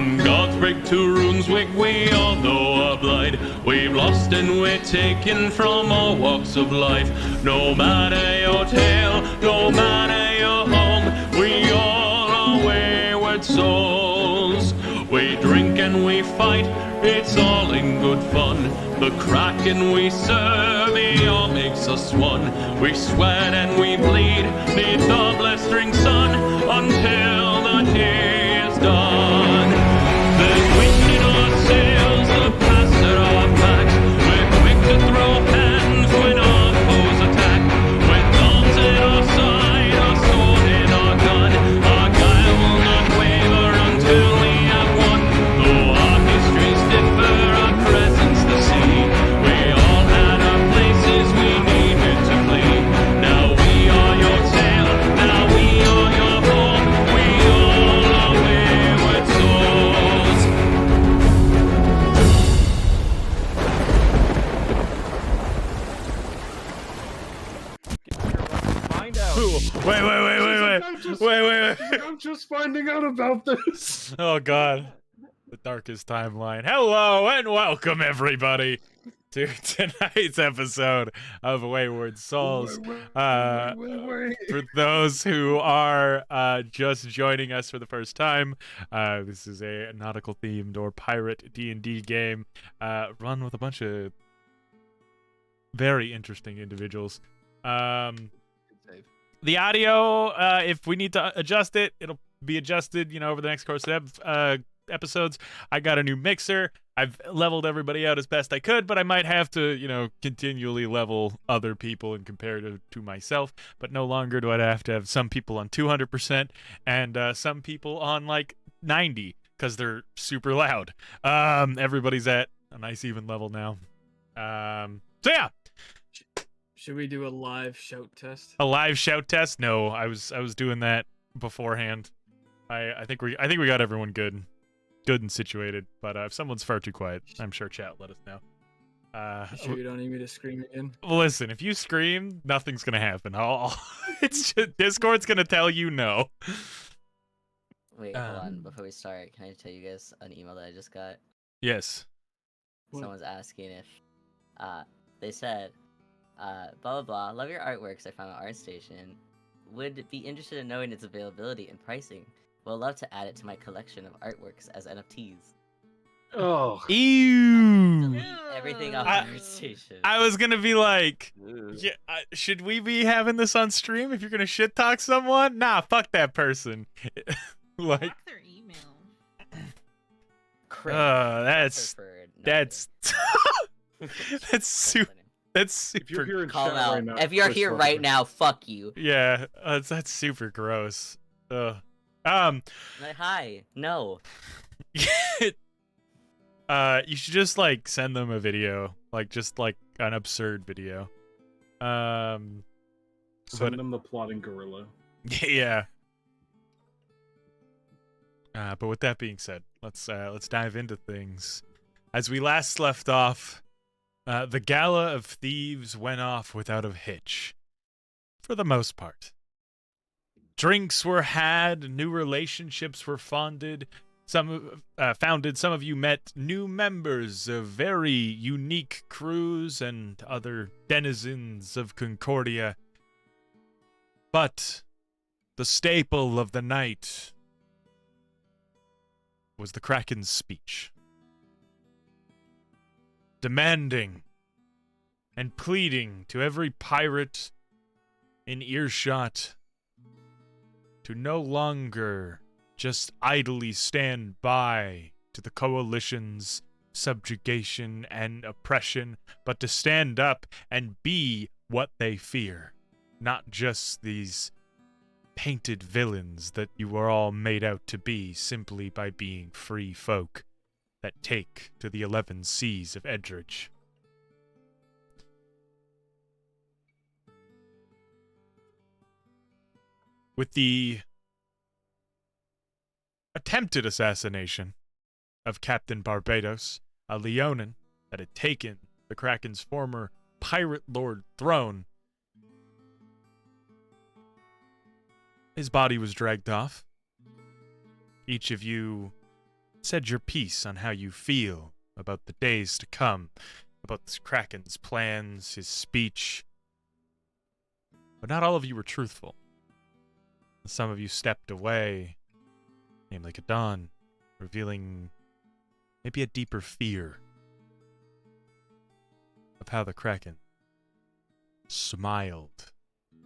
Some gods break to runes, we all know of light. We've lost and we're taken from all walks of life. No matter your tale, no matter your home, we all are wayward souls. We drink and we fight, it's all in good fun. The Kraken we serve, he all makes us one. We sweat and we bleed, neath the blistering sun, until the day is done. There's wind in our sails, the past at our backs. We're quick to throw hands when our foes attack. With arms at our side, our sword in our gun, our guile will not waver until we have won. Though our histories differ, our presence the same. We all had our places we needed to flee. Now we are your sail, now we are your home. We all are wayward souls. Find out. Wait. I'm just finding out about this. Oh god. The darkest timeline. Hello and welcome everybody to tonight's episode of Wayward Souls. For those who are just joining us for the first time, this is a nautical themed or pirate D&D game run with a bunch of very interesting individuals. The audio, if we need to adjust it, it'll be adjusted, over the next course of episodes. I got a new mixer. I've leveled everybody out as best I could, but I might have to, continually level other people and compare to myself. But no longer do I have to have some people on 200% and some people on like 90 because they're super loud. Everybody's at a nice even level now. So yeah. Should we do a live shout test? A live shout test? No, I was doing that beforehand. I think we got everyone good and situated. But if someone's far too quiet, I'm sure chat let us know. You sure you don't need me to scream again? Listen, if you scream, nothing's gonna happen. It's just, Discord's gonna tell you no. Wait, hold on. Before we start, can I tell you guys an email that I just got? Yes. Someone's asking if, they said, blah blah blah. Love your artworks I found on ArtStation. Would be interested in knowing its availability and pricing. Will love to add it to my collection of artworks as NFTs. Oh. Ew. Delete everything off ArtStation. I was gonna be like, yeah, should we be having this on stream if you're gonna shit talk someone? Nah, fuck that person. Like, Fuck their email. that's super. If you're here in Call chat out. right now, If you're Chris here Tucker. right now, fuck you. Yeah, that's super gross. Like, hi. No. You should just like send them a video, like just like an absurd video. Send them the plotting gorilla. Yeah. But with that being said, let's dive into things. As we last left off, the Gala of Thieves went off without a hitch, for the most part. Drinks were had, new relationships were founded. Some of you met new members of very unique crews and other denizens of Concordia. But the staple of the night was the Kraken's speech. Demanding and pleading to every pirate in earshot to no longer just idly stand by to the coalition's subjugation and oppression, but to stand up and be what they fear. Not just these painted villains that you were all made out to be simply by being free folk that take to the 11 seas of Edridge. With the attempted assassination of Captain Barbados, a Leonin that had taken the Kraken's former pirate lord throne, his body was dragged off. Each of you said your piece on how you feel about the days to come, about this Kraken's plans, his speech. But not all of you were truthful. Some of you stepped away, namely Kadon, revealing maybe a deeper fear of how the Kraken smiled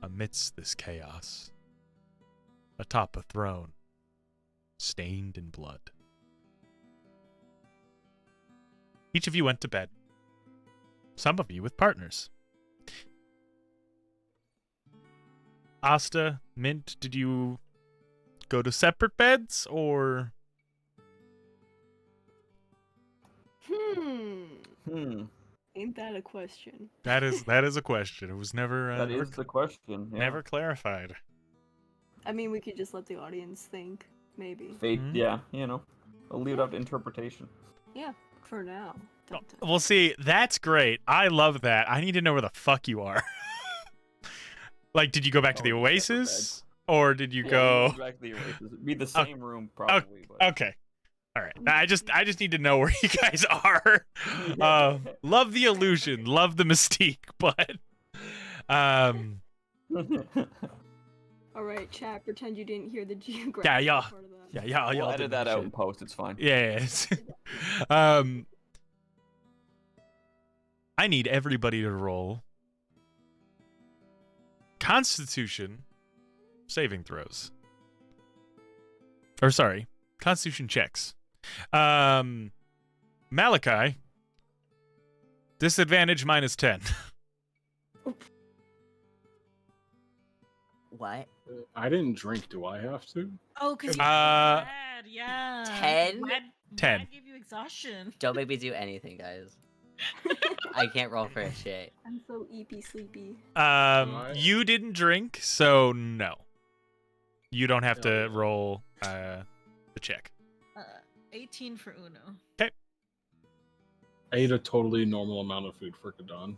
amidst this chaos, atop a throne, stained in blood. Each of you went to bed, some of you with partners. Asta, Mint, did you go to separate beds, or? Ain't that a question? That is a question. It was never That is the question. Yeah. never clarified. I mean, we could just let the audience think, maybe. Fate, Mhm. yeah, you know. I'll leave it up to interpretation. Yeah, for now. Well, see, that's great. I love that. I need to know where the fuck you are. Like, did you go back to the Oh, separate Oasis? Or did you Yeah, go... we'll back to the Oasis. It'd be the same room, probably. But... Okay. All right. I just need to know where you guys are. Love the illusion. Love the mystique. But... All right, chat. Pretend you didn't hear the geographic yeah. part of that. Yeah, y'all We'll did edit that out shit. in post. It's fine. Yes. I need everybody to roll Constitution saving throws. Or sorry, Constitution checks. Malachi, disadvantage -10. What? I didn't drink. Do I have to? Oh, because Uh, yeah. 10? Vlad 10. gave you exhaustion. Don't make me do anything, guys. I can't roll for a shit. I'm so eepy sleepy. You didn't drink, so no. You don't have to roll the check. 18 for Uno. I ate a totally normal amount of food for Kadon.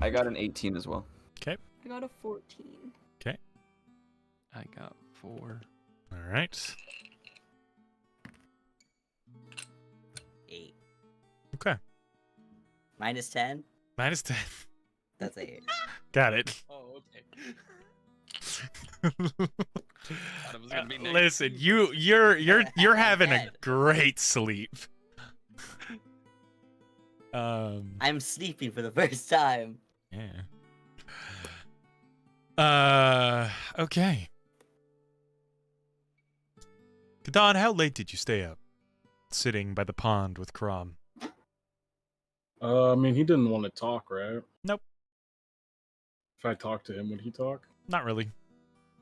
I got an 18 as well. I got a 14. I got 4. All right. 8. Okay. -10? -10. That's 8. Got it. Oh, okay. Thought it was gonna be Listen, you're having a Dead. great sleep. I'm sleeping for the first time. Yeah. Okay. Kadon, how late did you stay up? Sitting by the pond with Crom. I mean, he didn't want to talk, right? Nope. If I talked to him, would he talk? Not really.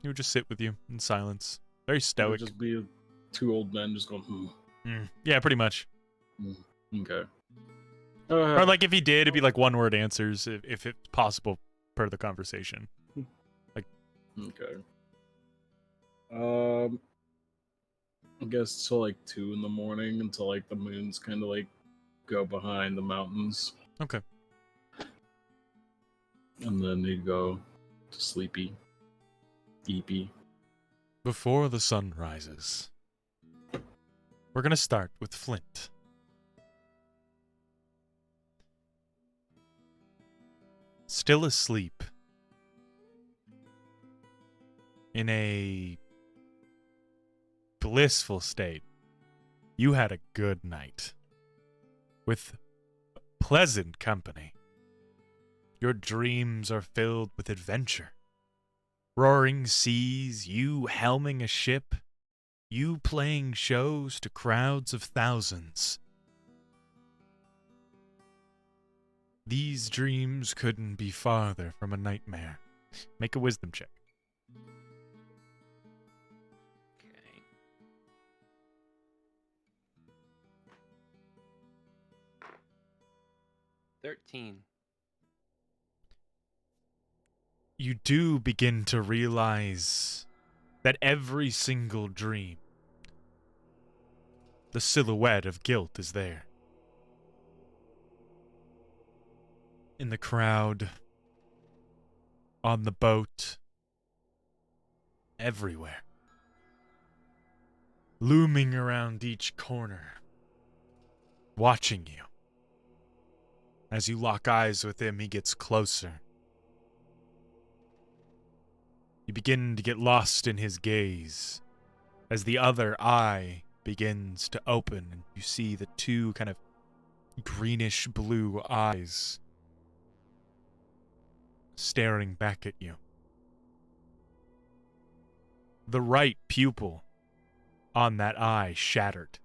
He would just sit with you in silence. Very It would stoic. just be two old men just going, Yeah, pretty much. okay. Or like if he did, it'd be like one-word answers if it's possible per the conversation. Okay. I guess till like 2 in the morning until like the moon's kind of like go behind the mountains. Okay. And then you go to sleepy. Eepy. Before the sun rises, we're gonna start with Flint. Still asleep. In a blissful state. You had a good night. With pleasant company. Your dreams are filled with adventure. Roaring seas, you helming a ship, you playing shows to crowds of thousands. These dreams couldn't be farther from a nightmare. Make a wisdom check. Okay. $13. You do begin to realize that every single dream, the silhouette of guilt is there. In the crowd, on the boat, everywhere. looming around each corner, watching you. As you lock eyes with him, he gets closer. You begin to get lost in his gaze as the other eye begins to open and you see the two kind of greenish blue eyes staring back at you. The right pupil on that eye shattered.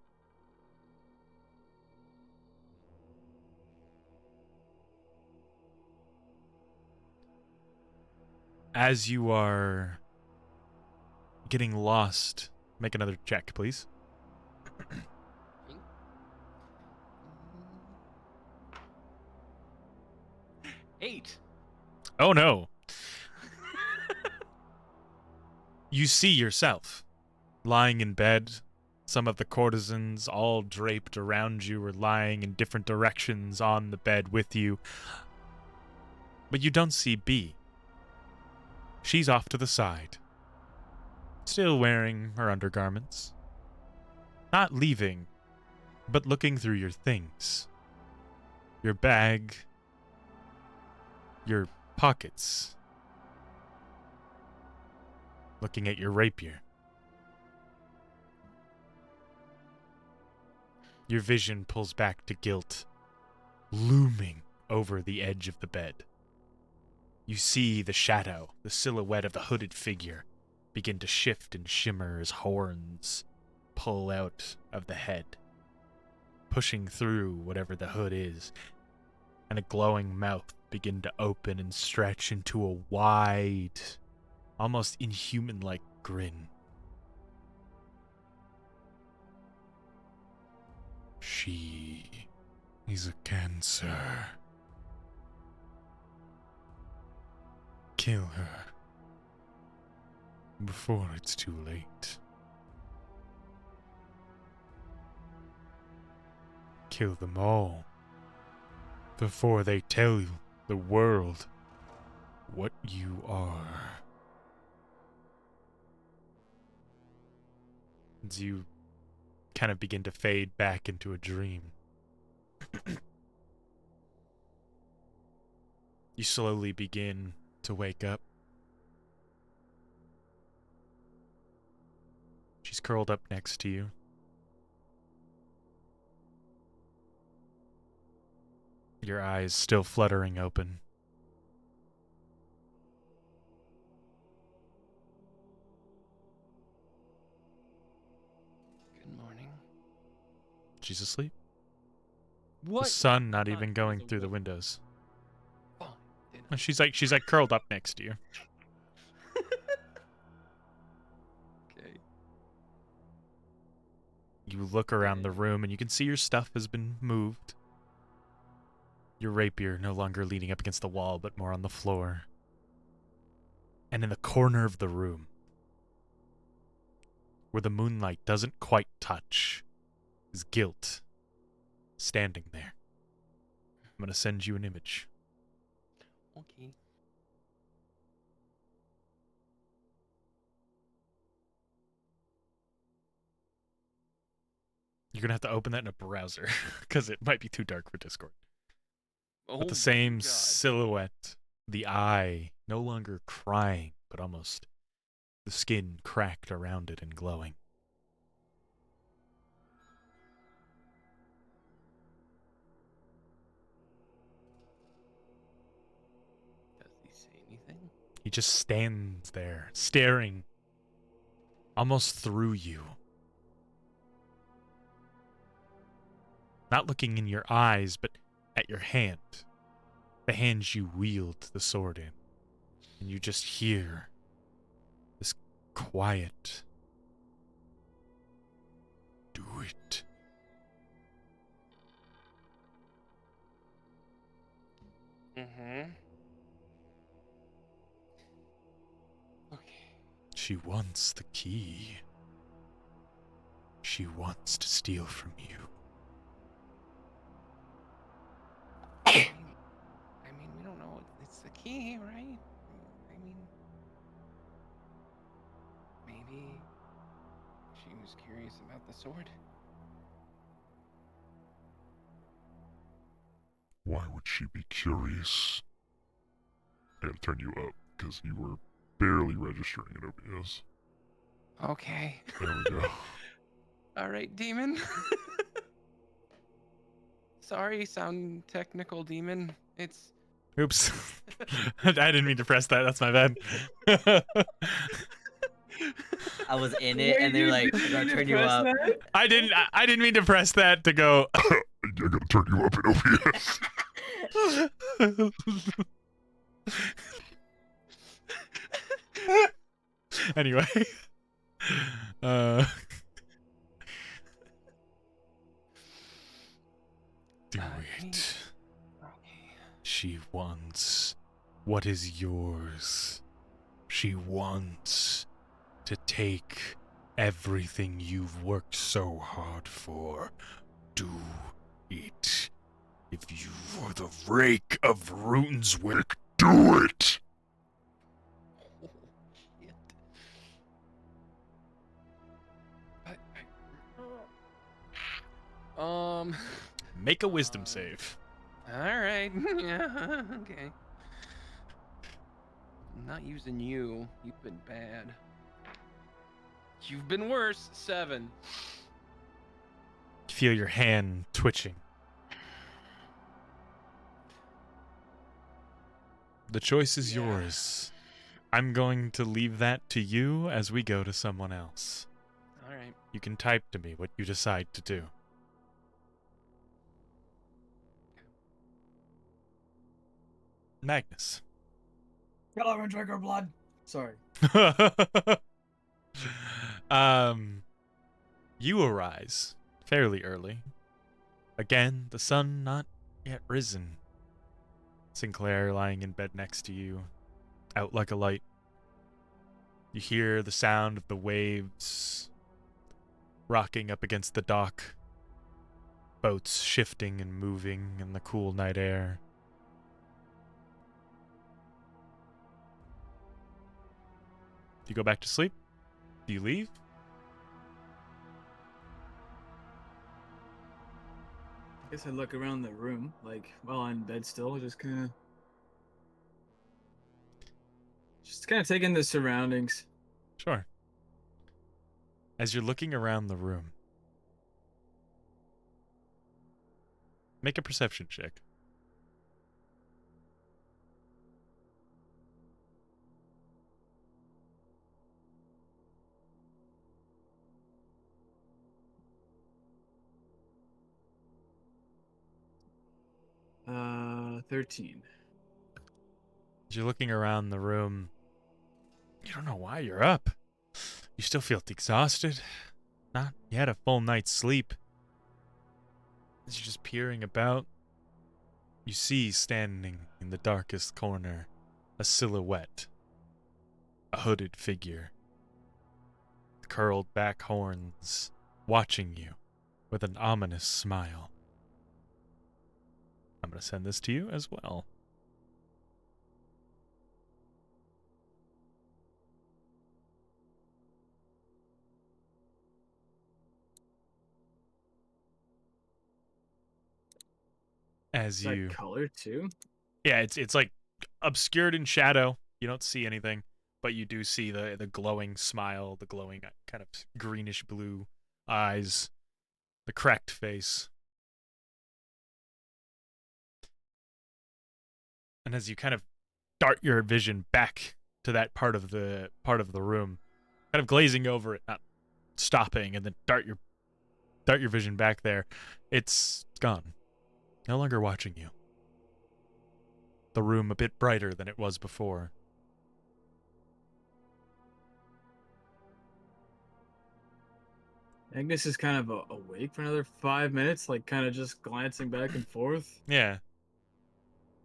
As you are getting lost, make another check, please. 8. Oh no. You see yourself lying in bed. Some of the courtesans, all draped around you, are lying in different directions on the bed with you. But you don't see B. She's off to the side, still wearing her undergarments. Not leaving, but looking through your things. Your bag, your pockets. Looking at your rapier. Your vision pulls back to guilt, looming over the edge of the bed. You see the shadow, the silhouette of the hooded figure, begin to shift and shimmer as horns pull out of the head, pushing through whatever the hood is, and a glowing mouth begin to open and stretch into a wide, almost inhuman-like grin. She is a cancer. Kill her before it's too late. Kill them all before they tell the world what you are. As you kind of begin to fade back into a dream. You slowly begin to wake up. She's curled up next to you. Your eyes still fluttering open. Good morning. She's asleep. What? The sun not God, even going there's a through the wolf. windows. Oh, did- And she's like curled up next to you. Okay. You look around the room and you can see your stuff has been moved. Your rapier no longer leaning up against the wall, but more on the floor. And in the corner of the room, where the moonlight doesn't quite touch, is Guilt standing there. I'm gonna send you an image. Okay. You're gonna have to open that in a browser, because it might be too dark for Discord. Oh But the my same God. silhouette, the eye, no longer crying, but almost the skin cracked around it and glowing. Does he say anything? He just stands there, staring almost through you. Not looking in your eyes, but at your hand. The hand you wield the sword in. And you just hear this quiet, "Do it." Mm-hmm. Okay. She wants the key. She wants to steal from you. I mean, we don't know. It's the key, right? I mean, maybe she was just curious about the sword. Why would she be curious? I gotta turn you up, because you were barely registering it OBS. Okay. There we go. All right, demon. Sorry, sound technical demon. It's Oops. I didn't mean to press that. That's my bad. I was in it, and they're like, "We're gonna turn you up." I didn't mean to press that to go. I gotta turn you up in OBS. Anyway. Do it. She wants what is yours. She wants to take everything you've worked so hard for. Do it. If you are the rake of Rutenswick, do it! Oh, shit. Make a wisdom save. All right. Yeah. Okay. I'm not using you. You've been bad. You've been worse. 7. Feel your hand twitching. The choice is yours. I'm going to leave that to you as we go to someone else. All right. You can type to me what you decide to do. Magnus. Kill her and drink her blood. Sorry. You arise fairly early. Again, the sun not yet risen. Sinclair lying in bed next to you, out like a light. You hear the sound of the waves rocking up against the dock, boats shifting and moving in the cool night air. Do you go back to sleep? Do you leave? I guess I look around the room, like while I'm in bed still, just kind of taking the surroundings. Sure. As you're looking around the room, make a perception check. Uh, 13. As you're looking around the room, you don't know why you're up. You still feel exhausted. Not yet a full night's sleep. As you're just peering about, you see standing in the darkest corner a silhouette. A hooded figure. Curled back horns, watching you with an ominous smile. I'm going to send this to you as well. As Is you, that color too? yeah, it's like obscured in shadow. You don't see anything, but you do see the glowing smile, the glowing kind of greenish blue eyes, the cracked face. And as you kind of dart your vision back to that part of the room, kind of glazing over it, not stopping, and then dart your vision back there, it's gone. No longer watching you. The room a bit brighter than it was before. Agnes is kind of awake for another 5 minutes, like kind of just glancing back and forth, Yeah.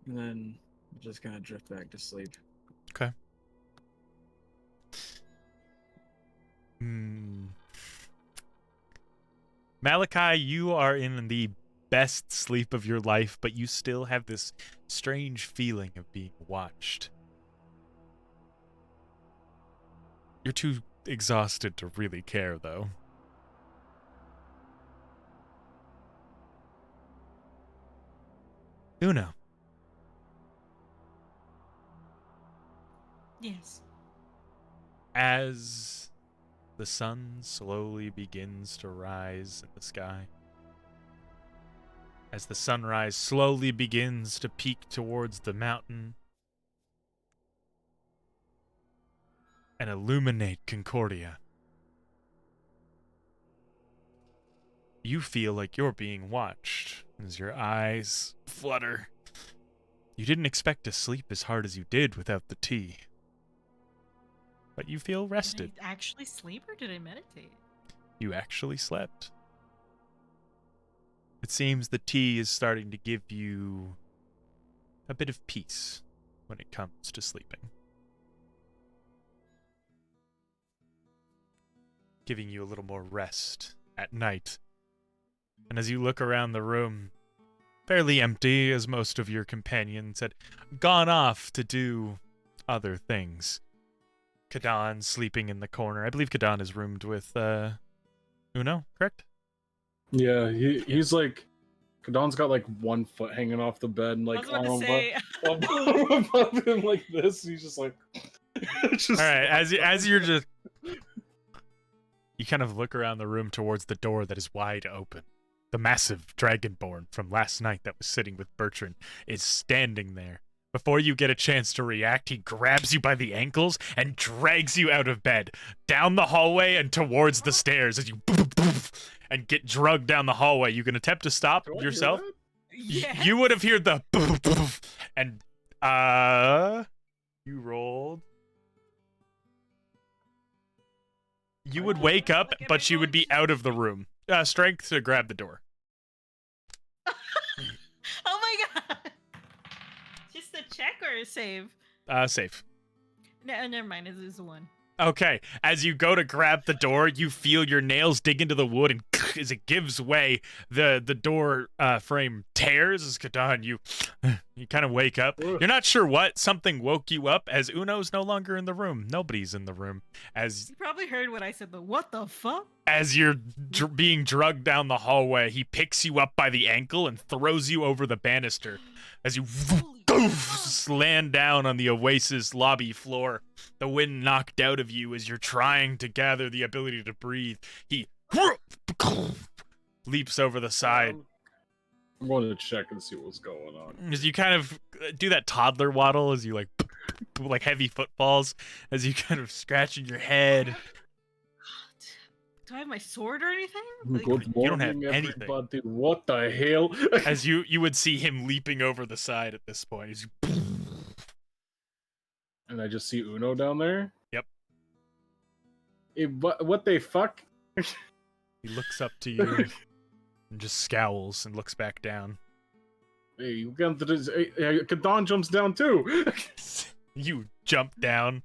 and then just kind of drift back to sleep. Okay. Malachi, you are in the best sleep of your life, but you still have this strange feeling of being watched. You're too exhausted to really care, though. Uno. Yes. As the sun slowly begins to rise in the sky, as the sunrise slowly begins to peek towards the mountain and illuminate Concordia, you feel like you're being watched as your eyes flutter. You didn't expect to sleep as hard as you did without the tea, but you feel rested. Did I actually sleep or did I meditate? You actually slept. It seems the tea is starting to give you a bit of peace when it comes to sleeping. Giving you a little more rest at night. And as you look around the room, fairly empty as most of your companions had gone off to do other things. Kadan sleeping in the corner. I believe Kadan is roomed with Uno, correct? Yeah, he's like, Kadan's got like one foot hanging off the bed and like I was about to arm say. above him like this. He's just like, just All right, as you're just, you kind of look around the room towards the door that is wide open. The massive dragonborn from last night that was sitting with Bertrand is standing there. Before you get a chance to react, he grabs you by the ankles and drags you out of bed, down the hallway and towards the stairs as you and get drugged down the hallway. You can attempt to stop Do I hear yourself. that? Yes. You would have heard the and you rolled. You would wake up, Like, am I but you would going be out of the room. Strength to grab the door. Oh my god. Just a check or a save? Safe. No, never mind. It is one. Okay, as you go to grab the door, you feel your nails dig into the wood, and as it gives way, the door frame tears. As Kadan, you kind of wake up. You're not sure what. Something woke you up as Uno's no longer in the room. Nobody's in the room. As You probably heard what I said, but what the fuck? as you're being drugged down the hallway, he picks you up by the ankle and throws you over the banister. As you land down on the Oasis lobby floor, the wind knocked out of you as you're trying to gather the ability to breathe. He leaps over the side. I'm going to check and see what's going on. As you kind of do that toddler waddle, as you like heavy footfalls, as you kind of scratching your head. Do I have my sword or anything? Good morning, you don't have anything. everybody. What the hell? As you would see him leaping over the side at this point. He's And I just see Uno down there? Yep. What the fuck? He looks up to you and just scowls and looks back down. Hey, you can't. Kadan jumps down too. You jump down.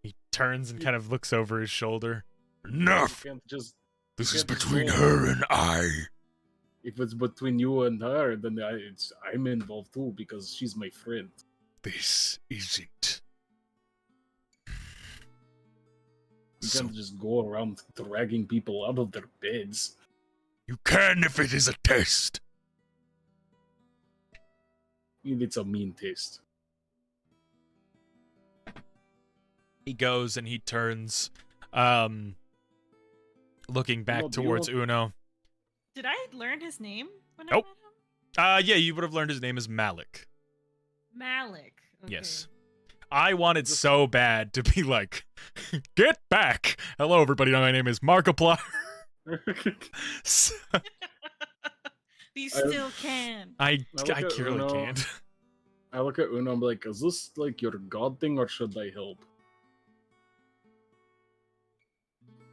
He turns and kind of looks over his shoulder. Enough! You can't just. This you is can't just between go- her and I. If it's between you and her, then I'm involved too because she's my friend. This isn't. You So can't just go around dragging people out of their beds. you can if it is a test. It's a mean taste. He goes and he turns, looking back Uno, do you towards know- Uno. Did I learn his name when Nope. I met him? Yeah, you would have learned his name is Malik. Malik. Okay. Yes. I wanted so bad to be like, get back! Hello, everybody. My name is Markiplier. So, You still can. I look at really Uno. can't. I look at Uno and I'm like, is this like your god thing or should I help?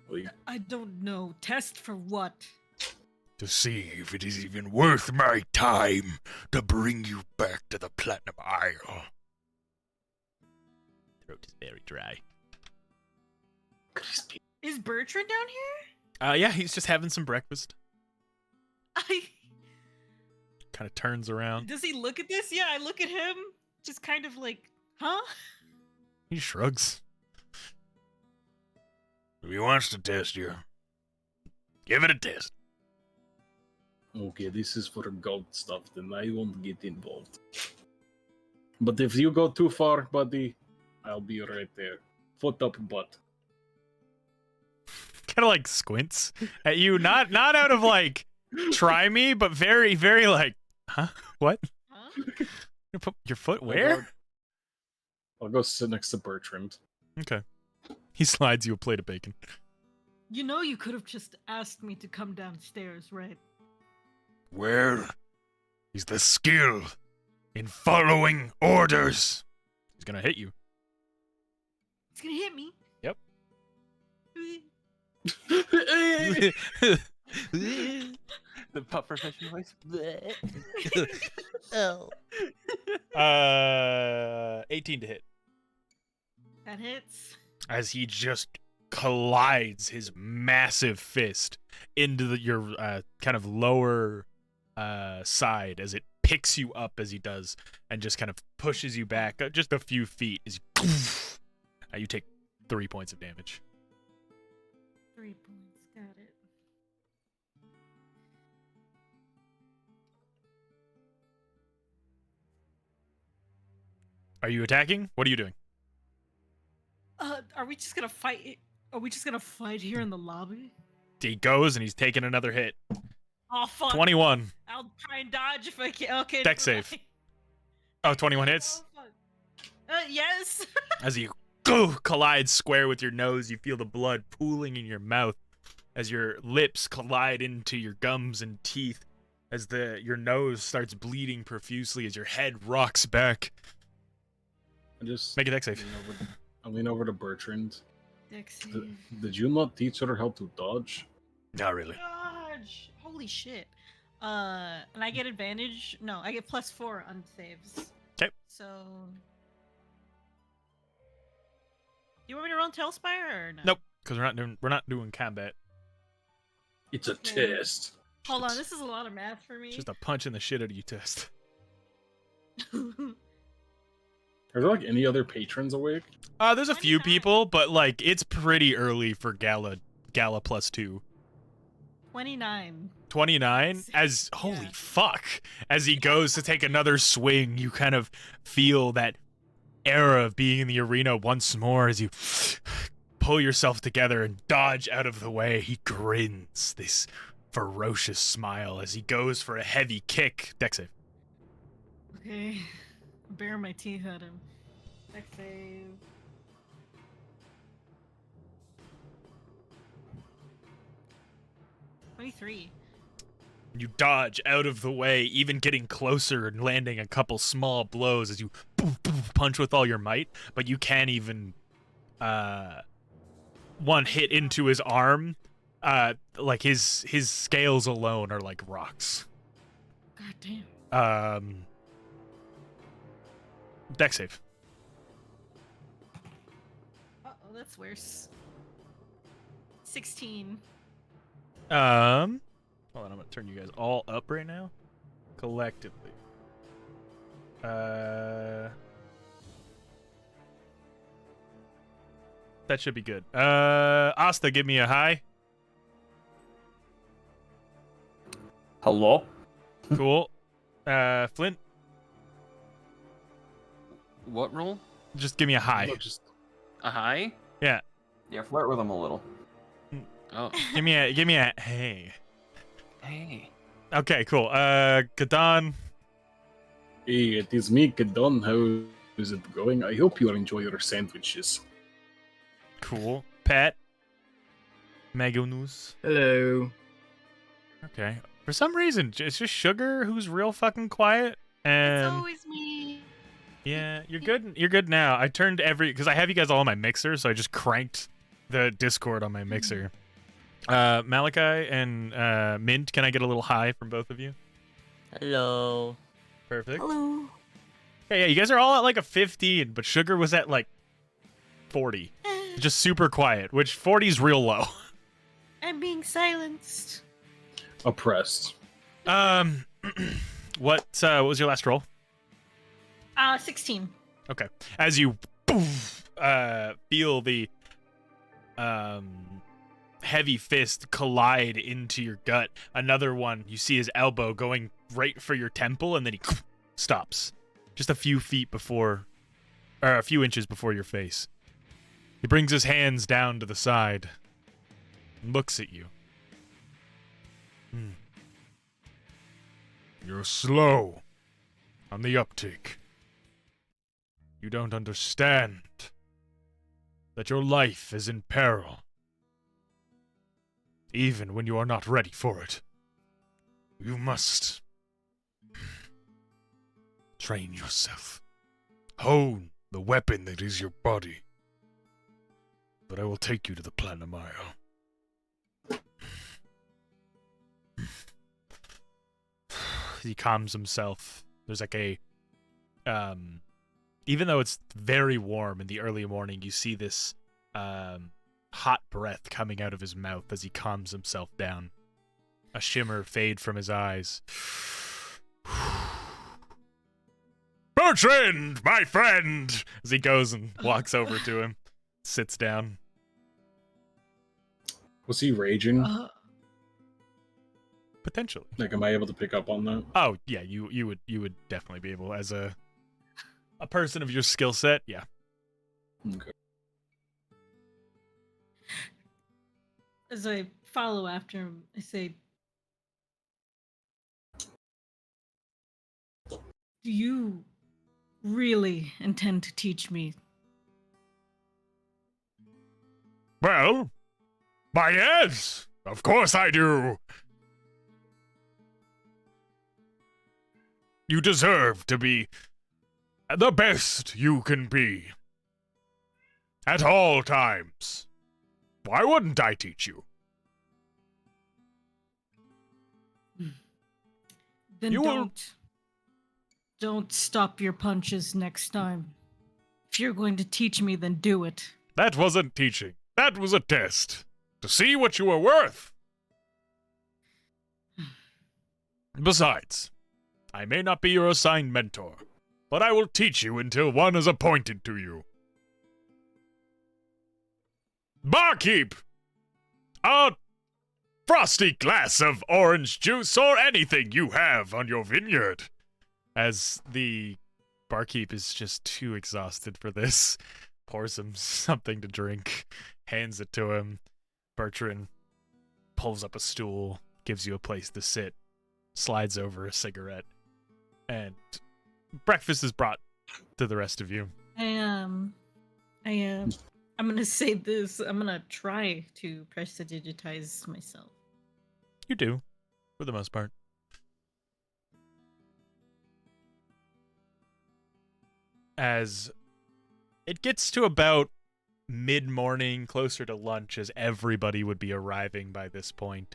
Like, I don't know. Test for what? To see if it is even worth my time to bring you back to the Platinum Isle. Throat is very dry. crispy. Is Bertrand down here? Yeah, he's just having some breakfast. I. Kind of turns around. Does he look at this? Yeah, I look at him. Just kind of like, huh? He shrugs. If he wants to test you, give it a test. Okay, this is for gold stuff, then I won't get involved. But if you go too far, buddy, I'll be right there. Foot up butt. Kind of like squints at you, not out of like try me, but very, very like, huh? What? Huh? You put your foot where? I'll go sit next to Bertrand. Okay. He slides you a plate of bacon. You know you could have just asked me to come downstairs, right? Where is the skill in following orders? He's gonna hit you. It's gonna hit me. Yep. The pup professional voice. 18 to hit. That hits. As he just collides his massive fist into your kind of lower side as it picks you up as he does and just kind of pushes you back just a few feet as you take 3 points of damage. 3 points. Got it. Are you attacking? What are you doing? Are we just gonna fight? Are we just gonna fight here in the lobby? He goes and he's taking another hit. Oh fuck. 21. I'll try and dodge if I can. Okay. Dex never save. mind. Oh, 21 hits. Oh, fuck. Yes. As you collide square with your nose, you feel the blood pooling in your mouth as your lips collide into your gums and teeth as your nose starts bleeding profusely as your head rocks back. I just Make a dex save. I lean over to Bertrand. Dex save. Did you not teach her how to dodge? Not really. Dodge. Holy shit. And I get advantage. No, I get +4 on saves. Okay. So. Do you want me to roll Tailspire or no? Nope, because we're not doing combat. It's a Okay. test. Hold on, this is a lot of math for me. It's just a punch in the shit out of you test. Are there like any other patrons awake? There's a few 29. people, but like it's pretty early for Gala +2. 29. 29 as holy Yeah. fuck as he goes to take another swing, you kind of feel that era of being in the arena once more as you pull yourself together and dodge out of the way. He grins this ferocious smile as he goes for a heavy kick. Dex save. Okay. Bare my teeth at him. Dex save. $23. You dodge out of the way, even getting closer and landing a couple small blows as you punch with all your might, but you can't even one hit into his arm. Like his scales alone are like rocks. God damn. Dex save. Uh-oh, that's worse. 16. Hold on, I'm gonna turn you guys all up right now, collectively. That should be good. Asta, give me a high. Hello? Cool. Flint, What roll? just give me a high. No, just A high? Yeah, Yeah, flirt with him a little. Oh. give me a hey. Hey. Okay, cool. Kadan, hey, it is me, Kadon. How is it going? I hope you enjoy your sandwiches. cool. Pat, Magonus. Hello. Okay. For some reason, it's just Sugar who's real fucking quiet. And It's always me. yeah, you're good. You're good now. I turned because I have you guys all on my mixer, so I just cranked the Discord on my mixer. Malachi and Mint, can I get a little high from both of you? Hello. Perfect. Hello. Okay, yeah, you guys are all at like a 15, but Sugar was at like 40. Just super quiet, which 40 is real low. I'm being silenced. Oppressed. What was your last roll? 16. Okay. As you feel the heavy fist collide into your gut. Another one, you see his elbow going right for your temple, and then he stops. Just a few feet before, or a few inches before your face. He brings his hands down to the side and looks at you. You're slow on the uptake. You don't understand that your life is in peril, even when you are not ready for it. You must train yourself. Hone the weapon that is your body. But I will take you to the Planamile. He calms himself. There's like a, even though it's very warm in the early morning, you see this, hot breath coming out of his mouth as he calms himself down. A shimmer fade from his eyes. Bertrand, my friend! As he goes and walks over to him, sits down. Was he raging? Potentially. Like, am I able to pick up on that? Oh yeah, you would definitely be able, as a person of your skill set. Yeah. Okay. As I follow after him, I say, "Do you really intend to teach me?" Well, why yes, of course I do. You deserve to be the best you can be. At all times. Why wouldn't I teach you? Then You will- don't stop your punches next time. If you're going to teach me, then do it. That wasn't teaching. That was a test. To see what you were worth. Besides, I may not be your assigned mentor, but I will teach you until one is appointed to you. Barkeep! A frosty glass of orange juice or anything you have on your vineyard. As the barkeep is just too exhausted for this, pours him something to drink, hands it to him. Bertrand pulls up a stool, gives you a place to sit, slides over a cigarette, and breakfast is brought to the rest of you. I'm gonna say this. I'm gonna try to prestidigitize myself. You do, for the most part. As it gets to about mid-morning, closer to lunch, as everybody would be arriving by this point,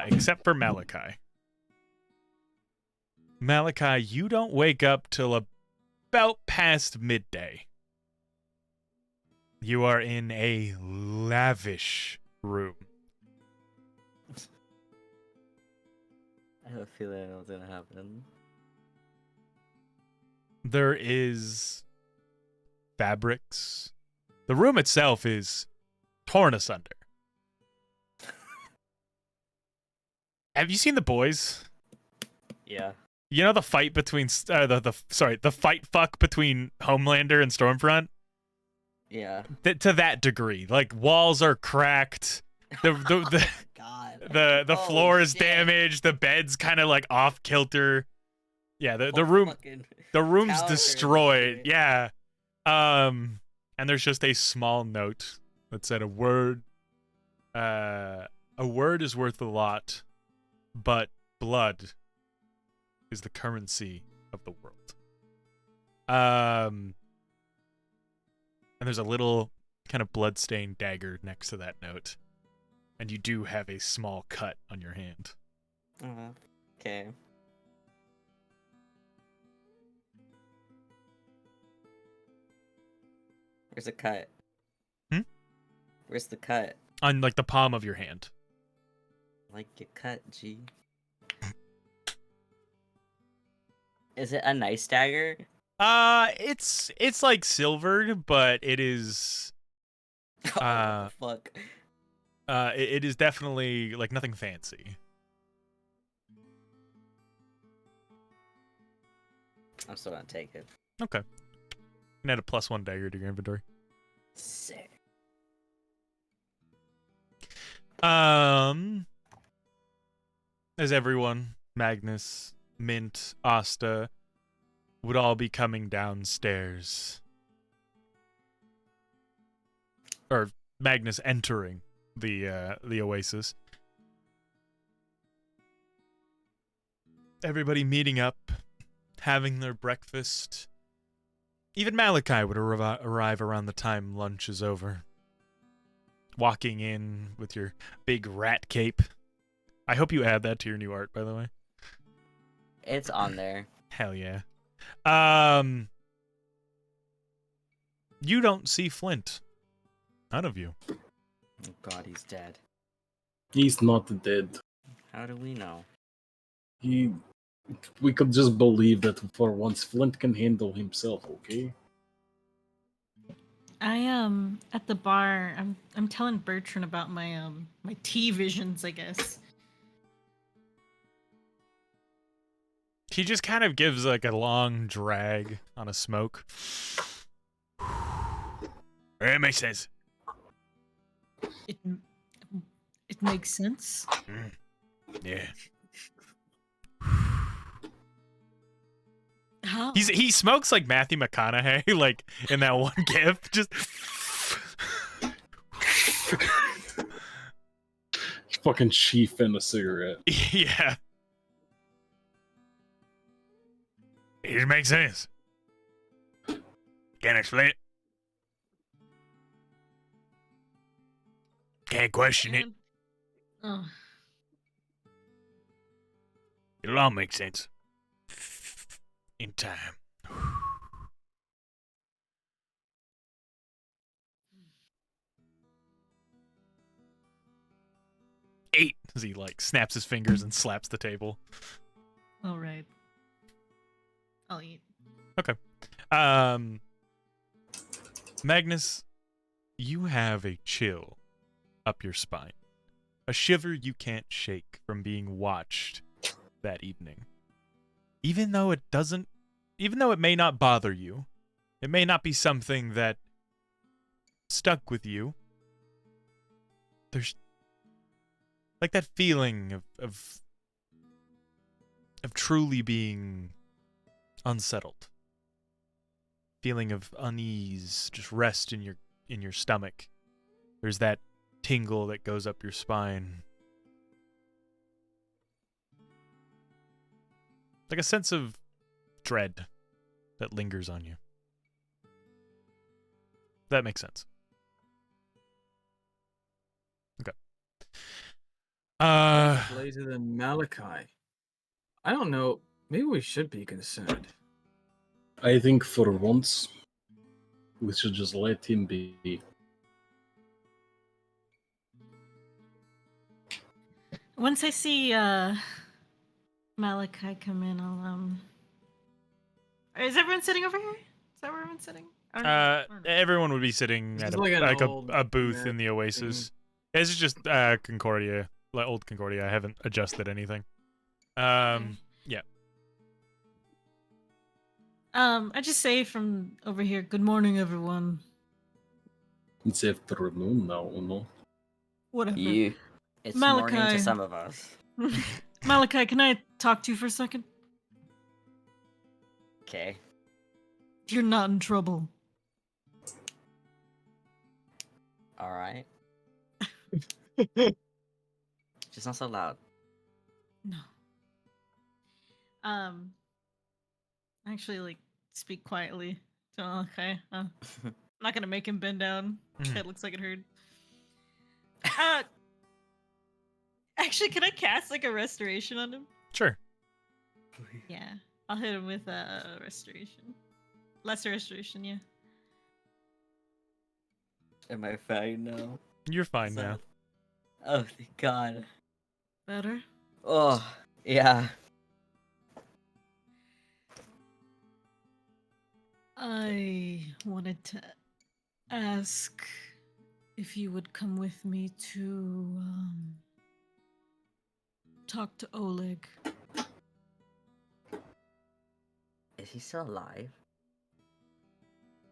except for Malachi. Malachi, you don't wake up till about past midday. You are in a lavish room. I have a feeling I know what's gonna happen. There is fabrics. The room itself is torn asunder. Have you seen The Boys? Yeah. You know the fight between the fight fuck between Homelander and Stormfront? Yeah. To that degree. Like, walls are cracked. The God. the Holy floor is shit. damaged, the bed's kind of like off kilter. Yeah, the Whole room fucking the room's tower destroyed. is- Yeah. And there's just a small note that said a word is worth a lot, but blood is the currency of the world. And there's a little kind of blood-stained dagger next to that note. And you do have a small cut on your hand. Okay. Where's the cut? Hmm? Where's the cut? On, like, the palm of your hand. Like get cut, G. Is it a nice dagger? It's like silvered, but it is... Oh, fuck. It is definitely like nothing fancy. I'm still gonna take it. Okay. You can add a +1 dagger to your inventory. Sick. As everyone, Magnus, Mint, Asta, would all be coming downstairs. Or Magnus entering the oasis. Everybody meeting up, having their breakfast. Even Malachi would arrive around the time lunch is over. Walking in with your big rat cape. I hope you add that to your new art, by the way. It's on there. Hell yeah. You don't see Flint. None of you. Oh god, he's dead. He's not dead. How do we know? We could just believe that for once Flint can handle himself, okay? I at the bar, I'm telling Bertrand about my my T visions, I guess. He just kind of gives like a long drag on a smoke. That makes sense. It makes sense. Yeah. How? He smokes like Matthew McConaughey, like in that one gif. Just Fucking chief in a cigarette. yeah. It just makes sense. Can't explain it. Can't question it. Oh. It'll all make sense. In time. Eight. As he like snaps his fingers and slaps the table. All right. I'll eat. Okay. Magnus, you have a chill up your spine. A shiver you can't shake from being watched that evening. Even though it may not bother you, it may not be something that stuck with you, there's like that feeling of truly being unsettled. Feeling of unease, just rest in your stomach. There's that tingle that goes up your spine. Like a sense of dread that lingers on you. That makes sense. Okay. Later than Malachi. I don't know. Maybe we should be concerned. I think for once, we should just let him be. Once I see Malachi come in, I'll Is everyone sitting over here? Is that where everyone's sitting? Or no? Everyone would be sitting This at is like an old a booth map in the Oasis. This is just Concordia, like old Concordia. I haven't adjusted anything. Yeah. I just say from over here, good morning, everyone. It's afternoon now, no? Whatever. It's Malachi. morning to some of us. Malachi, can I talk to you for a second? Okay. You're not in trouble. All right. Just not so loud. No. Actually, like, speak quietly to Malachi. I'm not gonna make him bend down. That looks like it hurt. Actually, can I cast like a restoration on him? Sure. Yeah, I'll hit him with a restoration. Lesser restoration, yeah. Am I fine now? You're fine now. Oh, thank God. Better? Oh, yeah. I wanted to ask if you would come with me to talk to Oleg. Is he still alive?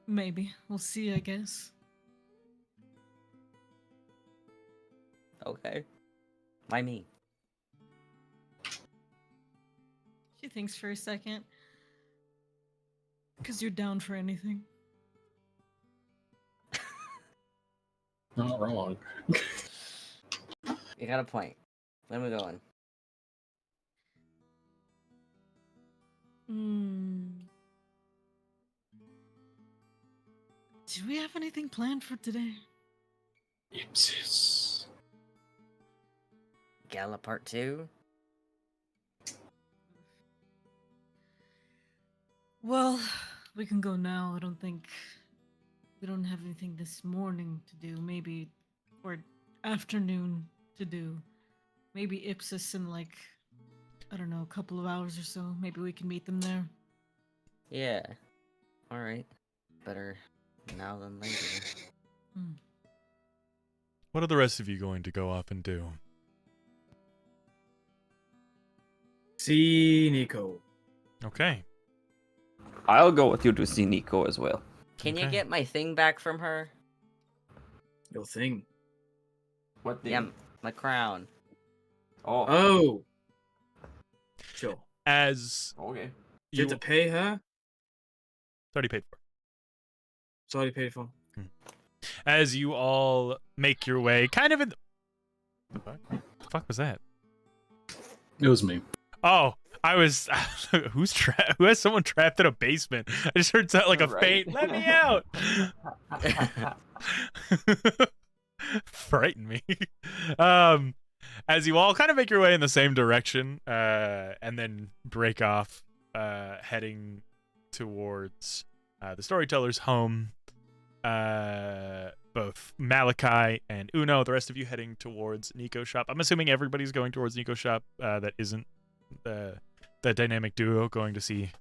Maybe. We'll see, I guess. Okay. Why me? She thinks for a second. Because you're down for anything. Not wrong. You got a point. When are we going? Do we have anything planned for today? Ipsis. Gala Part 2? Well, we can go now. I don't think we don't have anything this morning to do. Maybe, or afternoon to do. Maybe Ipsis in like, I don't know, a couple of hours or so. Maybe we can meet them there. Yeah. Alright. Better now than later. What are the rest of you going to go off and do? See Nico. Okay. I'll go with you to see Nico as well. Can you Okay. get my thing back from her? Your thing. What the? Yeah, my crown. Oh, Oh. Sure. As okay. You have to pay her? it's already paid for. It's already paid for. As you all make your way, kind of in. The fuck was that? It was me. Oh, I was. Who has someone trapped in a basement? I just heard that like a Right. faint. Let me out! Frighten me. As you all kind of make your way in the same direction, and then break off, heading towards the storyteller's home. Both Malachi and Uno, the rest of you heading towards Nico's shop. I'm assuming everybody's going towards Nico's shop. That isn't the dynamic duo going to see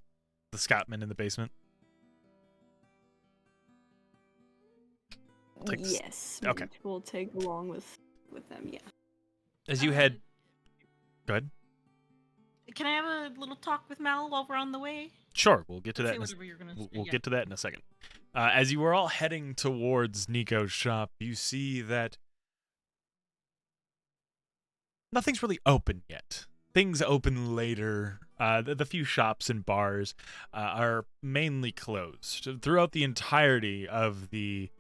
the Scotsman in the basement. Take this- Yes. okay. We'll take along with them. Yeah. As you head, go ahead. Can I have a little talk with Mal while we're on the way? Sure, we'll get to Say that. whatever you're gonna say, We'll yeah. get to that in a second. As you were all heading towards Nico's shop, you see that nothing's really open yet. Things open later. The few shops and bars are mainly closed throughout the entirety of the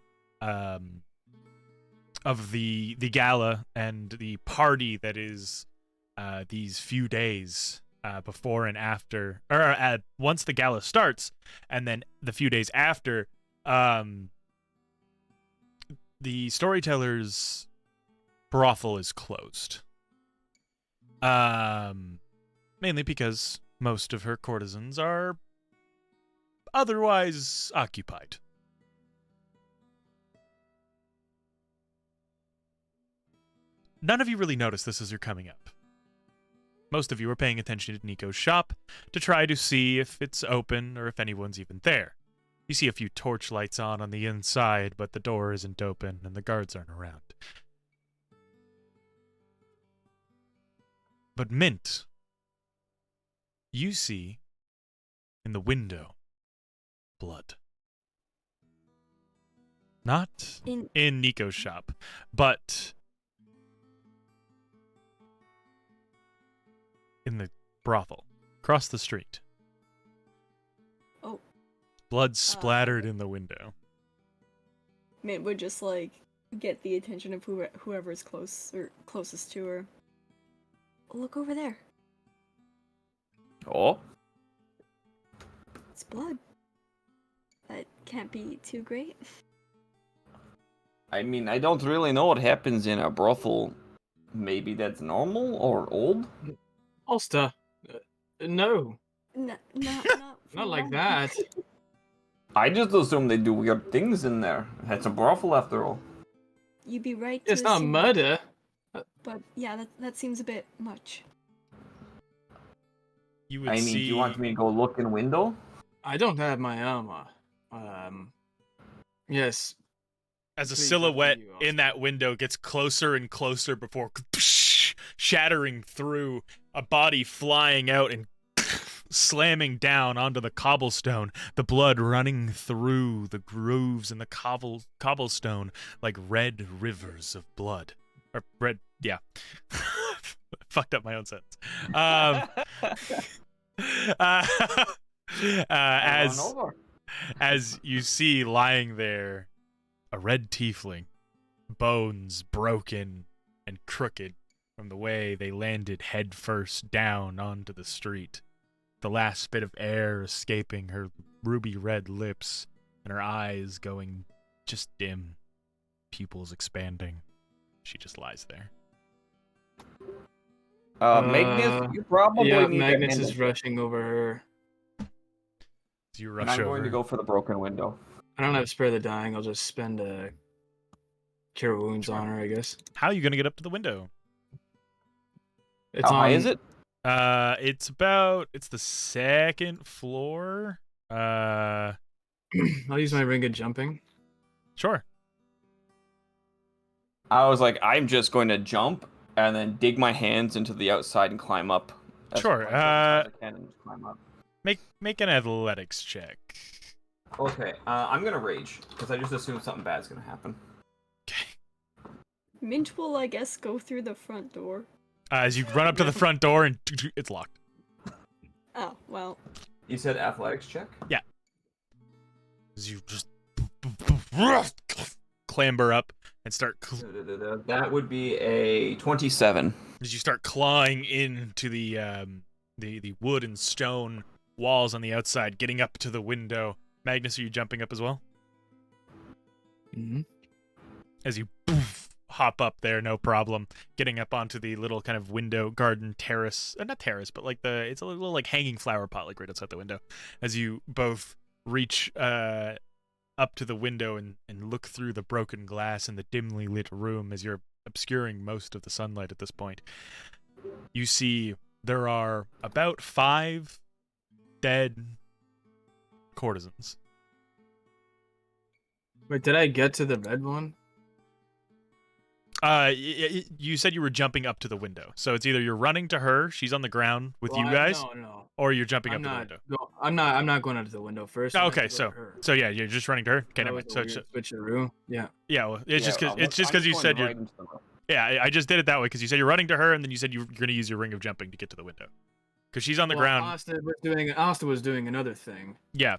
gala and the party that is these few days before and after, or once the gala starts, and then the few days after. The storyteller's brothel is closed. Mainly because most of her courtesans are otherwise occupied. None of you really notice this as you're coming up. Most of you are paying attention to Nico's shop to try to see if it's open or if anyone's even there. You see a few torch lights on the inside, but the door isn't open and the guards aren't around. But Mint, you see in the window blood. Not in Nico's shop, but in the brothel across the street. Oh. Blood splattered in the window. Mint would just like get the attention of whoever's close or closest to her. Look over there. Oh, It's blood. That can't be too great. I mean, I don't really know what happens in a brothel. Maybe that's normal or old? Ulster. No. Not Not like that. I just assume they do weird things in there. It's a brothel after all. You'd be right. It's to not assume, murder. But yeah, that seems a bit much. You would I mean, see... do you want me to go look in window? I don't have my armor. Yes. as a Please, silhouette after you, in that window gets closer and closer before shattering through, a body flying out and slamming down onto the cobblestone, the blood running through the grooves in the cobblestone like red rivers of blood. Or red, yeah. Fucked up my own sentence. As you see lying there, a red tiefling, bones broken and crooked from the way they landed head first down onto the street. The last bit of air escaping her ruby red lips and her eyes going just dim, pupils expanding. She just lies there. Magnus, you probably Yeah, need Magnus to is rushing over her. So you And rush I'm over. going to go for the broken window. I don't have spare the dying. I'll just spend cure wounds on her, I guess. How are you gonna get up to the window? It's How high is it? It's the second floor. I'll use my ring of jumping. Sure. I was like, I'm just going to jump and then dig my hands into the outside and climb up. Sure. As I can and just climb up. Make an athletics check. Okay, I'm gonna rage because I just assume something bad's gonna happen. Okay. Mint will, I guess, go through the front door. As you run up to the front door and it's locked. Oh, well. You said athletics check? Yeah. As you just clamber up and start. That would be a 27. As you start clawing into the wood and stone walls on the outside, getting up to the window. Magnus, are you jumping up as well? Mm-hmm. As you hop up there, no problem. Getting up onto the little kind of window garden terrace, not terrace, but like it's a little like hanging flower pot, like right outside the window. As you both reach up to the window and look through the broken glass in the dimly lit room, as you're obscuring most of the sunlight at this point, you see there are about 5 dead courtesans. Wait, did I get to the red one? You said you were jumping up to the window, so it's either you're running to her, she's on the ground with you guys, No. or you're jumping up to the window. I'm not going up to the window first. Oh, okay, so yeah, you're just running to her. Okay, never mind. So switcheroo. Yeah. Yeah, well, it's just because you said you're. Yeah, I just did it that way because you said you're running to her, and then you said you're going to use your ring of jumping to get to the window, because she's on the ground. Asta was doing another thing. Yeah.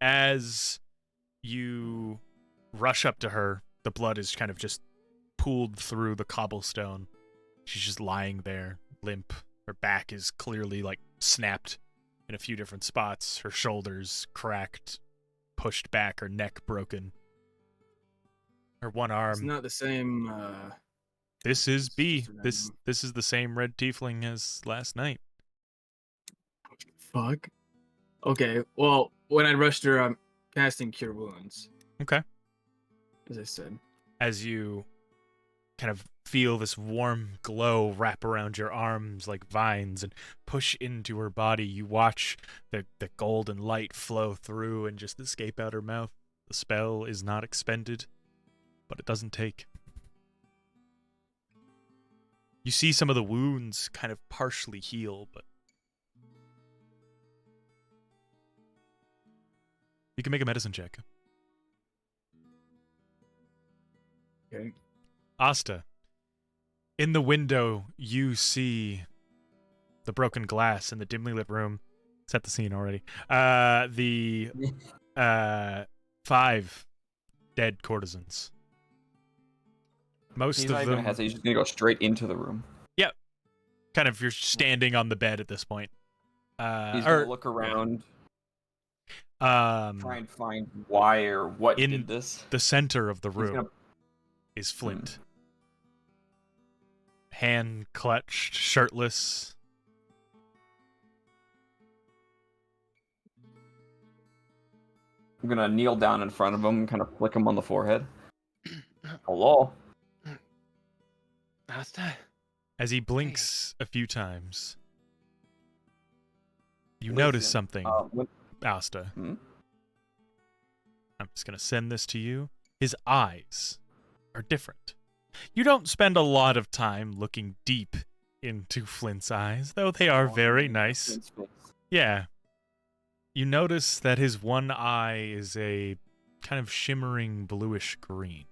As you rush up to her, the blood is kind of just pooled through the cobblestone. She's just lying there, limp. Her back is clearly like snapped in a few different spots. Her shoulders cracked, pushed back, her neck broken. Her one arm. It's not the same. This is B. This is the same red tiefling as last night. Fuck. Okay. Well, when I rushed her, I'm casting Cure Wounds. Okay. As I said. As you kind of feel this warm glow wrap around your arms like vines and push into her body, you watch the golden light flow through and just escape out her mouth. The spell is not expended, but it doesn't take. You see some of the wounds kind of partially heal, but you can make a medicine check. Okay. Asta, in the window, you see the broken glass in the dimly lit room. Set the scene already. The 5 dead courtesans. Most He's of not them. even hesitate. He's just gonna go straight into the room. Yep. Kind of, you're standing on the bed at this point. He's gonna look around. Try and find why or what did this. The center of the room is Flint. Hand clutched, shirtless. I'm gonna kneel down in front of him and kind of flick him on the forehead. Hello? As he blinks a few times, you notice something, Asta. I'm just going to send this to you. His eyes are different. You don't spend a lot of time looking deep into Flint's eyes, though they are very nice. Yeah. You notice that his one eye is a kind of shimmering bluish green.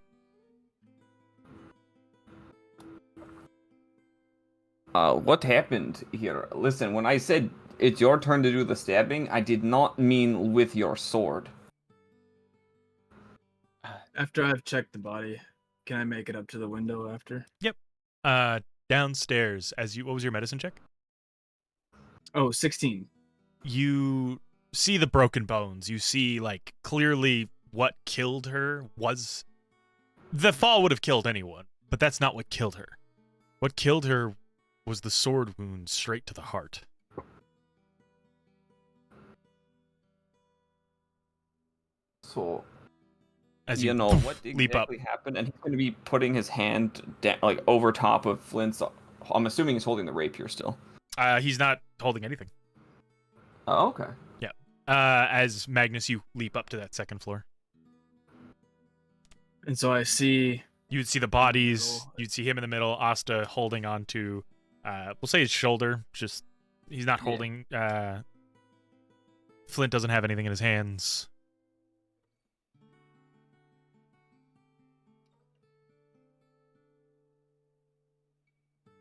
What happened here? Listen, when I said it's your turn to do the stabbing, I did not mean with your sword. After I've checked the body, can I make it up to the window after? Yep. Downstairs, what was your medicine check? Oh, 16. You see the broken bones. You see, like, clearly what killed her was... The fall would have killed anyone, but that's not what killed her. What killed her was the sword wound straight to the heart. So, As you you know what leap up. exactly happened, and he's going to be putting his hand like over top of Flint's. I'm assuming he's holding the rapier still. He's not holding anything. Oh, okay. Yeah. As Magnus, you leap up to that second floor. And so I see... You'd see the bodies. You'd see him in the middle. Asta holding on to, we'll say his shoulder. Just, he's not holding, Flint doesn't have anything in his hands.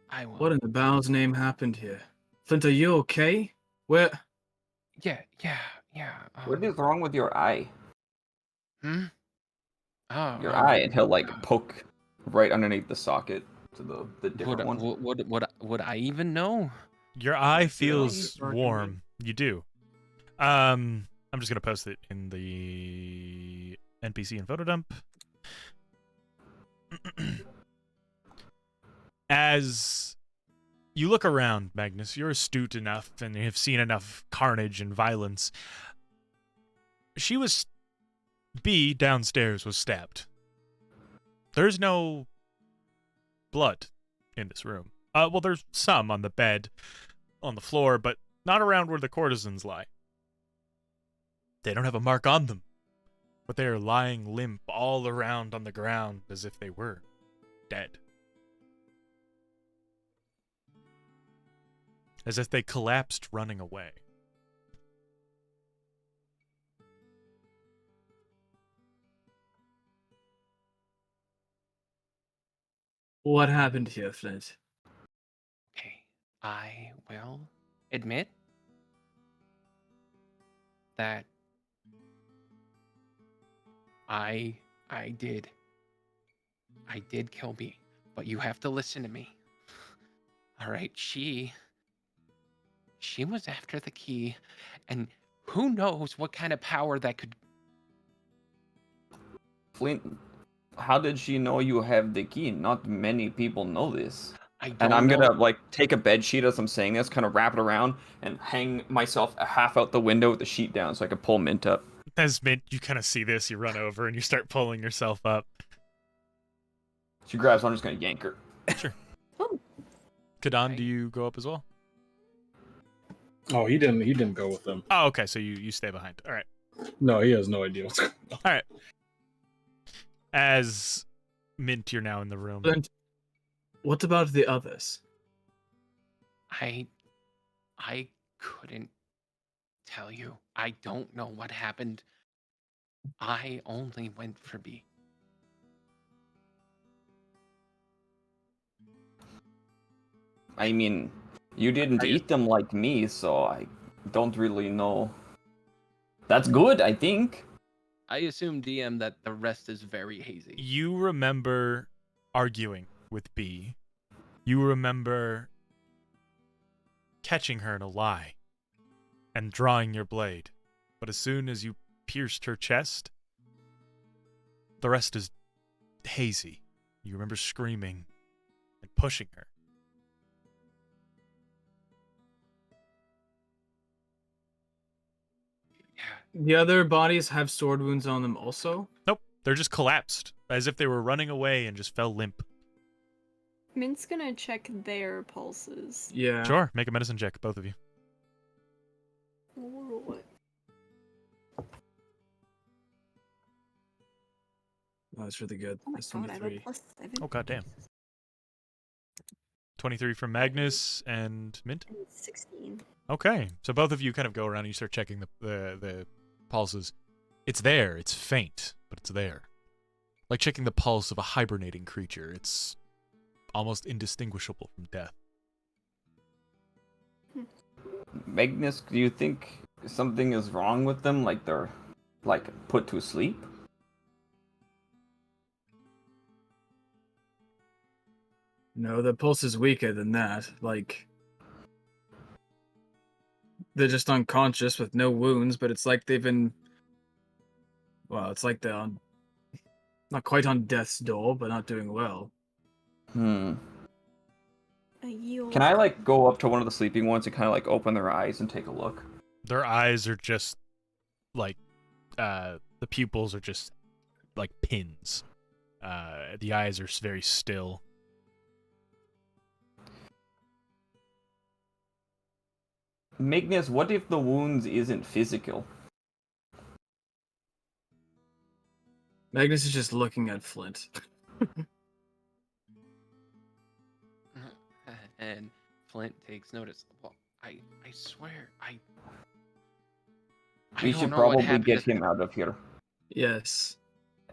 I will. What in the bowels name happened here? Flint, are you okay? Where... Yeah. What is wrong with your eye? Hmm. Oh. Your eye, and he'll like poke right underneath the socket to the different one. Would I even know? Your eye feels Dark warm. You do. I'm just gonna post it in the NPC and photo dump. As you look around, Magnus, you're astute enough and you have seen enough carnage and violence. B downstairs was stabbed. There's no blood in this room. Well, there's some on the bed, on the floor, but not around where the courtesans lie. They don't have a mark on them, but they are lying limp all around on the ground as if they were dead. As if they collapsed running away. What happened here, Flint? Okay, I will admit that I did kill B, but you have to listen to me. All right, she was after the key, and who knows what kind of power that could... Flint, how did she know you have the key? Not many people know this. And I'm gonna like take a bed sheet as I'm saying this, kind of wrap it around, and hang myself half out the window with the sheet down so I can pull Mint up. As Mint, you kind of see this, you run over and you start pulling yourself up. She grabs one, I'm just gonna yank her. Sure. Oh. Kadan, do you go up as well? Oh, he didn't go with them. Oh, okay, so you stay behind. All right. No, he has no idea what's going on. All right. As Mint, you're now in the room. Flint, what about the others? I couldn't tell you. I don't know what happened. I only went for B. I mean, you didn't eat them like me, so I don't really know. That's good, I think. I assume, DM, that the rest is very hazy. You remember arguing with B. You remember catching her in a lie and drawing your blade. But as soon as you pierced her chest, the rest is hazy. You remember screaming and pushing her. The other bodies have sword wounds on them also? Nope, they're just collapsed, as if they were running away and just fell limp. Mint's gonna check their pulses. Yeah. Sure, make a medicine check, both of you. What? Oh, that's really good. Oh my That's god, I have a 23. +7. Oh, goddamn. 23 from Magnus and Mint. And 16. Okay, so both of you kind of go around and you start checking the pulses. It's there. It's faint, but it's there. Like checking the pulse of a hibernating creature. It's almost indistinguishable from death. Magnus, do you think something is wrong with them? Like they're like put to sleep? No, the pulse is weaker than that. Like, they're just unconscious with no wounds, but it's like they've been. Well, it's like they're not quite on death's door, but not doing well. Hmm. A yield. Can I like go up to one of the sleeping ones and kind of like open their eyes and take a look? Their eyes are just like the pupils are just like pins. The eyes are very still. Magnus, what if the wounds isn't physical? Magnus is just looking at Flint. And Flint takes notice. Well, I swear, I We don't should know what probably happened get to- him out of here. Yes.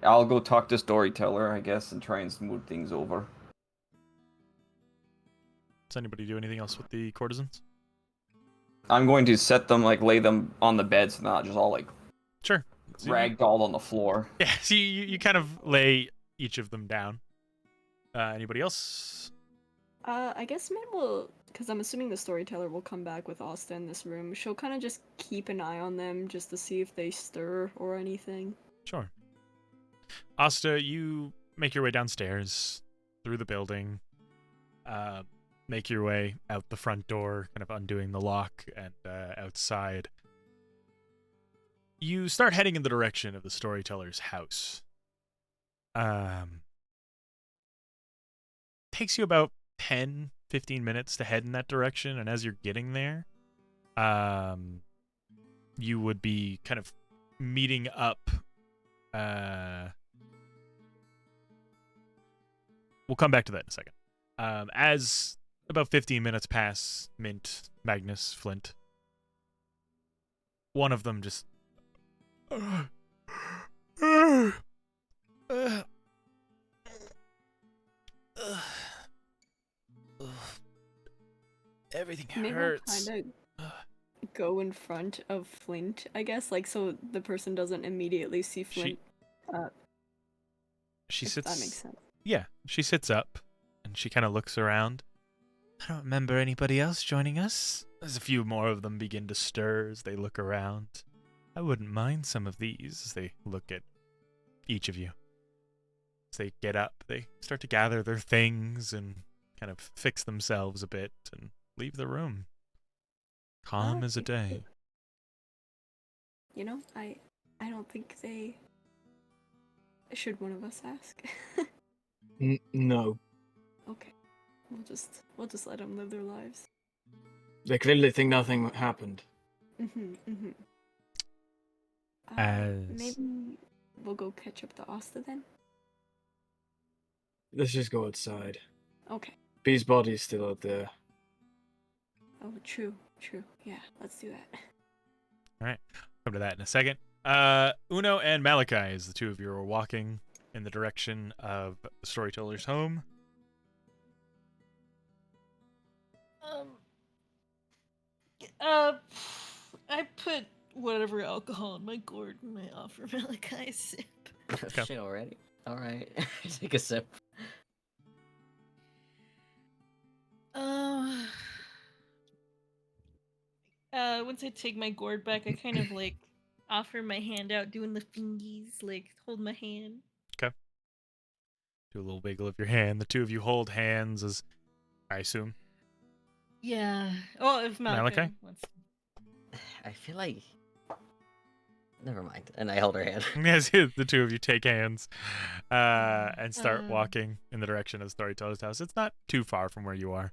I'll go talk to Storyteller, I guess, and try and smooth things over. Does anybody do anything else with the courtesans? I'm going to set them, like, lay them on the bed so not just all, like, Sure. So you- ragdolled on the floor. Yeah, so you kind of lay each of them down. Anybody else? I guess Mint will, because I'm assuming the storyteller will come back with Asta in this room. She'll kind of just keep an eye on them just to see if they stir or anything. Sure. Asta, you make your way downstairs through the building. Make your way out the front door, kind of undoing the lock, and outside. You start heading in the direction of the storyteller's house. Takes you about 10, 15 minutes to head in that direction, and as you're getting there, you would be kind of meeting up. We'll come back to that in a second. As about 15 minutes pass, Mint, Magnus, Flint, one of them just everything Maybe hurts. kind of go in front of Flint, I guess, like so the person doesn't immediately see Flint. She if sits. That makes sense. Yeah, she sits up and she kind of looks around. I don't remember anybody else joining us. As a few more of them begin to stir as they look around. I wouldn't mind some of these as they look at each of you. As they get up, they start to gather their things and kind of fix themselves a bit and leave the room. Calm as a day. You know, I don't think they. Should one of us ask? No. Okay, we'll just let them live their lives. They clearly think nothing happened. Maybe we'll go catch up to Asta then. Let's just go outside. Okay. B's body's still out there. Oh, true. Yeah, let's do that. All right, come to that in a second. Uno and Malachi, as the two of you are walking in the direction of the storyteller's home. I put whatever alcohol in my gourd and I offer Malachi a sip. Okay. Shit already? Alright. Take a sip. Once I take my gourd back, I kind of like offer my hand out, doing the fingies, like hold my hand. Okay. Do a little wiggle of your hand. The two of you hold hands as, I assume. Yeah. Oh, if Malachi? wants. I feel like. Never mind. And I hold her hand. Yes, the two of you take hands and start walking in the direction of the storyteller's house. It's not too far from where you are.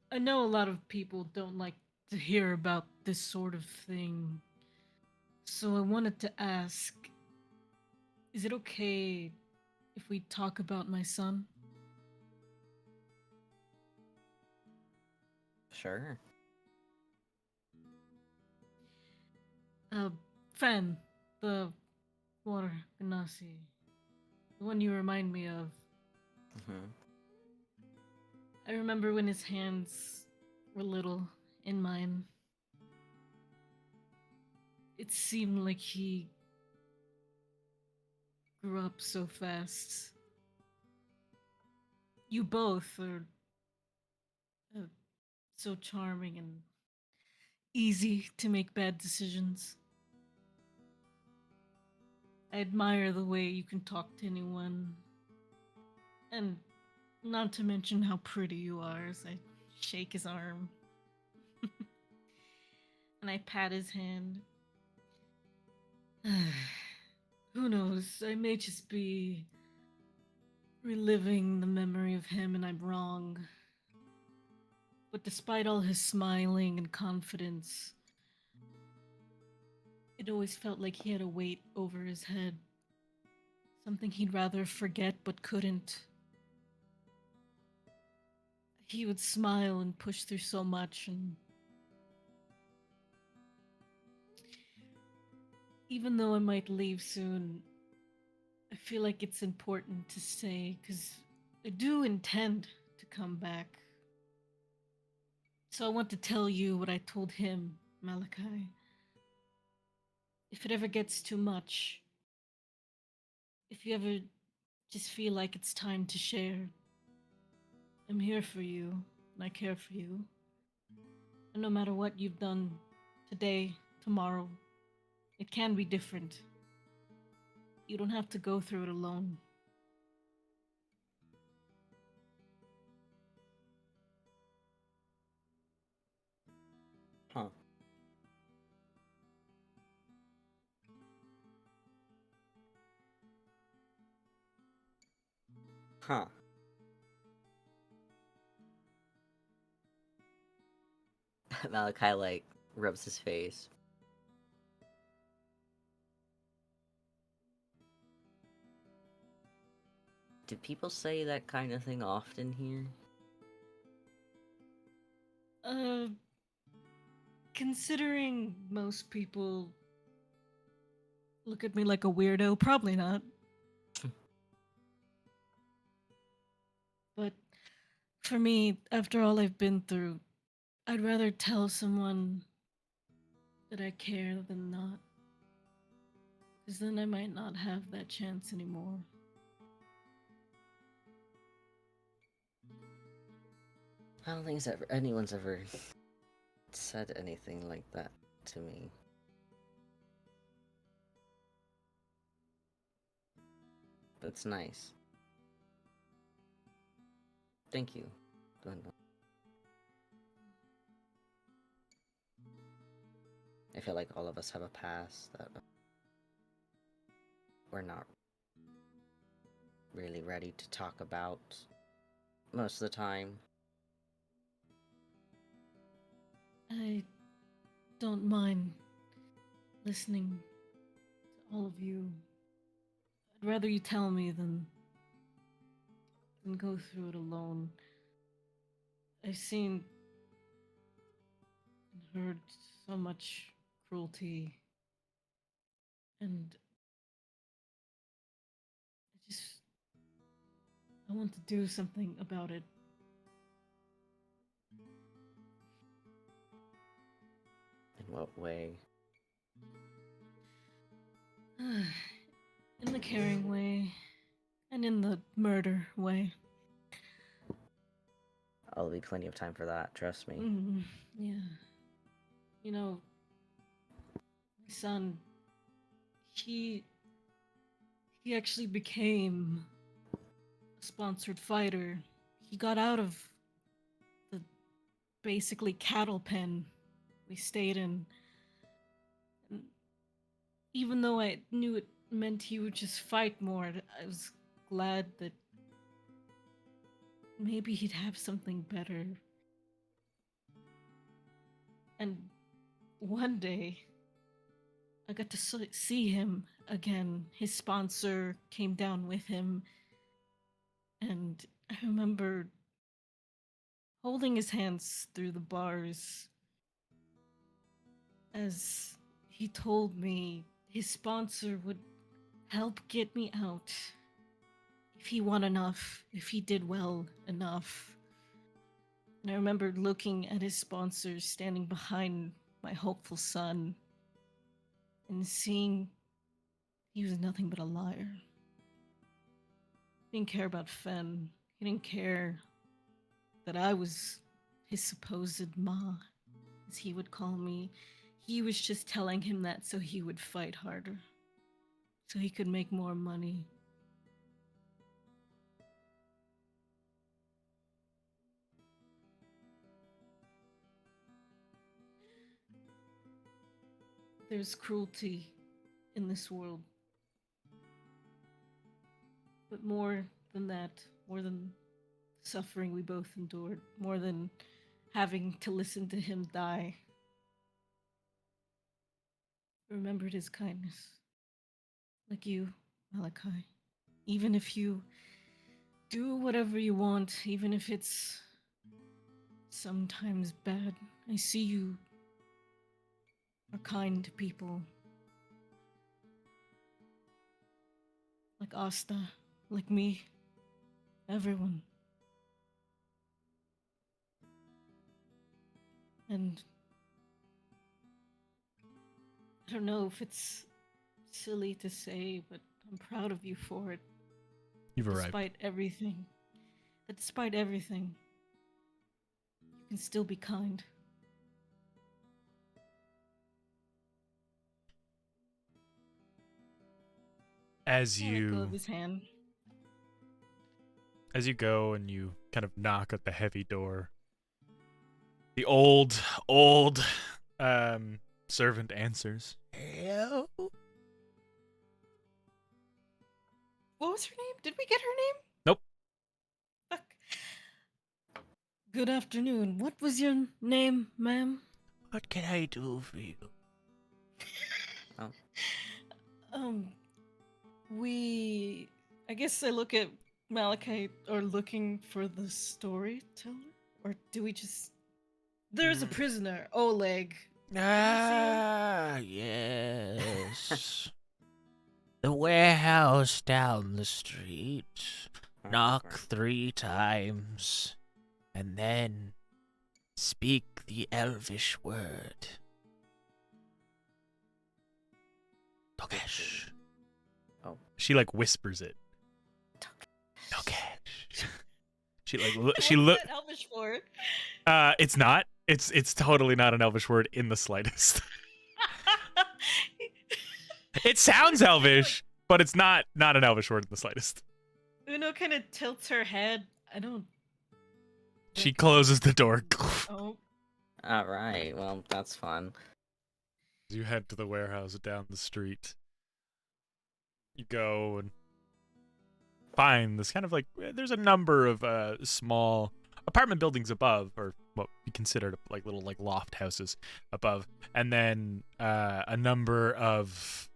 I know a lot of people don't like to hear about this sort of thing. So I wanted to ask, Is it okay if we talk about my son? Sure. Fen, the water Ganassi, the one you remind me of. Hmm. I remember when his hands were little in mine. It seemed like he grew up so fast. You both are so charming and easy to make bad decisions. I admire the way you can talk to anyone. And not to mention how pretty you are as I shake his arm. And I pat his hand. Who knows? I may just be reliving the memory of him and I'm wrong. But despite all his smiling and confidence, it always felt like he had a weight over his head. Something he'd rather forget but couldn't. He would smile and push through so much, and even though I might leave soon, I feel like it's important to stay because I do intend to come back. So I want to tell you what I told him, Malachi. If it ever gets too much, if you ever just feel like it's time to share, I'm here for you, and I care for you. And no matter what you've done today, tomorrow, it can be different. You don't have to go through it alone. Huh. Huh. Malachi, like, rubs his face. Do people say that kind of thing often here? Considering most people look at me like a weirdo, probably not. But for me, after all I've been through, I'd rather tell someone that I care than not. Because then I might not have that chance anymore. I don't think anyone's ever said anything like that to me. That's nice. Thank you, Glenda. I feel like all of us have a past that we're not really ready to talk about most of the time. I don't mind listening to all of you. I'd rather you tell me than go through it alone. I've seen and heard so much cruelty, and I want to do something about it. In what way? In the caring way, and in the murder way. There'll be plenty of time for that, trust me. Yeah. You know, my son, he actually became a sponsored fighter. He got out of the basically cattle pen we stayed in. And even though I knew it meant he would just fight more, I was glad that maybe he'd have something better. And one day, I got to see him again, his sponsor came down with him, and I remember holding his hands through the bars as he told me his sponsor would help get me out if he won enough, if he did well enough. And I remember looking at his sponsor standing behind my hopeful son and seeing he was nothing but a liar. He didn't care about Fen. He didn't care that I was his supposed ma, as he would call me. He was just telling him that so he would fight harder, so he could make more money. There's cruelty in this world. But more than that, more than suffering we both endured, more than having to listen to him die, I remembered his kindness. Like you, Malachi. Even if you do whatever you want, even if it's sometimes bad, I see you are kind to people. Like Asta, like me, everyone. And I don't know if it's silly to say, but I'm proud of you for it. You've arrived. Despite everything. That despite everything, you can still be kind. As I let go you of his hand. as you go and you kind of knock at the heavy door, the old servant answers. Hello? What was her name? Did we get her name? Nope. Fuck. Good afternoon. What was your name, ma'am? What can I do for you? I guess I look at Malachi or looking for the storyteller? Or do we just... There's a prisoner, Oleg. Ah, yes. The warehouse down the street. Knock 3 times. And then speak the elvish word. Togesh. She like whispers it. Togesh. She like she What's look. that Elvish word? It's not. It's totally not an elvish word in the slightest. It sounds elvish, but it's not an elvish word in the slightest. Uno kind of tilts her head. I don't... She closes the door. Oh. Alright, well, that's fun. You head to the warehouse down the street. You go and find this kind of like, there's a number of small apartment buildings above, or what we considered like little like loft houses above, and then a number of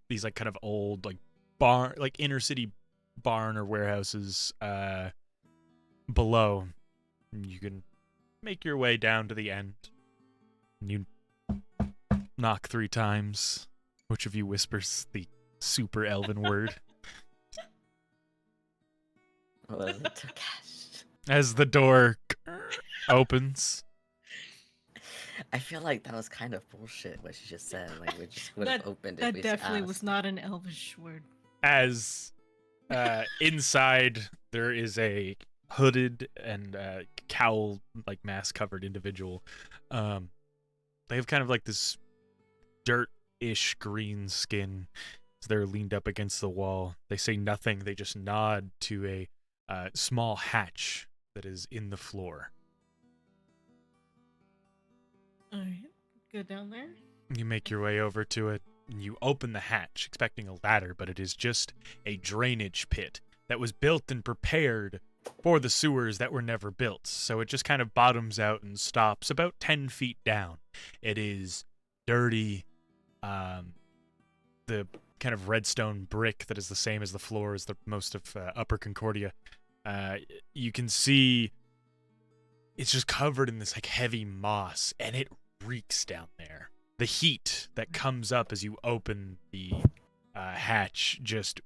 these like kind of old like barn, like inner city barn or warehouses below. And you can make your way down to the end. And you knock 3 times. Which of you whispers the super elven word? As the door opens. I feel like that was kind of bullshit what she just said. Like we just would have opened it. That we definitely asked. was not an elvish word. As inside there is a hooded and cowl like mask covered individual. They have kind of like this dirt-ish green skin. So they're leaned up against the wall. They say nothing. They just nod to a small hatch that is in the floor. Alright, go down there. You make your way over to it, and you open the hatch, expecting a ladder, but it is just a drainage pit that was built and prepared for the sewers that were never built. So it just kind of bottoms out and stops about 10 feet down. It is dirty. the kind of redstone brick that is the same as the floor as the most of Upper Concordia. You can see it's just covered in this like heavy moss, and it reeks down there. The heat that comes up as you open the hatch, just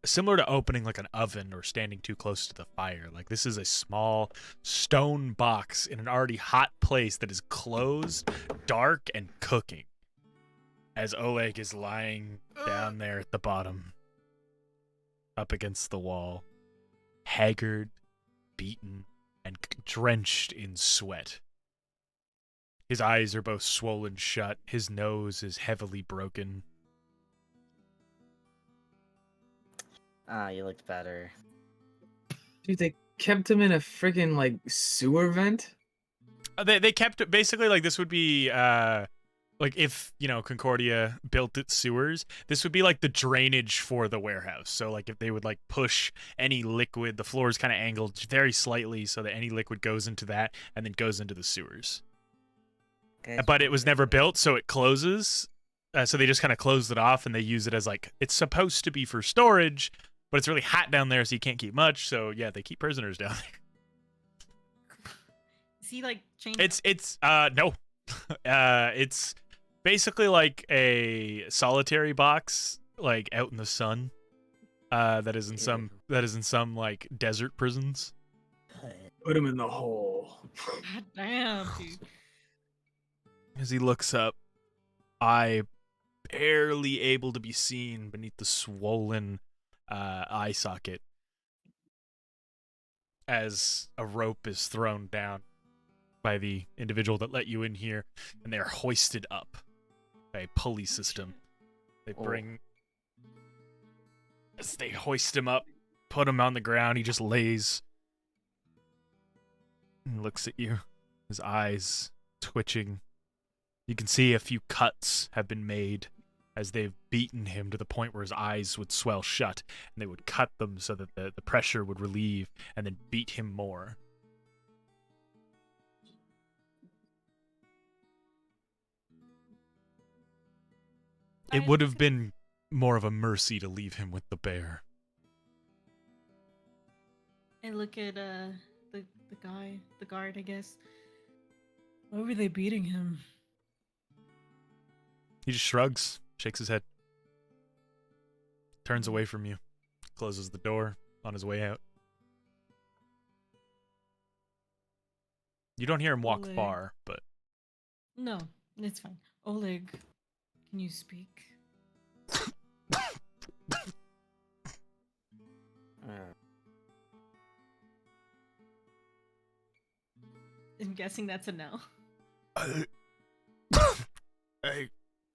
similar to opening like an oven or standing too close to the fire. Like, this is a small stone box in an already hot place that is closed, dark, and cooking, as Oleg is lying down there at the bottom, up against the wall, haggard, beaten, and drenched in sweat. His eyes are both swollen shut. His nose is heavily broken. You looked better. Dude, they kept him in a freaking like sewer vent. They kept it basically like this would be like if, you know, Concordia built its sewers, this would be like the drainage for the warehouse. So like if they would like push any liquid, the floor is kind of angled very slightly so that any liquid goes into that and then goes into the sewers. But it was never built, so it closes. So they just kind of closed it off, and they use it as like, it's supposed to be for storage, but it's really hot down there, so you can't keep much. So yeah, they keep prisoners down there. Is he like changed? It's no. It's basically like a solitary box, like out in the sun. That is in some like desert prisons. Put him in the hole. God damn, dude. As he looks up, eye barely able to be seen beneath the swollen eye socket, as a rope is thrown down by the individual that let you in here, and they are hoisted up by a pulley system. They bring... As they hoist him up, put him on the ground, he just lays and looks at you, his eyes twitching. You can see a few cuts have been made as they've beaten him to the point where his eyes would swell shut, and they would cut them so that the pressure would relieve and then beat him more. It would have been more of a mercy to leave him with the bear. I look at the guard, I guess. Why were they beating him? He just shrugs, shakes his head, turns away from you, closes the door on his way out. You don't hear him walk Oleg. far, but... No, it's fine. Oleg, can you speak? I'm guessing that's a no. Hey.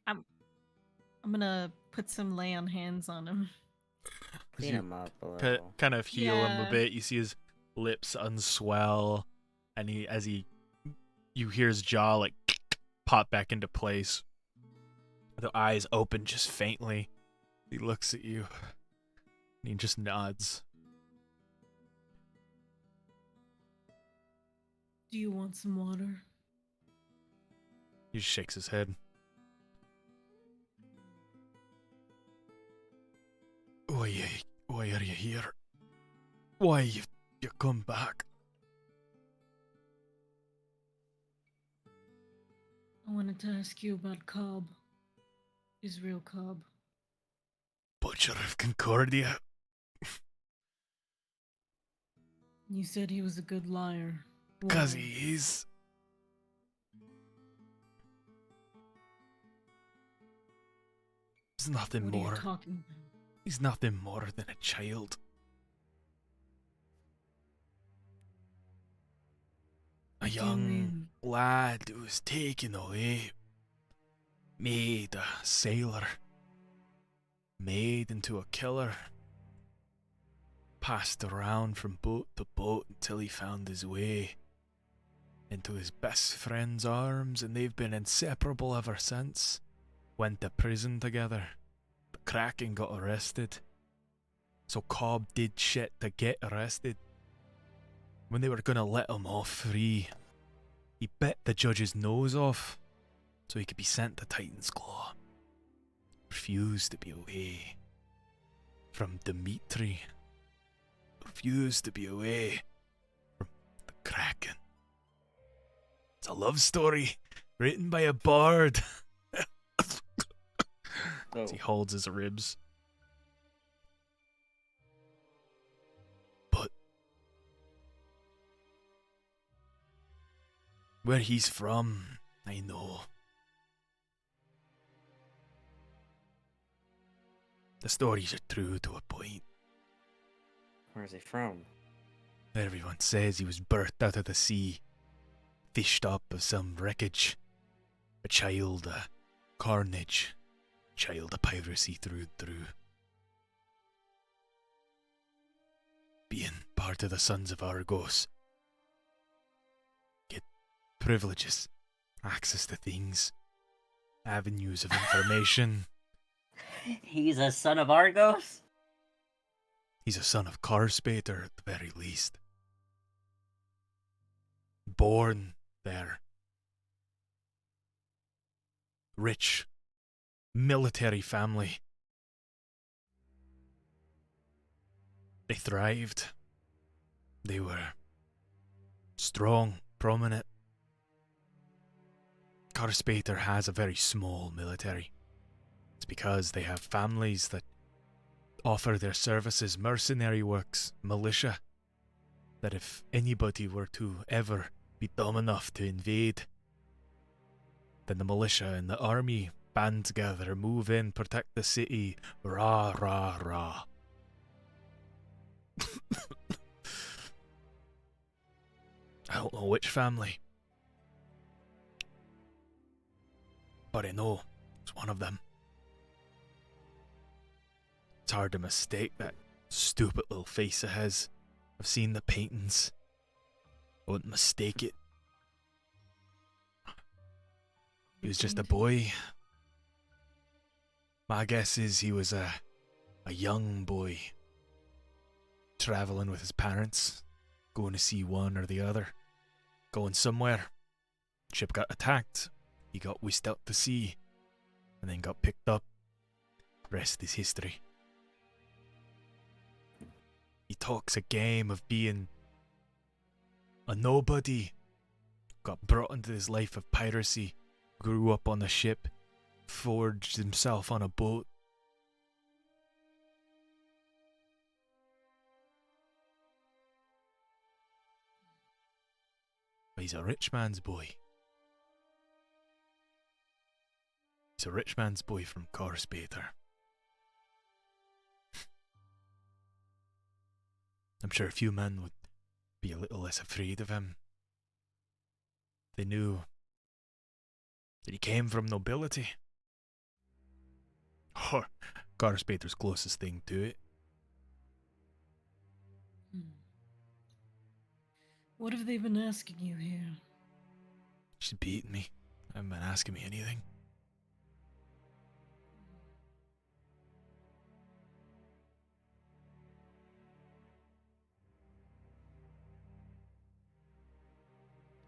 I'm gonna put some lay on hands on him. Clean him up a little. Kind of heal him Yeah. a bit. You see his lips unswell, and you hear his jaw like pop back into place. The eyes open just faintly. He looks at you, and he just nods. Do you want some water? He just shakes his head. Why are you here? Why you come back? I wanted to ask you about Cobb. Israel Cobb. Butcher of Concordia. You said he was a good liar. 'Cause Why? he is. He's nothing What are more. you talking about? He's nothing more than a child. A What do you young mean? lad who was taken away. Made a sailor. Made into a killer. Passed around from boat to boat until he found his way into his best friend's arms, and they've been inseparable ever since. Went to prison together. But Kraken got arrested. So Cobb did shit to get arrested. When they were gonna let him off free, he bit the judge's nose off so he could be sent to Titan's Claw. refuse to be away from Dimitri. Refuse to be away from the Kraken. It's a love story written by a bard. As he holds his ribs. But where he's from, I know. The stories are true to a point. Where's he from? Everyone says he was birthed out of the sea, fished up of some wreckage. A child of carnage, child of piracy through and through. Being part of the Sons of Argos. Get privileges, access to things, avenues of information. He's a son of Argos? He's a son of Carspater at the very least. Born there. Rich, military family. They thrived. They were strong, prominent. Carspater has a very small military. It's because they have families that offer their services, mercenary works, militia, that if anybody were to ever be dumb enough to invade, then the militia and the army band together, move in, protect the city, rah, rah, rah. I don't know which family, but I know it's one of them. It's hard to mistake that stupid little face of his. I've seen the paintings. I wouldn't mistake it. He was just a boy. My guess is he was a young boy. Traveling with his parents. Going to see one or the other. Going somewhere. Ship got attacked. He got whisked out to sea. And then got picked up. Rest is history. He talks a game of being a nobody. Got brought into this life of piracy. Grew up on a ship. Forged himself on a boat. But he's a rich man's boy. He's a rich man's boy from Carspater. I'm sure a few men would be a little less afraid of him. They knew that he came from nobility. Or Carspater's closest thing to it. What have they been asking you here? She's beating me. They haven't been asking me anything.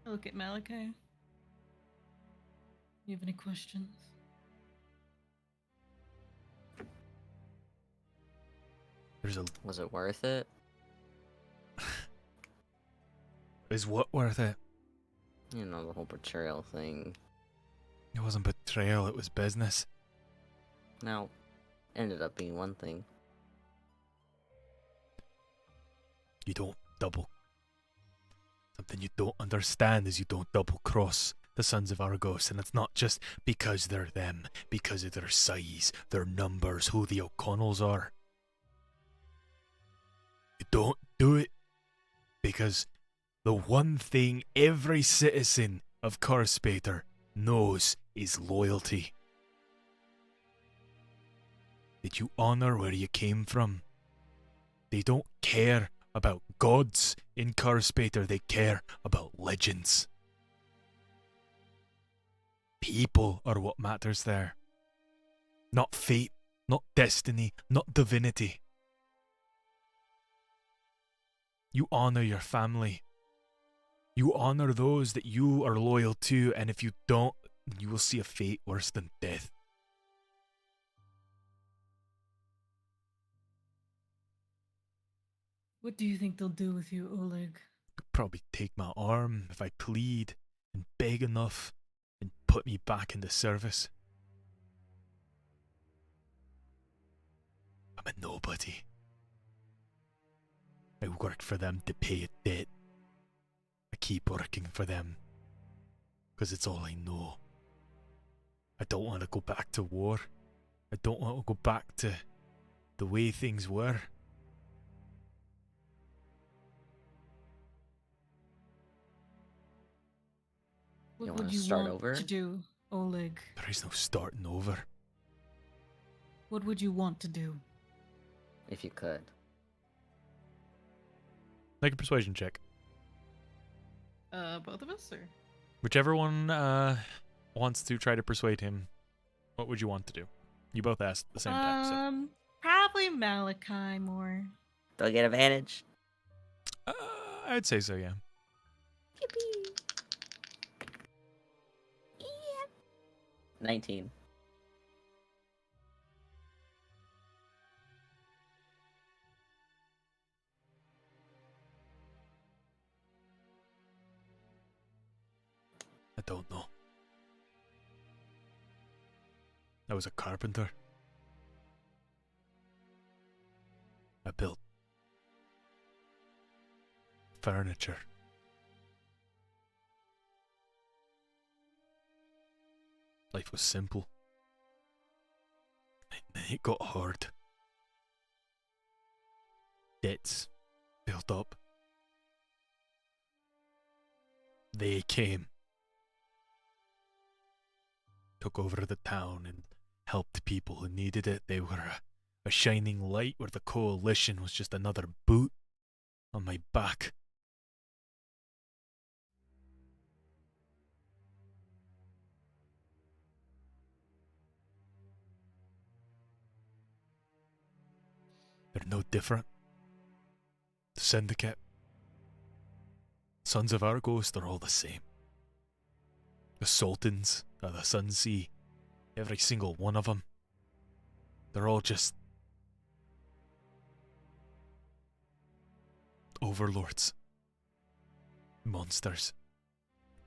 I look at Malachi. You have any questions? Was it worth it? Is what worth it? You know, the whole betrayal thing. It wasn't betrayal, it was business. Now, ended up being one thing. You don't double. Something you don't understand is you don't double cross the Sons of Argos, and it's not just because they're them, because of their size, their numbers, who the O'Connells are. You don't do it because the one thing every citizen of Carspater knows is loyalty. That you honor where you came from. They don't care about gods in Carspater, they care about legends. People are what matters there. Not fate, not destiny, not divinity. You honor your family. You honor those that you are loyal to, and if you don't, you will see a fate worse than death. What do you think they'll do with you, Oleg? Could probably take my arm if I plead and beg enough and put me back into service. I'm a nobody. I work for them to pay a debt. I keep working for them because it's all I know. I don't want to go back to war. I don't want to go back to the way things were. You What wanna would you start want over? to do, Oleg? There is no starting over. What would you want to do? If you could. Make a persuasion check. Both of us, or? Whichever one wants to try to persuade him, what would you want to do? You both asked at the same time, so. Probably Malachi more. Do I get advantage? I'd say so, yeah. Yippee. 19. I don't know. I was a carpenter. I built furniture. Life was simple. And it got hard. Debts built up. They came. Took over the town and helped people who needed it. They were a shining light where the coalition was just another boot on my back. They're no different. The Syndicate, Sons of Argos, they're all the same. The Sultans of the Sun Sea, every single one of them, they're all just overlords. Monsters.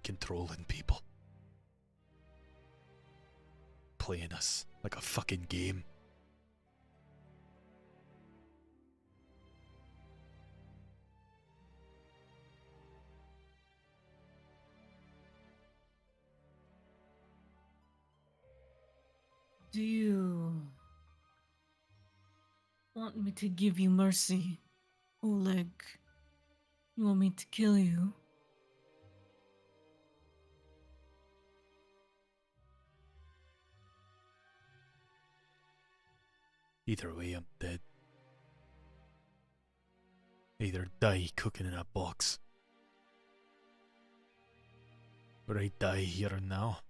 Controlling people. Playing us like a fucking game. Do you want me to give you mercy, Oleg? You want me to kill you? Either way, I'm dead. Either die cooking in a box, or I die here and now.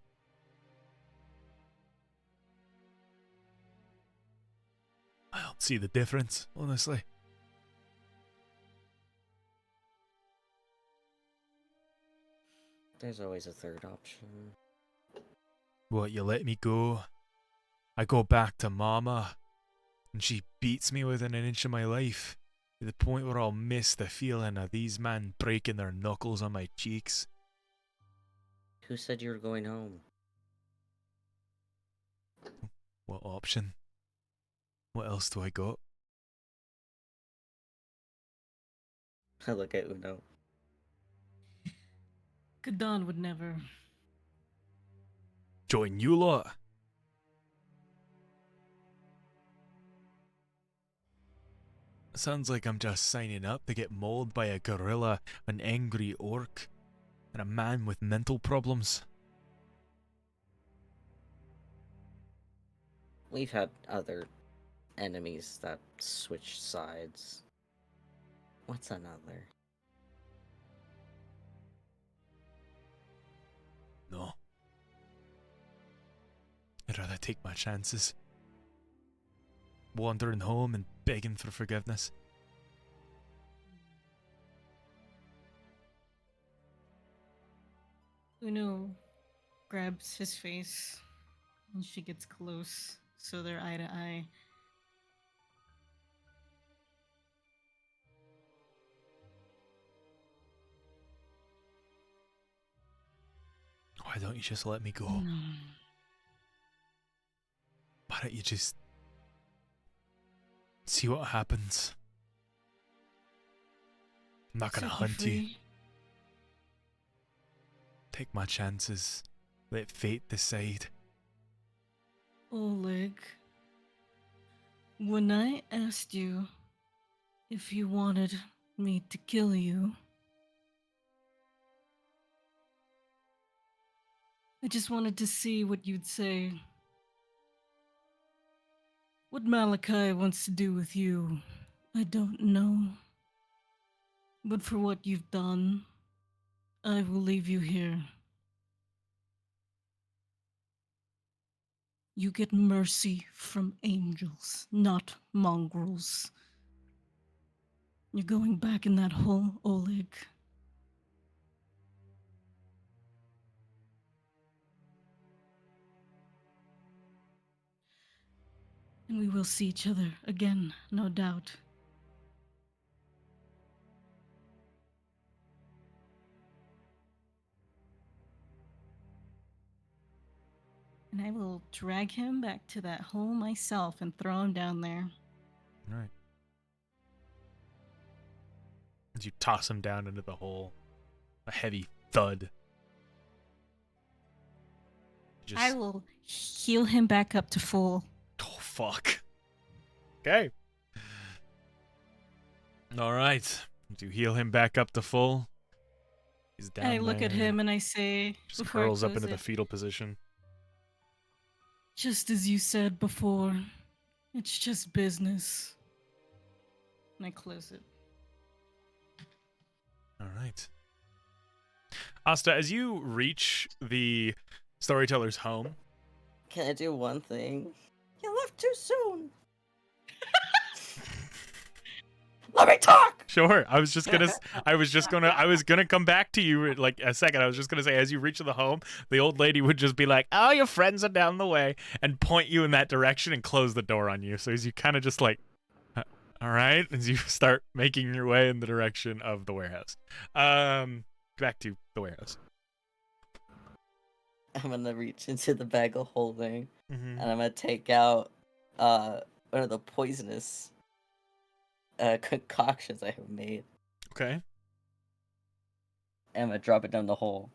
I don't see the difference, honestly. There's always a third option. What, you let me go? I go back to Mama, and she beats me within an inch of my life, to the point where I'll miss the feeling of these men breaking their knuckles on my cheeks. Who said you were going home? What option? What else do I got? I look at Uno. Kadan would never. Join you lot? Sounds like I'm just signing up to get mauled by a gorilla, an angry orc, and a man with mental problems. We've had other enemies that switch sides. What's another? No. I'd rather take my chances. Wandering home and begging for forgiveness. Uno grabs his face and she gets close so they're eye to eye. Why don't you just let me go? No. Why don't you just see what happens? I'm not gonna Set hunt you. free. Take my chances. Let fate decide. Oleg, when I asked you if you wanted me to kill you, I just wanted to see what you'd say. What Malachi wants to do with you, I don't know. But for what you've done, I will leave you here. You get mercy from angels, not mongrels. You're going back in that hole, Oleg. And we will see each other again, no doubt. And I will drag him back to that hole myself and throw him down there. All right. As you toss him down into the hole, a heavy thud. I will heal him back up to full. Oh, fuck. Okay. All right. You heal him back up to full. He's down I look at there. him and I say, Just before I curls up close into the it, fetal position. just as you said before, it's just business. And I close it. All right. Asta, as you reach the storyteller's home, Can I do one thing? You left too soon. Let me talk. sure. I was gonna come back to you in like a second. I was just gonna say, as you reach the home, the old lady would just be like, "Oh, your friends are down the way," and point you in that direction and close the door on you. So as you kind of just like, all right, as you start making your way in the direction of the warehouse. Back to the warehouse. I'm gonna reach into the bag of holding, Mm-hmm. and I'm gonna take out one of the poisonous concoctions I have made, Okay. and I'm gonna drop it down the hole.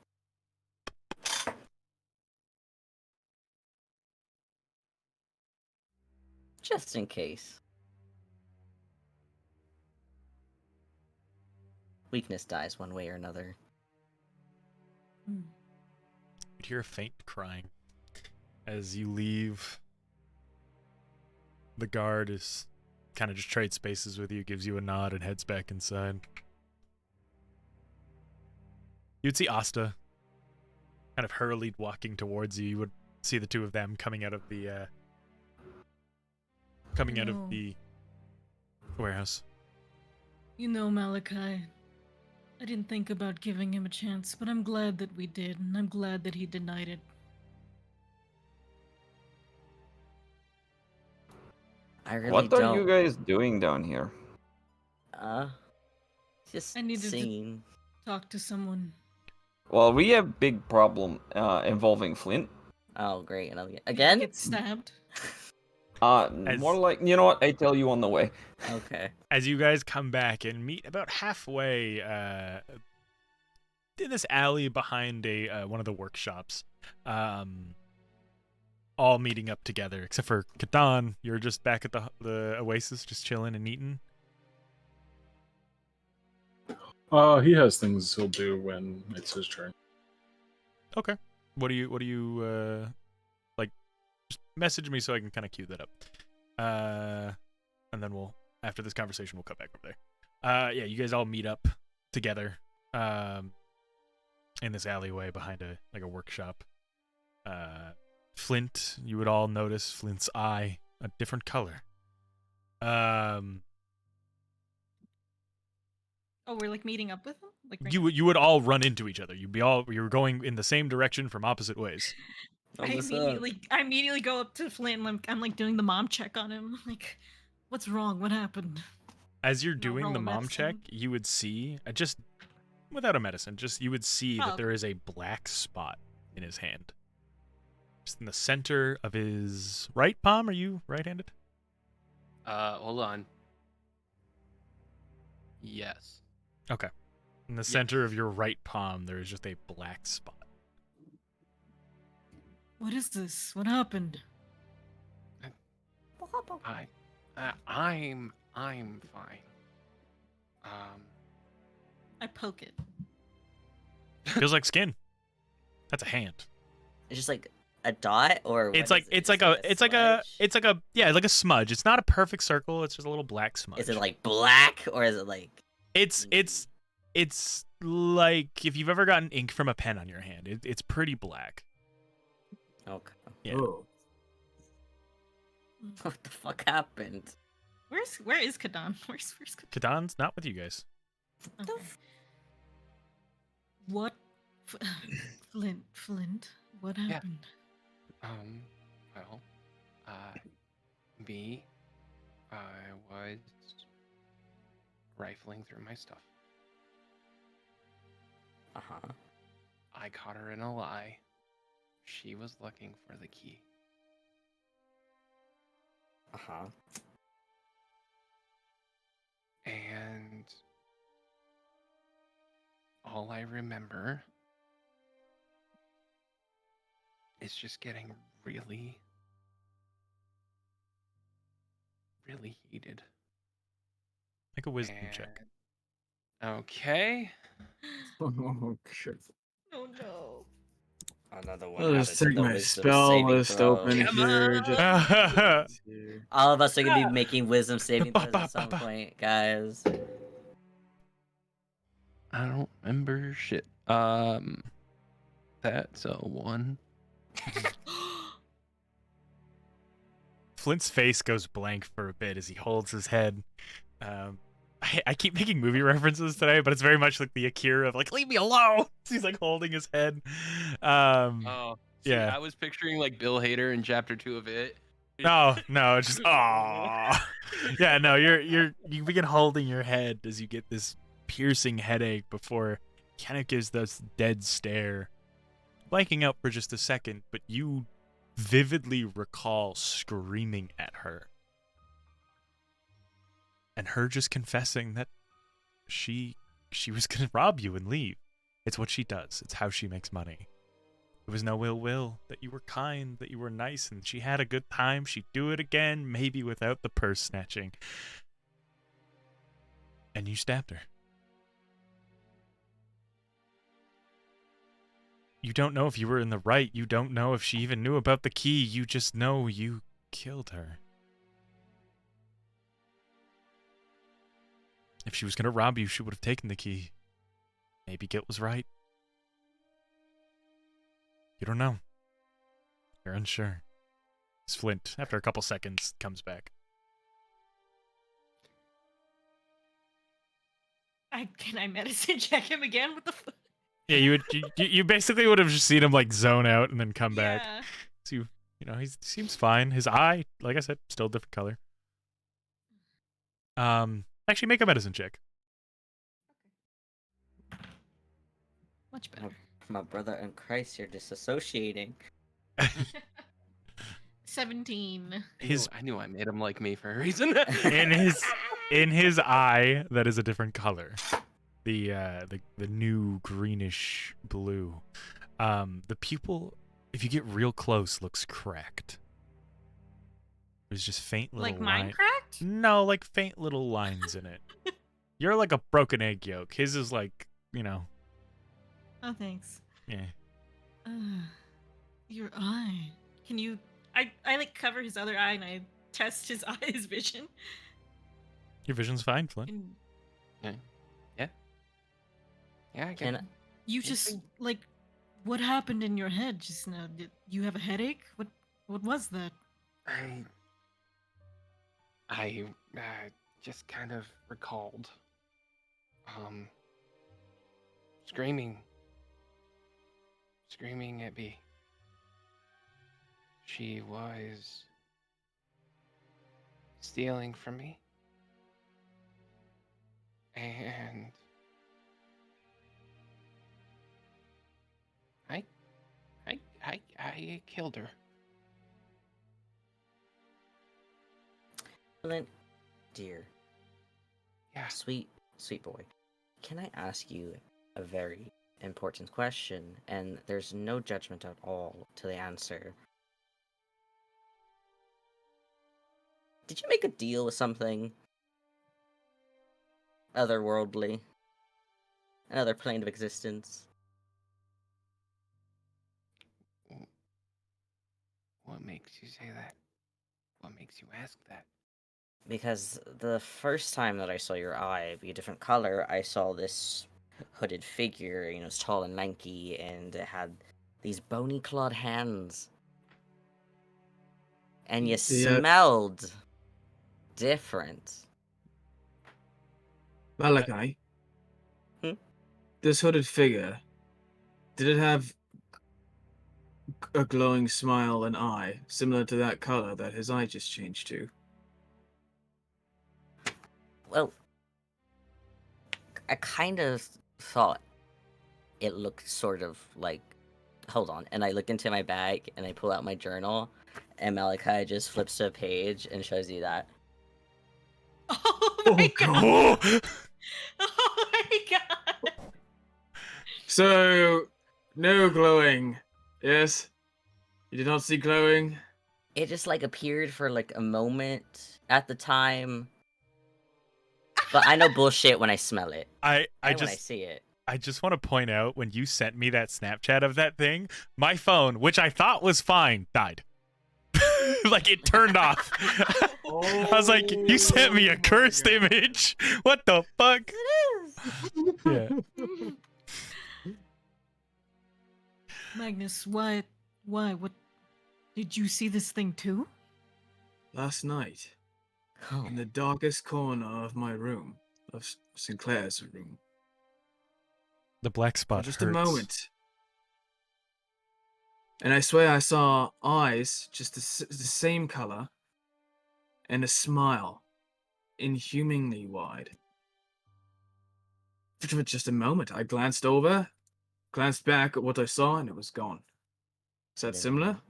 Just in case. Weakness dies one way or another. You hear a faint crying as you leave. The guard is kind of just trades spaces with you, gives you a nod, and heads back inside. You'd see Asta kind of hurried walking towards you. You would see the two of them coming out of the warehouse. You know, Malachi, I didn't think about giving him a chance, but I'm glad that we did, and I'm glad that he denied it. I really What don't. are you guys doing down here? Just I needed to- singing. Talk to someone. Well, we have big problem involving Flint. Oh, great! And Did again. he get stabbed? More like, you know what? I tell you on the way. Okay. As you guys come back and meet about halfway in this alley behind one of the workshops, all meeting up together, except for Katan. You're just back at the Oasis, just chilling and eating. He has things he'll do when it's his turn. Okay. What do you like? Just message me so I can kind of cue that up. And then after this conversation, we'll cut back over there. Yeah, you guys all meet up together in this alleyway behind a workshop. Flint, you would all notice Flint's eye a different color. Oh, we're like meeting up with him? Like right You would all run into each other. You were going in the same direction from opposite ways. now? I immediately go up to Flint and I'm like doing the mom check on him. Like, what's wrong? What happened? As you're No, doing roll the a mom check, medicine. you would see just without a medicine, you would see that Oh. there is a black spot in his hand. Just in the center of his right palm. Are you right-handed? Hold on. Yes. Okay. In the center of your right palm, there is just a black spot. What is this? What happened? I'm fine. I poke it. Feels like skin. That's a hand. It's just like a dot, or It's what like is it? it's Is like it a it's like a smudge? it's like a yeah, like a smudge. It's not a perfect circle. It's just a little black smudge. Is it like black, or is it like? It's like if you've ever gotten ink from a pen on your hand. It's pretty black. Okay. Yeah. Oh. What the fuck happened? Where is Kadan? Where's Kadan? Kadan's not with you guys. Okay. What? Flint. What Yeah. happened? Well, me, I was rifling through my stuff. Uh-huh. I caught her in a lie. She was looking for the key. Uh-huh. And all I remember is just getting really, really heated. Make a wisdom check. Okay. Oh, shit. Oh no. Another one. I'll added just to take the my wisdom spell saving list throw. open Come here. on. Just here. All of us are gonna be making wisdom saving throws at some point, guys. I don't remember shit. That's a 1. Flint's face goes blank for a bit as he holds his head. I keep making movie references today, but it's very much like the Akira of like, leave me alone. He's like holding his head. Oh, see, yeah. I was picturing like Bill Hader in Chapter 2 of It. No, just aww. Yeah, no, you begin holding your head as you get this piercing headache before it kind of gives this dead stare. Blanking out for just a second, but you vividly recall screaming at her. And her just confessing that she was gonna rob you and leave. It's what she does. It's how she makes money. It was no ill will, that you were kind, that you were nice, and she had a good time. She'd do it again, maybe without the purse snatching. And you stabbed her. You don't know if you were in the right. You don't know if she even knew about the key. You just know you killed her. If she was going to rob you, she would have taken the key. Maybe Git was right. You don't know. You're unsure. It's Flint, after a couple seconds, comes back. Can I medicine check him again? What the fuck? Yeah, you basically would have just seen him like zone out and then come back. Yeah. So you know, he seems fine. His eye, like I said, still a different color. Actually make a medicine check. Much better. My brother in Christ, you're disassociating. 17. I knew I made him like me for a reason. in his eye, that is a different color. The new greenish blue. The pupil, if you get real close, looks cracked. There's just faint little Like mine cracked? No, like faint little lines in it. You're like a broken egg yolk. His is like, you know. Oh, thanks. Yeah. Your eye. Can you... I like cover his other eye and I test his eye's vision. Your vision's fine, Flint. And Yeah, I can. you just, like, what happened in your head just now? Did you have a headache? What was that? I just kind of recalled screaming at me. She was stealing from me, and I I killed her. Flint, dear, Yeah. sweet boy, can I ask you a very important question? And there's no judgment at all to the answer. Did you make a deal with something otherworldly? Another plane of existence? What makes you say that? What makes you ask that? Because the first time that I saw your eye be a different color, I saw this hooded figure, you know, it's tall and lanky, and it had these bony clawed hands. And you Yeah. smelled different. Malachi. Hmm? This hooded figure, did it have a glowing smile and eye, similar to that color that his eye just changed to? Well, I kind of thought it looked sort of like. Hold on. And I look into my bag and I pull out my journal, and Malachi just flips to a page and shows you that. Oh my god! Oh! Oh my god! So, no glowing. Yes? You did not see glowing? It just like appeared for like a moment at the time. But I know bullshit when I smell it. I And when I just see it. I just want to point out when you sent me that Snapchat of that thing, my phone, which I thought was fine, died. Like it turned off. I was like, you sent me a cursed image. What the fuck? Yeah. Magnus, why? What? Did you see this thing too? Last night, Oh. in the darkest corner of my room, of Sinclair's room. The black For spot just hurts. a moment. And I swear I saw eyes, just the same color, and a smile, inhumanly wide. For just a moment, I glanced over, glanced back at what I saw, and it was gone. Is that similar?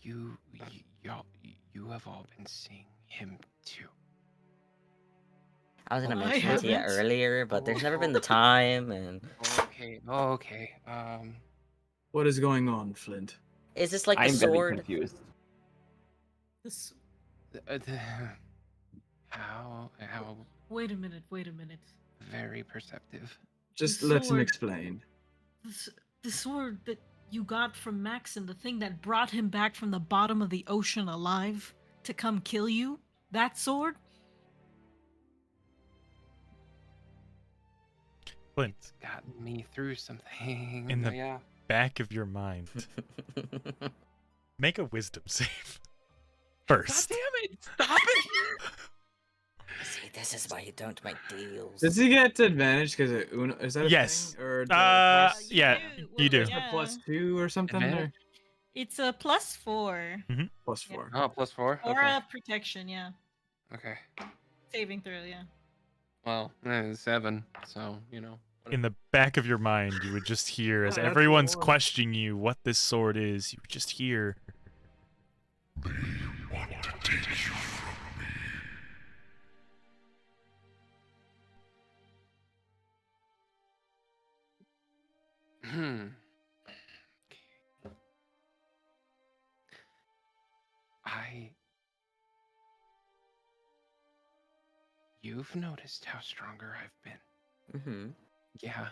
You have all been seeing him too. I was gonna I mention it to you haven't. earlier, but there's never been the time, and Okay. What is going on, Flint? is this like the I'm getting sword? confused. This. How Wait a minute. very perceptive. Just The let him sword. explain. The sword that you got from Maxon, the thing that brought him back from the bottom of the ocean alive to come kill you, that sword? Flint, Gotten me through something. In the- yeah. back of your mind, make a wisdom save. God First. damn it! Stop it! See, this is why you don't make deals. Does he get advantage because of Uno? Is that a Yes. thing? Or Yeah, you do. Is that +2 or something? Advantage? Or It's a +4. +4. Oh, +4. Or Okay. protection, yeah. Okay. Saving throw, yeah. Well, 7. So In the back of your mind, you would just hear, as Oh, that's everyone's cool. questioning you what this sword is, you would just hear, They want to take you from me. You've noticed how stronger I've been. Mm-hmm. Yeah.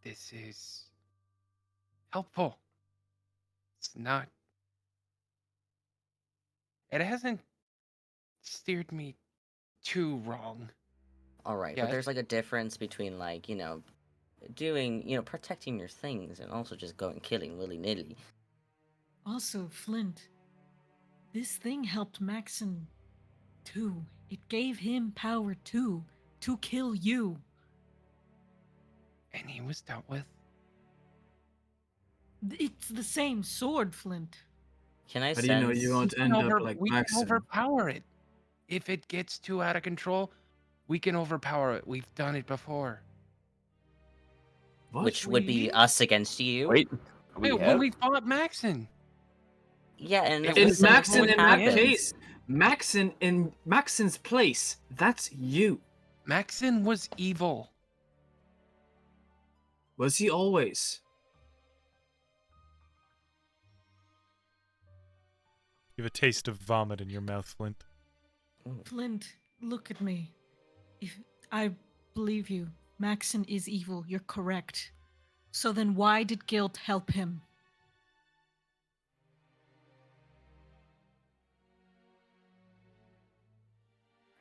This is helpful. It's not. It hasn't steered me too wrong. All right, Yeah. but there's like a difference between like, you know, doing, you know, protecting your things and also just going killing willy-nilly. Also, Flint, this thing helped Maxon too. It gave him power too, to kill you. And he was dealt with. It's the same sword, Flint. Can I How do you know sense? you won't We can end up like we can Maxon? overpower it. if it gets too out of control, we can overpower it. We've done it before. What? Which would be We? us against you. Wait, Hey, when we fought Maxon. Yeah, and It this In was is similar to Maxon, what in that happens. case, Maxon in Maxon's place, that's you. Maxon was evil. Was he always? You have a taste of vomit in your mouth, Flint. Flint, look at me. If I believe you, Maxon is evil. You're correct. So then why did guilt help him?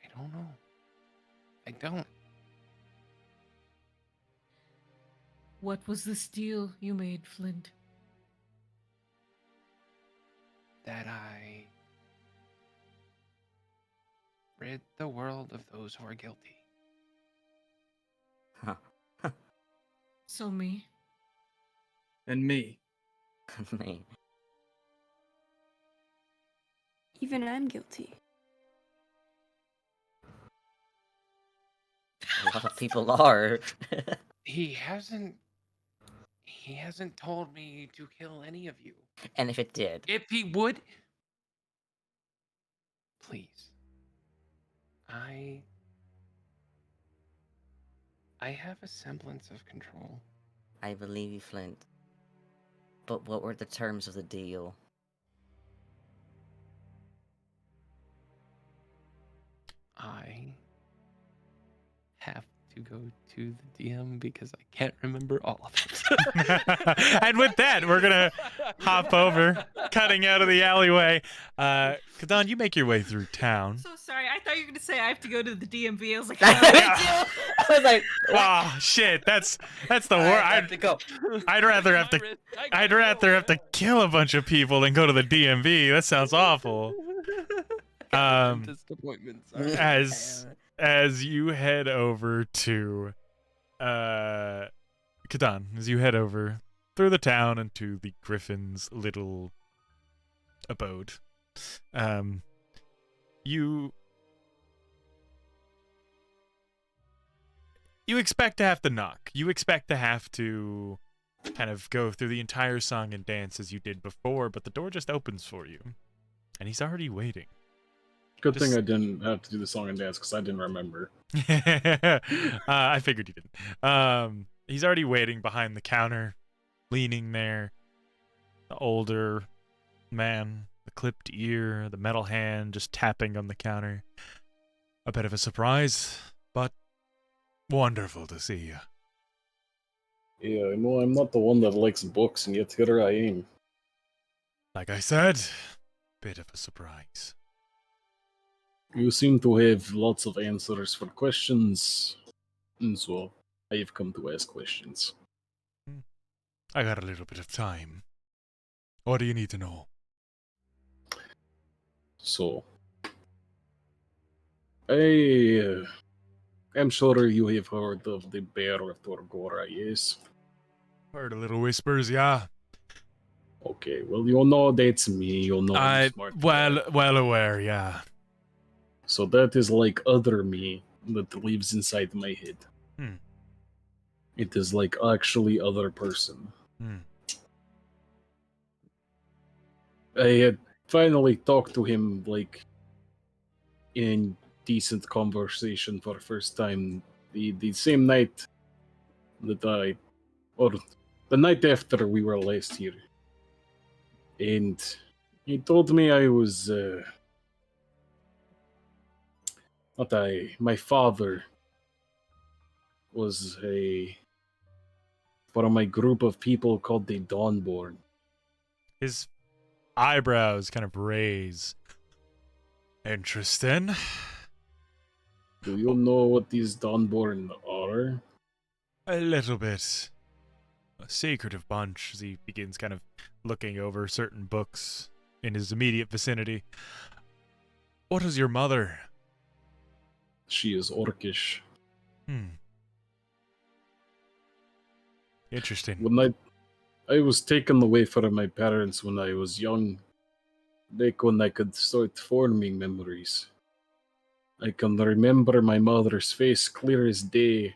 I don't know. I don't. What was this deal you made, Flint? That I rid the world of those who are guilty. So me? And me. Me. Even I'm guilty. A lot of people are. He hasn't told me to kill any of you. And if it did, If he would, please. I have a semblance of control. I believe you, Flint. But what were the terms of the deal? I have to go to the DM because I can't remember all of it. And with that, we're gonna hop over, cutting out of the alleyway. Kadan, you make your way through town. So sorry, I thought you were gonna say I have to go to the DMV. I was like, Me too! I was like, Oh shit, that's the I worst. have to go. I'd rather have to kill a bunch of people than go to the DMV. That sounds awful. Disappointments. As you head over to Kadan, as you head over through the town into the Griffin's little abode, you expect to have to knock. You expect to have to kind of go through the entire song and dance as you did before, but the door just opens for you, and he's already waiting. Good Just- thing I didn't have to do the song and dance because I didn't remember. I figured you didn't. He's already waiting behind the counter, leaning there. The older man, the clipped ear, the metal hand just tapping on the counter. A bit of a surprise, but wonderful to see you. Yeah, I know I'm not the one that likes books, and yet here I am. Like I said, bit of a surprise. You seem to have lots of answers for questions, and so I have come to ask questions. I got a little bit of time. What do you need to know? So, I am sure you have heard of the Bear of Torgora, yes? Heard a little whispers, yeah. Okay, well, you'll know that's me. You'll know I'm smart. well aware, yeah. So that is like other me that lives inside my head. Hmm. It is like actually other person. Hmm. I had finally talked to him like in decent conversation for the first time the same night that or the night after we were last here. And he told me I was my father was part of my group of people called the Dawnborn. His eyebrows kind of raise. Interesting. Do you know what these Dawnborn are? A little bit. A secretive bunch as he begins kind of looking over certain books in his immediate vicinity. What is your mother? She is Orcish. Interesting. When I was taken away from my parents when I was young, back when I could start forming memories. I can remember my mother's face clear as day.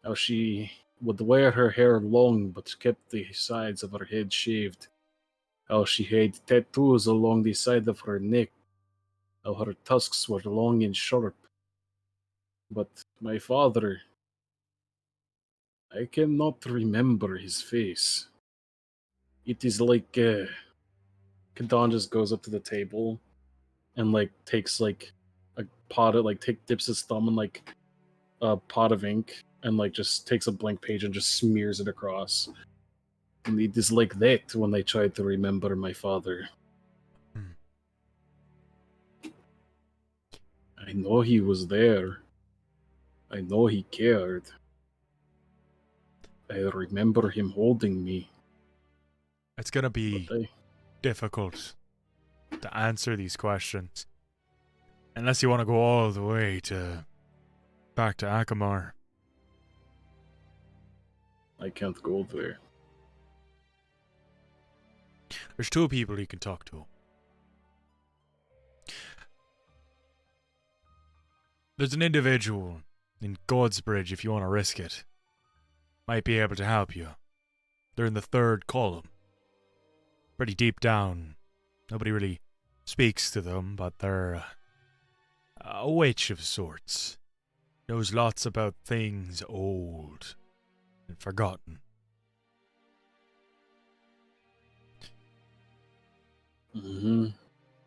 How she would wear her hair long but kept the sides of her head shaved. How she had tattoos along the side of her neck. How her tusks were long and sharp. But my father, I cannot remember his face. It is like Kadan just goes up to the table and like takes like a pot of dips his thumb in like a pot of ink and like just takes a blank page and just smears it across. And it is like that when I try to remember my father. I know he was there. I know he cared. I remember him holding me. It's gonna be But difficult to answer these questions. Unless you want to go all the way back to Akamar. I can't go there. There's two people you can talk to. There's an individual in Godsbridge if you want to risk it. Might be able to help you. They're in the third column. Pretty deep down. Nobody really speaks to them, but they're a witch of sorts. Knows lots about things old and forgotten. Mm-hmm.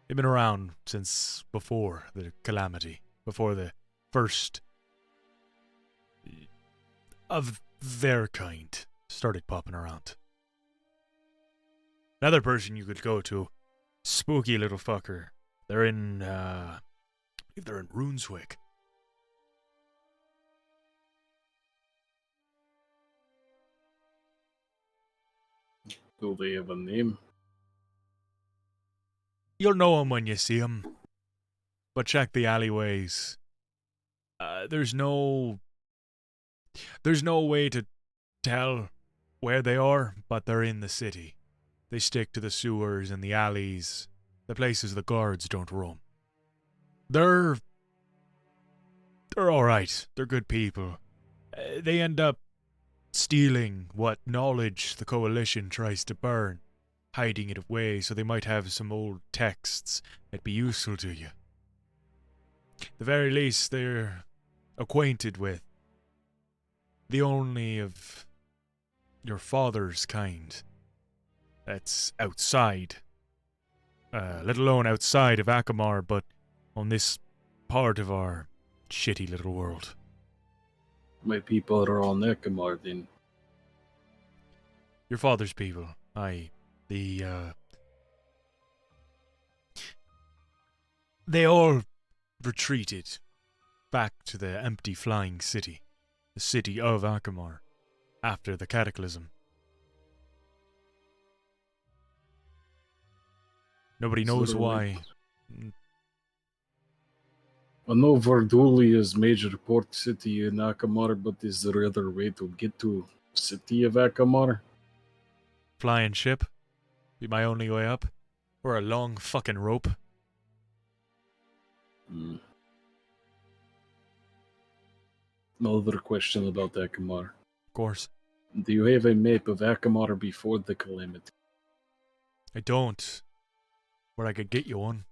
They've been around since before the calamity, before the first of their kind started popping around. Another person you could go to, spooky little fucker. They're in, I believe they're in Runeswick. Do they have a name? You'll know him when you see him. But check the alleyways. There's no way to tell where they are, but they're in the city. They stick to the sewers and the alleys, the places the guards don't roam. They're alright. They're good people. They end up stealing what knowledge the Coalition tries to burn, hiding it away so they might have some old texts that'd be useful to you. At the very least, they're acquainted with the only of your father's kind that's outside, let alone outside of Akamar, but on this part of our shitty little world. My people are all Nekamar then. Your father's people, they all retreated back to the empty flying city, the city of Akamar, after the cataclysm. Nobody knows why. I know Varduli is major port city in Akamar, but is there other way to get to city of Akamar? Flying ship? Be my only way up? Or a long fucking rope? Another question about Akamar. Of course. Do you have a map of Akamar before the calamity? I don't. But I could get you one.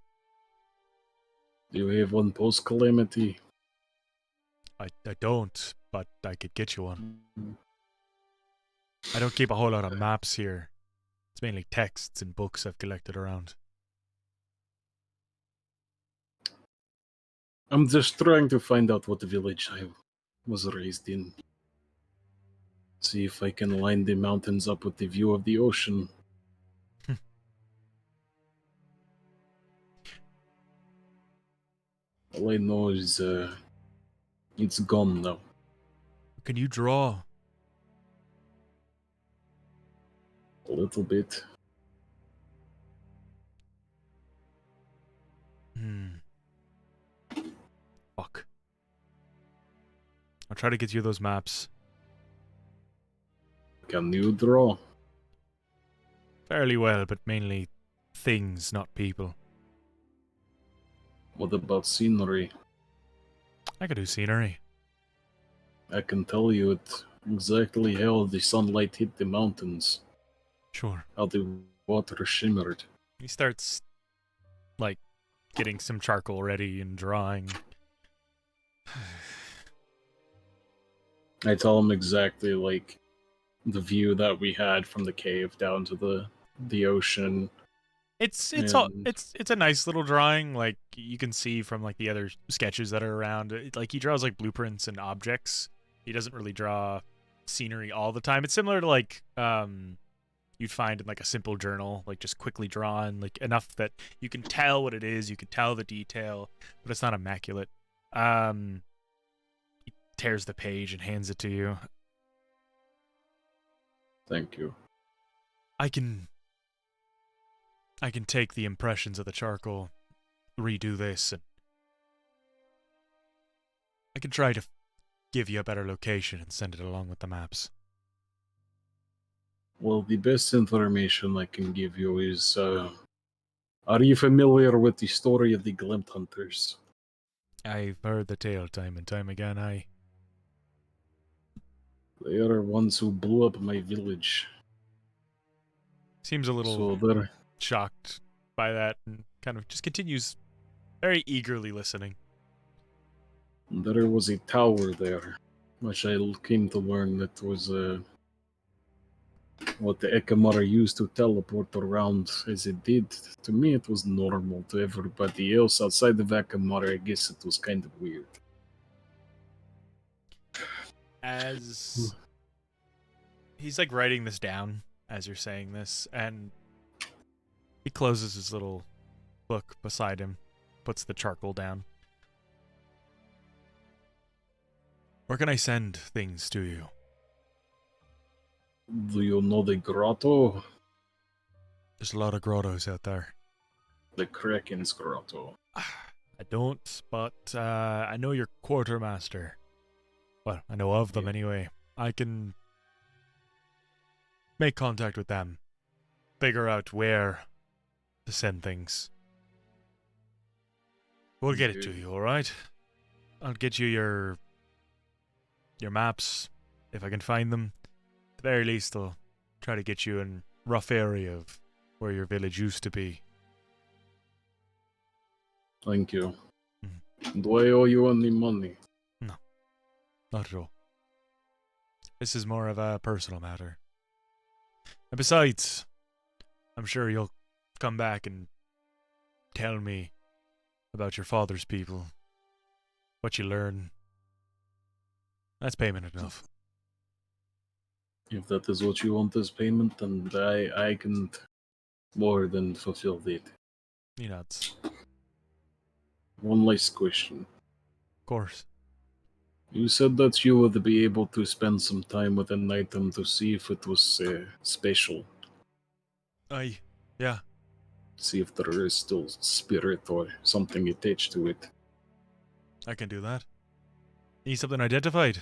Do you have one post-calamity? I don't, but I could get you one. I don't keep a whole lot of maps here. It's mainly texts and books I've collected around. I'm just trying to find out what village I was raised in. See if I can line the mountains up with the view of the ocean. All I know is it's gone now. Can you draw? A little bit. Fuck. I'll try to get you those maps. Can you draw? Fairly well, but mainly things, not people. What about scenery? I could do scenery. I can tell you exactly how the sunlight hit the mountains, Sure. how the water shimmered. He starts, like, getting some charcoal ready and drawing. I tell him exactly like the view that we had from the cave down to the ocean. It's And- a nice little drawing. Like you can see from like the other sketches that are around. Like he draws like blueprints and objects. He doesn't really draw scenery all the time. It's similar to like you'd find in like a simple journal, like just quickly drawn, like enough that you can tell what it is, you can tell the detail, but it's not immaculate. He tears the page and hands it to you. Thank you. I can take the impressions of the charcoal, redo this, and I can try to give you a better location and send it along with the maps. Well, the best information I can give you is, are you familiar with the story of the Glint Hunters? I've heard the tale time and time again. They are ones who blew up my village. Seems a little So they're shocked by that and kind of just continues very eagerly listening. There was a tower there, which I came to learn that was what the Ekamara used to teleport around as it did. To me, it was normal. To everybody else outside of Ekamara, I guess it was kind of weird. As he's like writing this down as you're saying this, and he closes his little book beside him, puts the charcoal down. Where can I send things to you? Do you know the grotto? There's a lot of grottos out there. The Kraken's grotto. I don't, but I know your quartermaster. Well, I know of them Yeah. anyway. I can make contact with them, figure out where to send things. We'll get it to Okay. you, alright? I'll get you your maps, if I can find them. At the very least, I'll try to get you in rough area of where your village used to be. Thank you. Do I owe you any money? Not at all. This is more of a personal matter. And besides, I'm sure you'll come back and tell me about your father's people, what you learn. That's payment enough. If that is what you want as payment, then I can more than fulfill it. You know, it's One last question. of course. You said that you would be able to spend some time with an item to see if it was special. Aye, yeah. See if there is still spirit or something attached to it. I can do that. Need something identified?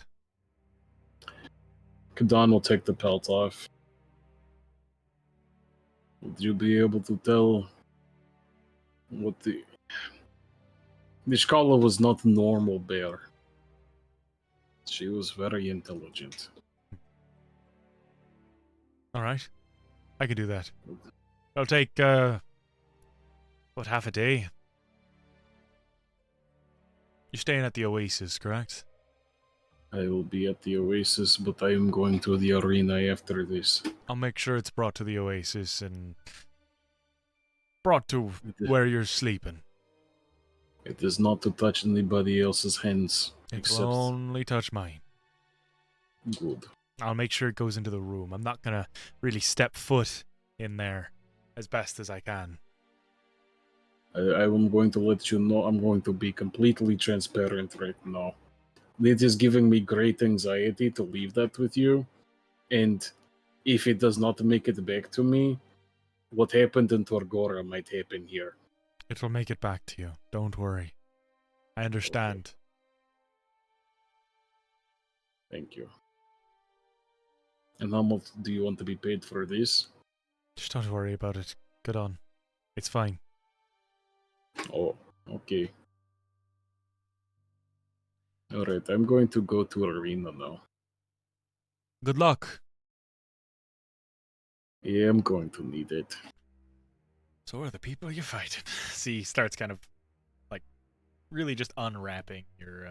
Kadan will take the pelt off. Would you be able to tell what the Nishkala was not a normal bear. She was very intelligent. Alright. I can do that. It'll take, about half a day. You're staying at the Oasis, correct? I will be at the Oasis, but I am going to the arena after this. I'll make sure it's brought to the Oasis and brought to where you're sleeping. It is not to touch anybody else's hands. It will only touch mine. Good. I'll make sure it goes into the room. I'm not gonna really step foot in there as best as I can. I am going to let you know. I'm going to be completely transparent right now. It is giving me great anxiety to leave that with you. And if it does not make it back to me, what happened in Torgora might happen here. It'll make it back to you. Don't worry. I understand. Thank you. And how much do you want to be paid for this? Just don't worry about it. Get on. It's fine. Oh, okay. Alright, I'm going to go to arena now. Good luck. Yeah, I'm going to need it. So are the people you fight. See, he starts kind of like really just unwrapping your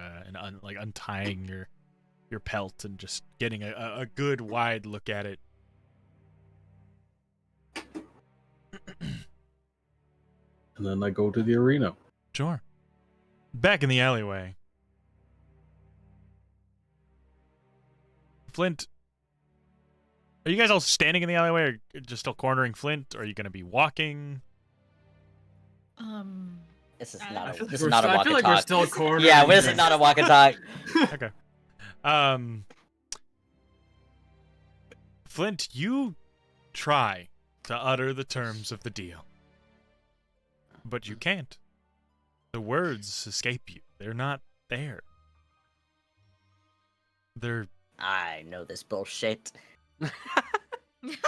like untying your pelt and just getting a good wide look at it. And then I go to the arena. Sure. Back in the alleyway. Flint, are you guys all standing in the alleyway or just still cornering Flint? Or are you going to be walking? This is I not feel a like this we're is not a st- I walk feel and like we're talk. still cornering. Yeah, this is not a walk and talk. Okay. Flint, you try to utter the terms of the deal. But you can't. The words escape you. They're not there. They're... I know this bullshit.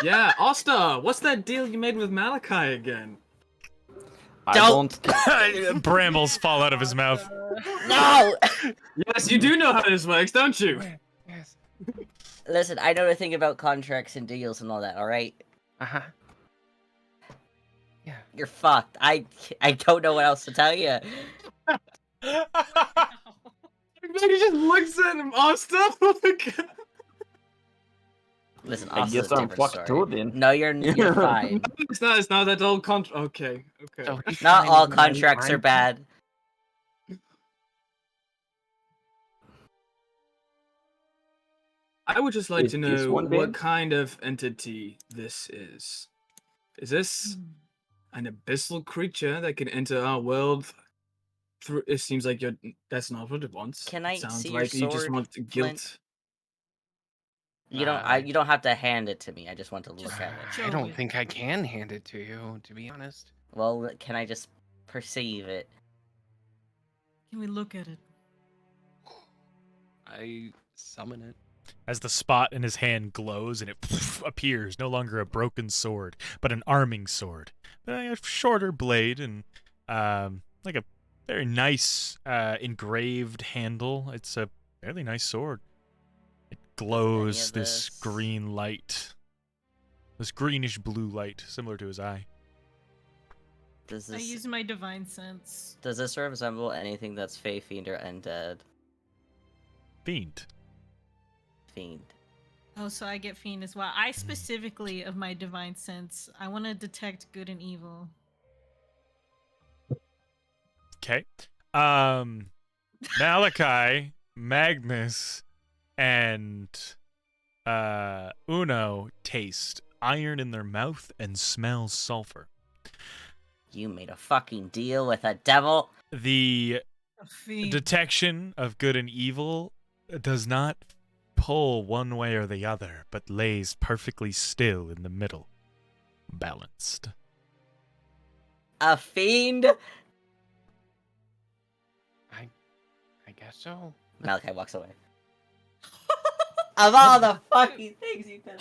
Yeah, Asta, what's that deal you made with Malachi again? I don't. Brambles fall out of his mouth. No! Yes, you do know how this works, don't you? Yes. Listen, I know a thing about contracts and deals and all that, alright? Uh-huh. Yeah. You're fucked. I don't know what else to tell you. He just looks at him, Asta. Listen, I Austin's guess a I'm different fucked story. too then. No, you're fine. It's not that old okay. So he's Not trying all to contracts are remind- bad. I would just like Is to this know one what bad? kind of entity this is. Is this an abyssal creature that can enter our world through? It seems like that's not what it wants. Can It I sounds see like your you just sword, want Flint? guilt. You don't. You don't have to hand it to me. I just want to look at it. I don't think I can hand it to you, to be honest. Well, can I just perceive it? Can we look at it? I summon it. As the spot in his hand glows and it appears, no longer a broken sword, but an arming sword. A shorter blade and like a very nice engraved handle. It's a fairly nice sword. It glows of this this- green light. This greenish blue light, similar to his eye. Does I this use my divine sense. does this resemble anything that's Fey, Fiend, or Undead? Fiend. Fiend. Oh, so I get fiend as well. I specifically, of my divine sense, I want to detect good and evil. Okay. Malachi, Magnus, and Uno taste iron in their mouth and smell sulfur. You made a fucking deal with a devil. The A fiend. detection of good and evil does not pull one way or the other, but lays perfectly still in the middle, balanced. A fiend. I guess so. Malachi walks away. Of all the fucking things you could.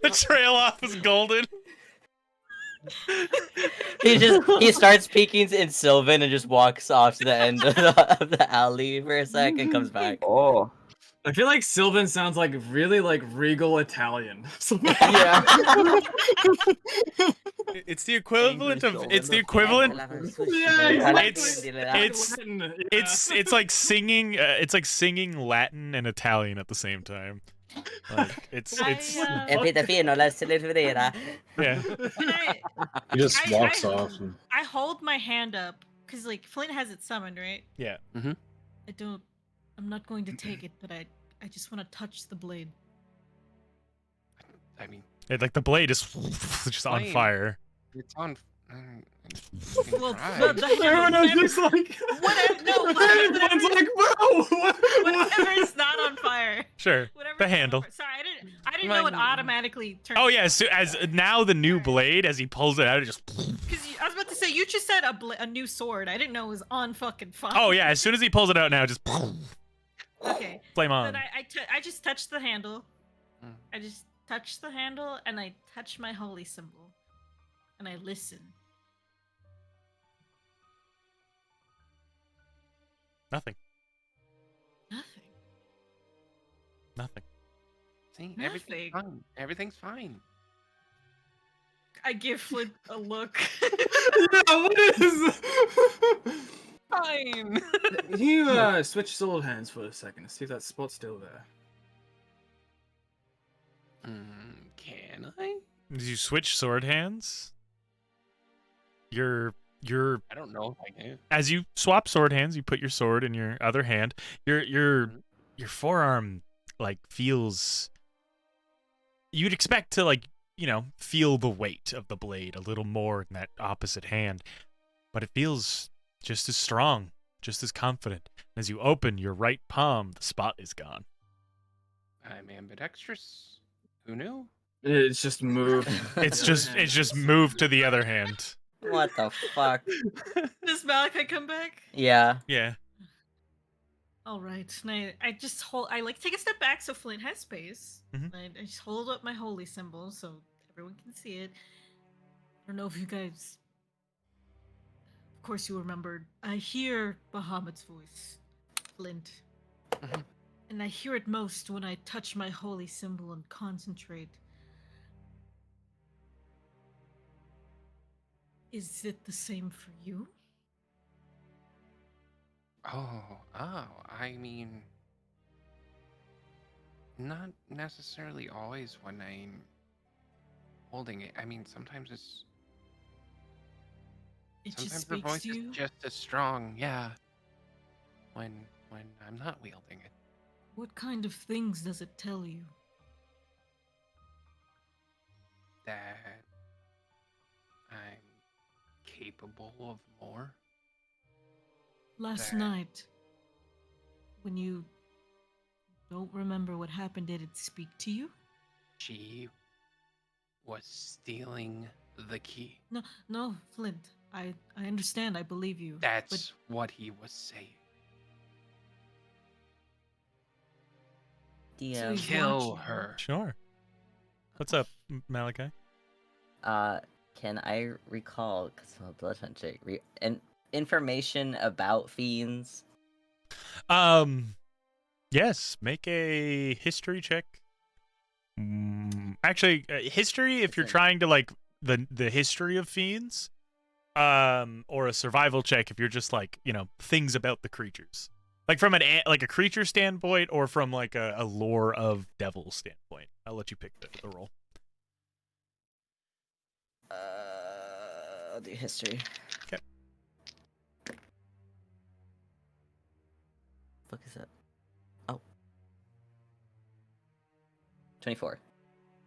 The trail off is golden. He starts speaking in Sylvan and just walks off to the end of the alley for a sec and comes back. Oh. I feel like Sylvan sounds like really like regal Italian. Yeah. It's the equivalent of it's the equivalent it's like singing Latin and Italian at the same time. Like it's I, yeah. He just I- walks I- off. And... I hold my hand up because like Flint has it summoned, right? Yeah. I'm not going to take it, but I just want to touch the blade. I mean, Like the blade is just on Flame. fire. it's on. Well, try. the Everyone's handle, just like, whatever, no, everyone's like, bro, whatever is not on fire. Sure. Whatever's The not on handle. fire. Sorry, I didn't know it automatically turned. Oh yeah, so as now the new blade, as he pulls it out, it just. Because I was about to say you just said a new sword. I didn't know it was on fucking fire. Oh yeah, as soon as he pulls it out now, it just Okay. flame on. Then I just touched the handle. Mm. I just touch the handle and I touch my holy symbol. And I listen. Nothing. Nothing. Nothing. See, Nothing. everything's fine. Everything's fine. I give Flint a look. Yeah, what is? Fine. You switch sword hands for a second to see if that spot's still there. Can I? Did you switch sword hands? You're I don't know if I can. as you swap sword hands, you put your sword in your other hand. Your forearm like feels. You'd expect to like feel the weight of the blade a little more in that opposite hand, but it feels just as strong, just as confident. As you open your right palm, the spot is gone. I'm ambidextrous. Who knew? It's just moved. It's just moved to the other hand. What the fuck? Does Malachi come back? Yeah. Yeah. All right. And I just hold. I like take a step back so Flint has space. Mhm. I just hold up my holy symbol so everyone can see it. I don't know if you guys. Of course, you remembered. I hear Bahamut's voice, Flint, Mhm. and I hear it most when I touch my holy symbol and concentrate. Is it the same for you? Oh, I mean, not necessarily always when I'm holding it. I mean, sometimes It just sometimes the speaks voice to you. is just as strong. Yeah. When I'm not wielding it. What kind of things does it tell you? That I'm capable of more. Last That- night, when you don't remember what happened, did it speak to you? She was stealing the key. No, Flint. I understand. I believe you. That's what he was saying. So DM. he's Kill watching. her. Sure. What's up, Malachi? Can I recall, because I'm a blood hunter, information about fiends? Yes. Make a history check. Actually, history if you're Listen. trying to like the history of fiends. Or a survival check if you're just like things about the creatures, like from like a creature standpoint, or from like a lore of devil standpoint. I'll let you pick the role. I'll do history. Okay. Fuck is that? Oh. 24.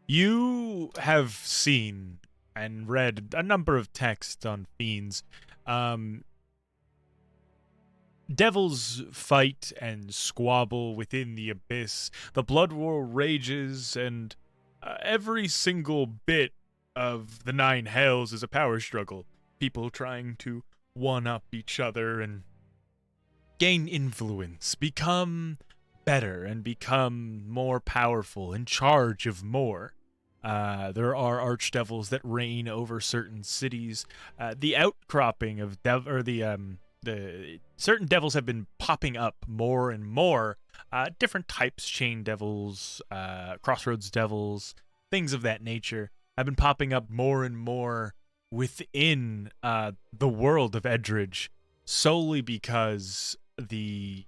You have seen and read a number of texts on fiends. Devils fight and squabble within the abyss. The blood war rages, and every single bit of the Nine Hells is a power struggle. People trying to one-up each other and gain influence, become better, and become more powerful, in charge of more. There are archdevils that reign over certain cities. The outcropping of the certain devils have been popping up more and more. Different types, chain devils, crossroads devils, things of that nature have been popping up more and more within the world of Edridge, solely because the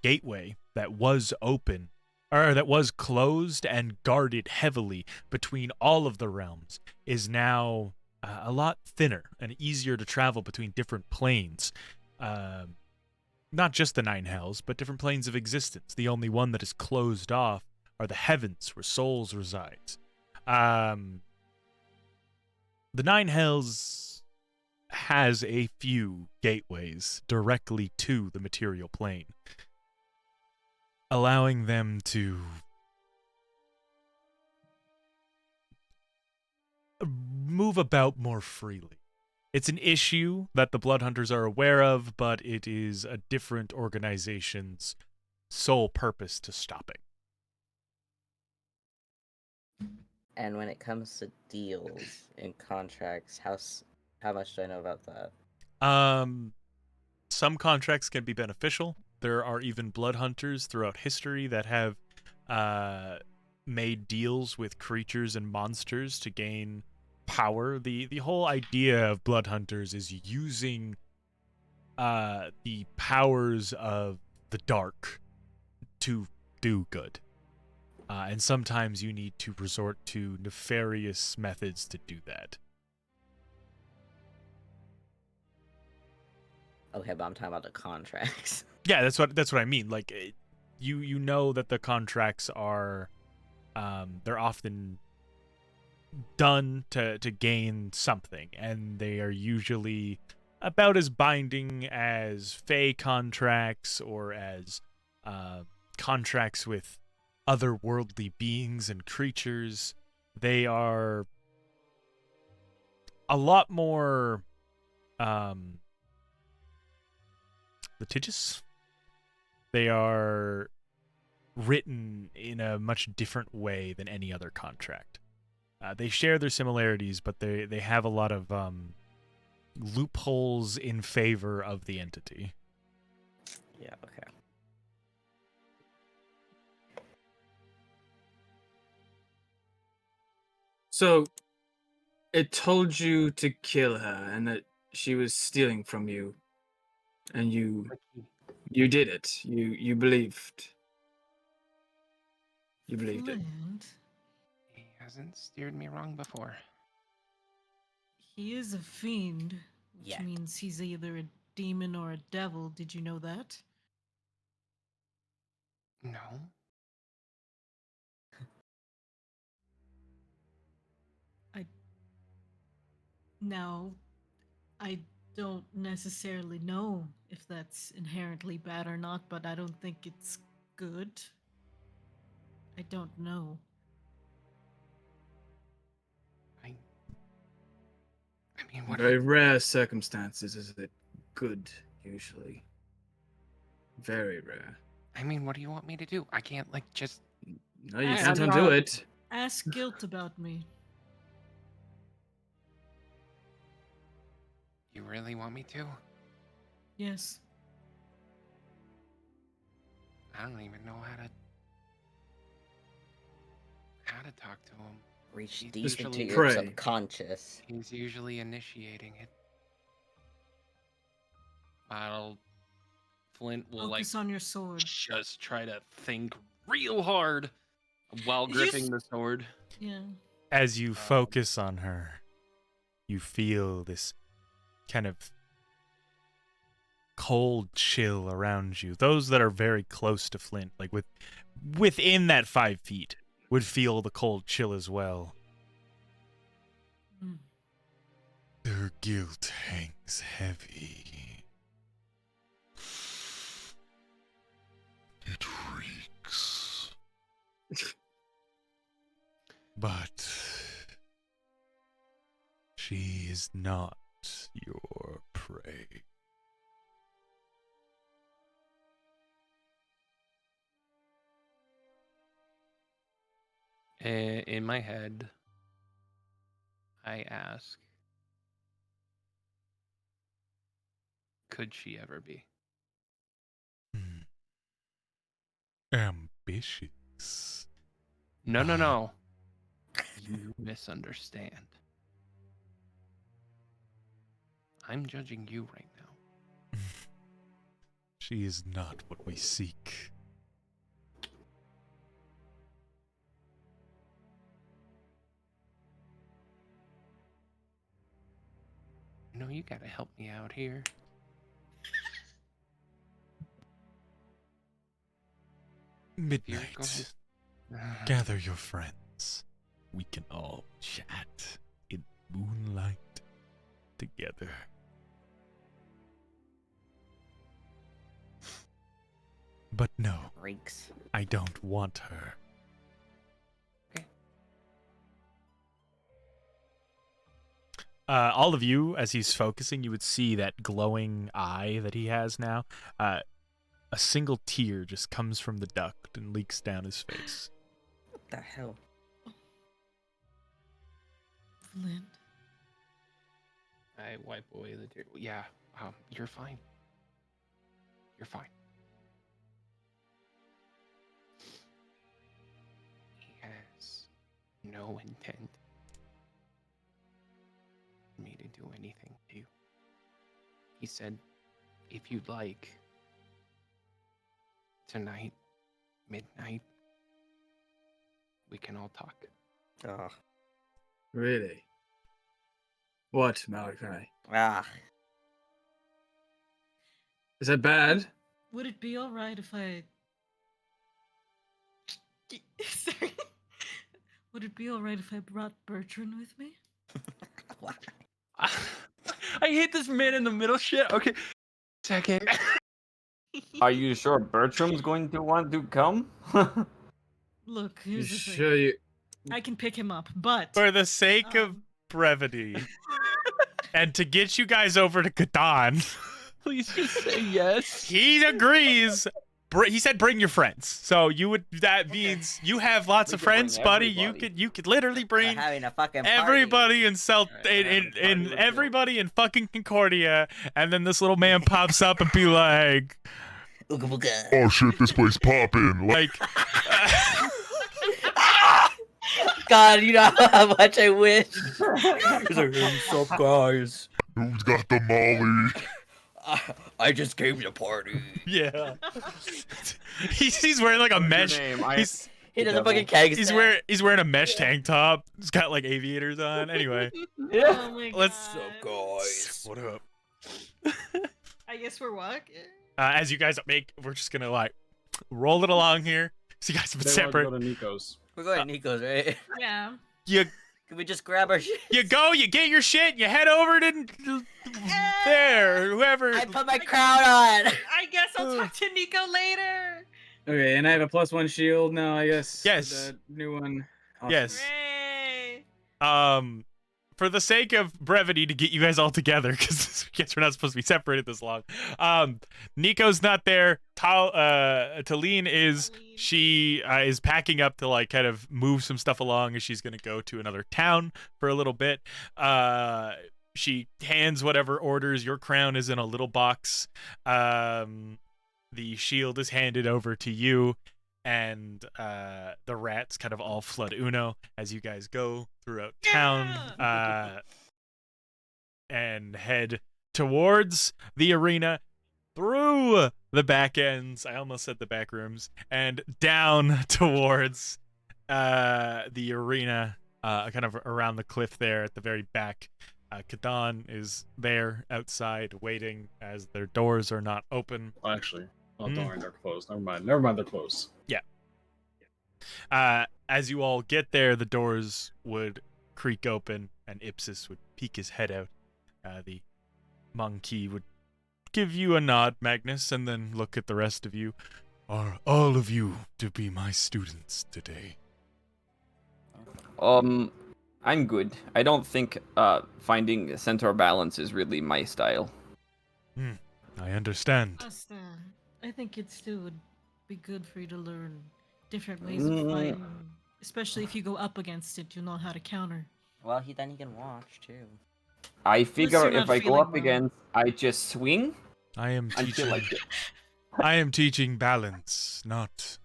gateway that was open, or that was closed and guarded heavily between all of the realms, is now a lot thinner and easier to travel between different planes. Not just the Nine Hells, but different planes of existence. The only one that is closed off are the heavens, where souls reside. The Nine Hells has a few gateways directly to the material plane, allowing them to move about more freely. It's an issue that the Blood Hunters are aware of, but it is a different organization's sole purpose to stopping. And when it comes to deals and contracts, how much do I know about that? Some contracts can be beneficial, there are even blood hunters throughout history that have made deals with creatures and monsters to gain power. The whole idea of blood hunters is using the powers of the dark to do good. And sometimes you need to resort to nefarious methods to do that. Okay, but I'm talking about the contracts. Yeah, that's what I mean. Like, you know that the contracts are, they're often done to gain something, and they are usually about as binding as Fey contracts or as contracts with otherworldly beings and creatures. They are a lot more litigious. They are written in a much different way than any other contract. They share their similarities, but they have a lot of loopholes in favor of the entity. Yeah, okay. So, it told you to kill her and that she was stealing from you, and you did it. You believed. You believed it. Flint, He hasn't steered me wrong before. he is a fiend, which Yeah. means he's either a demon or a devil. Did you know that? No. Now, I don't necessarily know if that's inherently bad or not, but I don't think it's good. I don't know. I mean, what? Very rare circumstances is it good, usually. Very rare. I mean, what do you want me to do? I can't like just. No, you Ask can't him. undo it. Ask Guilt about me. You really want me to? Yes. I don't even know how to talk to him. Reach He's deep Just into usually- your pray. subconscious. He's usually initiating it. Flint will Focus on your sword. just try to think real hard while You gripping s- the sword. Yeah. As you focus on her, you feel this kind of cold chill around you. Those that are very close to Flint, like within that 5 feet, would feel the cold chill as well. Mm. Their guilt hangs heavy. It reeks. But she is not your prey. In my head, I ask, could she ever be? Ambitious. No. You misunderstand. I'm judging you right now. She is not what we seek. No, you gotta help me out here. Midnight. Gather your friends. We can all chat in moonlight together. But no, Reeks. I don't want her. All of you, as he's focusing, you would see that glowing eye that he has now. A single tear just comes from the duct and leaks down his face. What the hell? Flint. I wipe away the tear. Yeah, you're fine. You're fine. no intent for me to do anything to you. He said, if you'd like, tonight, midnight, we can all talk. Oh. Really? What, Malachi? Ah. Is that bad? Would it be alright if I. Sorry. Would it be alright if I brought Bertrand with me? I hate this man in the middle shit. Okay. Second. Are you sure Bertram's going to want to come? Look, You here's the thing. sure you? I can pick him up, but For the sake of brevity, and to get you guys over to Catan, Please just say yes. he agrees. He said, "Bring your friends." So you would. That means you have lots We of could bring friends, buddy. everybody. You could literally We're bring having a fucking party. everybody in Alright, we're having a party with everybody in fucking Concordia, and then this little man pops up and be like, Ooga booga. Oh shit, this place popping. like. God, you know how much I wish. He's like, what's up, guys? Who's got the molly? I just came to party. Yeah. he's wearing like a mesh. He's He does a Devil. fucking keg he's stand. wearing a mesh tank top. He's got like aviators on. Anyway, oh my let's- god. what up? I guess we're walking. As you guys we're just gonna like roll it along here. So you guys have been They want to separate. go to Nico's. We're going to Nico's, right? Yeah. You Can we just grab our shit? you go, you get your shit, and you head over to there. Whoever. I put my crown on. I guess I'll talk to Nico later. Okay, and I have a +1 shield now, I guess. Yes. The new one. Awesome. Yes. Hooray. For the sake of brevity, to get you guys all together, because I guess we're not supposed to be separated this long. Nico's not there. Talene is. She is packing up to like kind of move some stuff along, as she's gonna go to another town for a little bit. She hands whatever orders. Your crown is in a little box. The shield is handed over to you. And the rats kind of all flood Uno as you guys go throughout town and head towards the arena, through the back ends. I almost said the back rooms, and down towards the arena, kind of around the cliff there at the very back. Kadan is there outside waiting as their doors are not open. Well, actually, oh Hmm. darn, they're closed. Never mind, they're closed. As you all get there, the doors would creak open, and Ipsis would peek his head out. The monkey would give you a nod, Magnus, and then look at the rest of you. Are all of you to be my students today? I'm good. I don't think finding center balance is really my style. I understand. Asta, I think it still would be good for you to learn different ways of fighting. Especially if you go up against it, you'll know how to counter. Well, then he can watch too. I figure you're not if I go feeling up well. against, I just swing I am until teaching. I get. I am teaching balance, not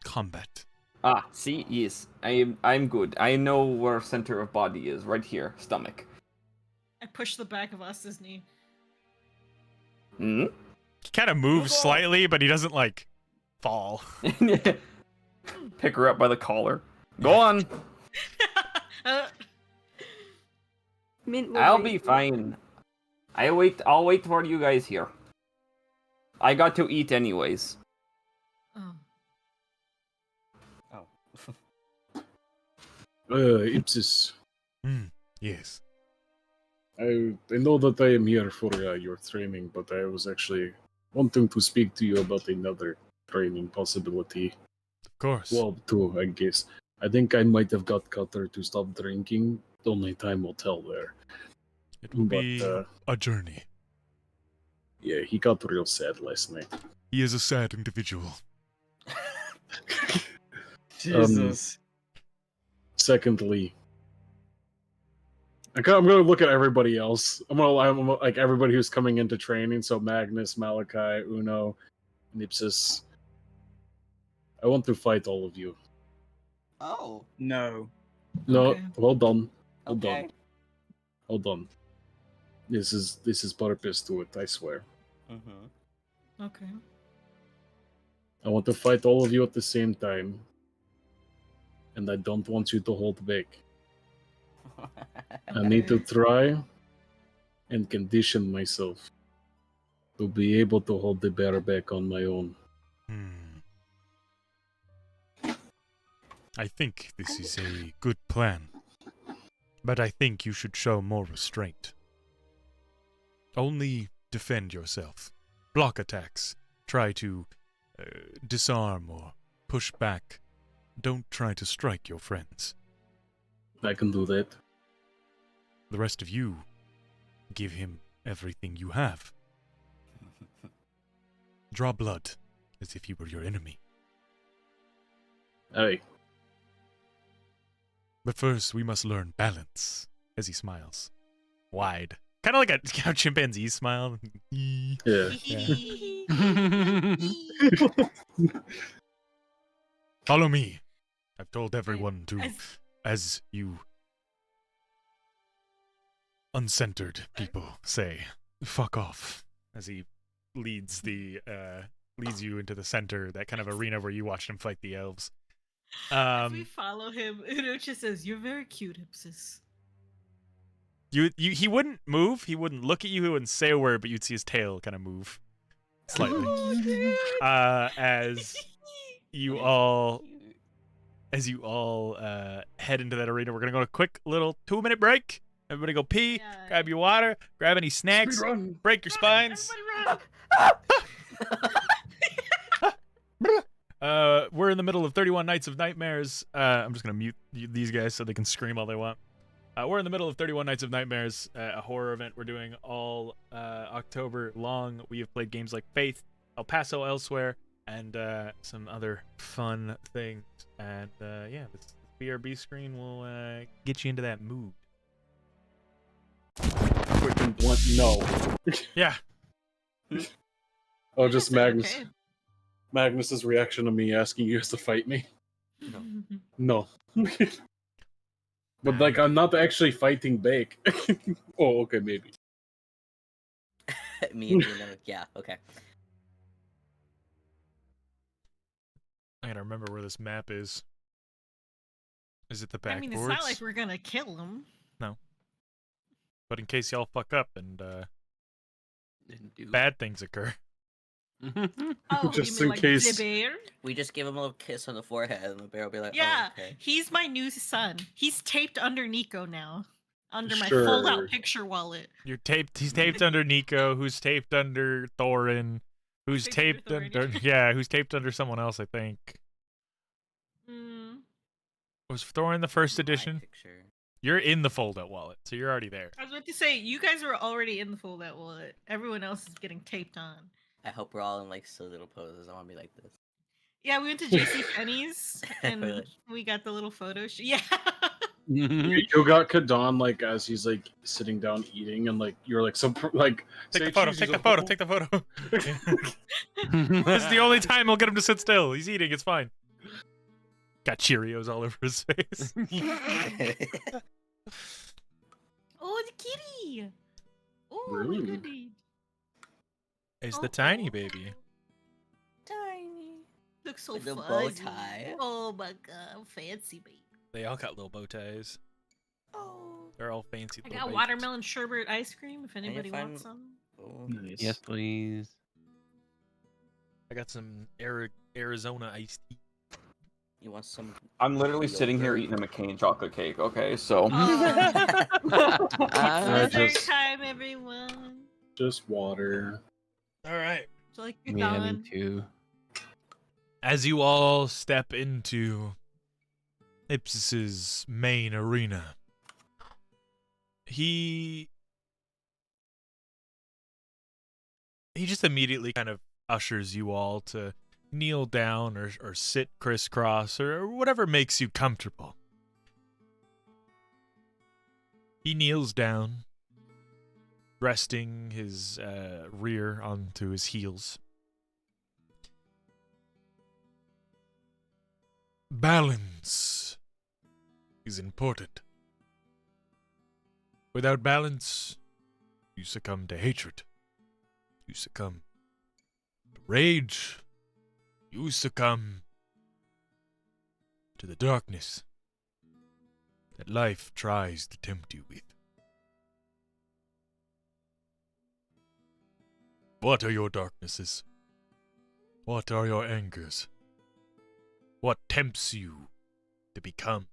combat. Ah, see, yes, I'm good. I know where center of body is, right here, stomach. I push the back of Asta's knee. Hmm. He kind of moves slightly, but he doesn't like fall. Pick her up by the collar. Go on. Mint will I'll wait be for- fine. I'll wait for you guys here. I got to eat anyways. Oh. Ipsis, Yes. I know that I am here for your training, but I was actually wanting to speak to you about another training possibility. Of course. Well, two, I guess. I think I might have got Cutter to stop drinking. Only time will tell there. it will but, be a journey. Yeah, he got real sad last night. He is a sad individual. Jesus. Secondly, I'm gonna look at everybody else. I'm like everybody who's coming into training. So Magnus, Malachi, Uno, Nipsis. I want to fight all of you. Oh. No. No, Okay. hold on. Hold Okay. on. Hold on. This is purpose to it, I swear. Mm-hmm. Okay. I want to fight all of you at the same time. And I don't want you to hold back. I need to Okay. try and condition myself to be able to hold the bear back on my own. I think this is a good plan. But I think you should show more restraint. Only defend yourself. Block attacks. Try to disarm or push back. Don't try to strike your friends. I can do that. The rest of you, give him everything you have. Draw blood, as if he were your enemy. Aye. But first, we must learn balance, as he smiles. Wide. Kind of like how chimpanzees smile. Yeah. Follow me. I've told everyone to, as you uncentered people say, fuck off. As he leads you into the center, that kind of arena where you watched him fight the elves. As we follow him, Unocha says, "You're very cute, Ipsis." He wouldn't move. He wouldn't look at you. He wouldn't say a word, but you'd see his tail kind of move slightly. As you all head into that arena, we're gonna go to a quick little 2-minute break. Everybody go pee, grab your water, grab any snacks, break your spines. We're in the middle of 31 Nights of Nightmares. I'm just gonna mute these guys so they can scream all they want. We're in the middle of 31 Nights of Nightmares, a horror event we're doing all October long. We have played games like Faith, El Paso Elsewhere, and some other fun things. And yeah, this BRB screen will get you into that mood. Quick and blunt, no. Yeah. Oh, just Magnus. Okay. Magnus's reaction to me asking you guys to fight me. No. But like, I'm not actually fighting Bake. Oh, okay, maybe. Me and you know, yeah, okay. I gotta remember where this map is. Is it the I backboards? mean, it's not like we're gonna kill him. No. But in case y'all fuck up and Didn't do. bad things occur. Oh, Just you mean in like case. the bear? We just give him a little kiss on the forehead, and the bear will be like, Yeah, "Oh, okay." he's my new son. He's taped under Nico now, under my Sure. fold-out picture wallet. You're taped. He's taped under Nico, who's taped under Thorin, who's Taped under taped under Thorin. who's taped under someone else. I think Mm. was Thorin the first My edition. picture. You're in the fold-out wallet, so you're already there. I was about to say, you guys were already in the fold-out wallet. Everyone else is getting taped on. I hope we're all in like silly little poses. I want to be like this. Yeah, we went to JC Penney's and Really? we got the little photo shoot. Yeah. You got Kadon like as he's like sitting down eating, and like you're like some like Take say the photo. cheese, Take he's the like, photo. Take the photo. This is the only time we'll get him to sit still. He's eating. It's fine. Got Cheerios all over his face. Oh, the kitty. Oh, Really? my goodie. It's the tiny baby. Tiny. Looks so With the fuzzy. bow tie. Oh my god, fancy baby. They all got little bow ties. Oh. They're all fancy. I little got babies. watermelon sherbet ice cream if anybody find- wants some. Oh. Nice. Yes, please. I got some Arizona iced tea. You want some? I'm literally sitting here eating a McCain chocolate cake. Okay, so. Oh. I Dessert just- time, everyone. just water. All right. So like you're Yeah, me done. too. As you all step into Ipsis's main arena, he just immediately kind of ushers you all to kneel down or sit crisscross or whatever makes you comfortable. He kneels down, resting his rear onto his heels. Balance is important. Without balance, you succumb to hatred. You succumb to rage. You succumb to the darkness that life tries to tempt you with. What are your darknesses? What are your angers? What tempts you to become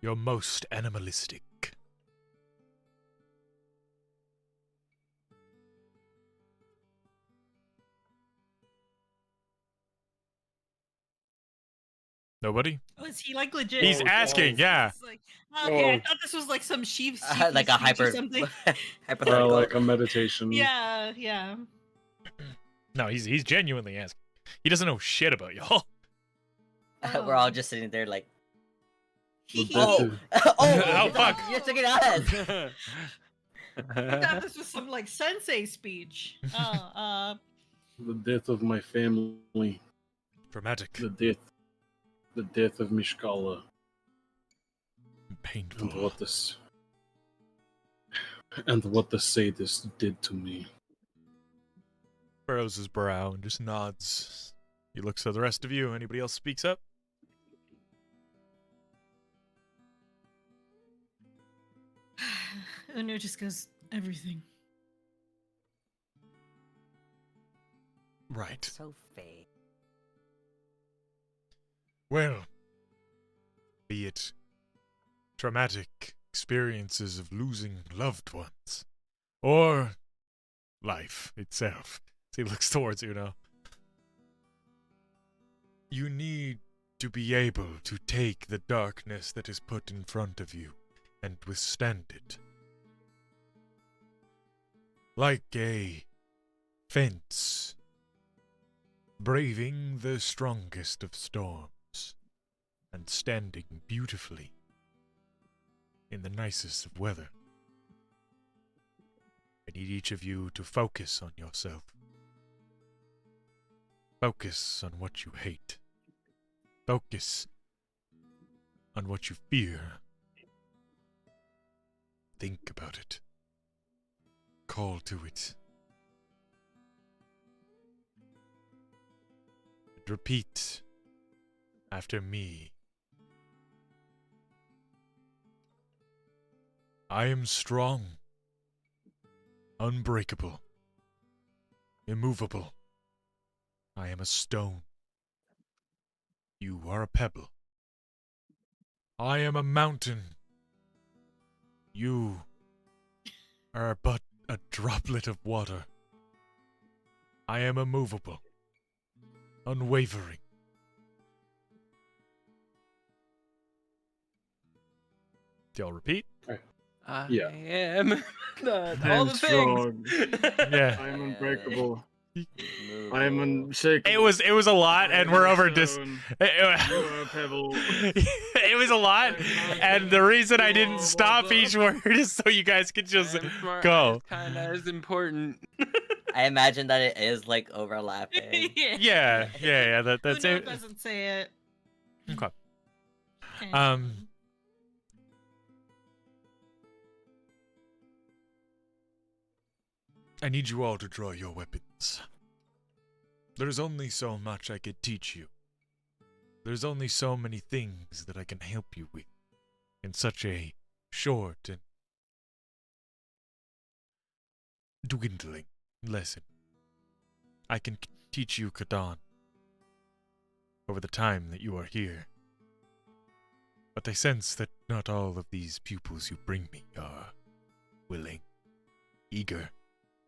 your most animalistic? Nobody? Oh, is he like legit? He's asking, yeah. It's like, okay, I Oh. thought this was like some sheep Like a speech or hyper, something. hypothetical. Like a meditation. Yeah, yeah. No, he's genuinely asking. He doesn't know shit about y'all. We're all just sitting there like, The oh, death oh, Oh, fuck. You're taking us. I thought this was some like sensei speech. the death of my family. Dramatic. The death of Mishkala. Painful. And what the sadist did to me. Furrows his brow and just nods. He looks at the rest of you. Anybody else speaks up? Uno just goes, everything. Right. So fake. Well, be it traumatic experiences of losing loved ones, or life itself. He looks towards Uno. You need to be able to take the darkness that is put in front of you and withstand it. Like a fence, braving the strongest of storms and standing beautifully in the nicest of weather. I need each of you to focus on yourself. Focus on what you hate. Focus on what you fear. Think about it. Call to it. And repeat after me. I am strong, unbreakable, immovable. I am a stone. You are a pebble. I am a mountain. You are but a droplet of water. I am immovable, unwavering. Do y'all repeat? I Yeah. am all I'm the strong. things. Yeah. I'm unbreakable. Move. I'm unshakable. It was a lot, and we're over dis. Stone. It You are a pebble. was a lot, and the reason I didn't stop each word is so you guys could just go. Kind of as important. I imagine that it is like overlapping. Yeah. That's Uno it. doesn't say it. Okay. And, I need you all to draw your weapons. There's only so much I could teach you. There's only so many things that I can help you with in such a short and dwindling lesson. I can teach you Kadan over the time that you are here. But I sense that not all of these pupils you bring me are willing, eager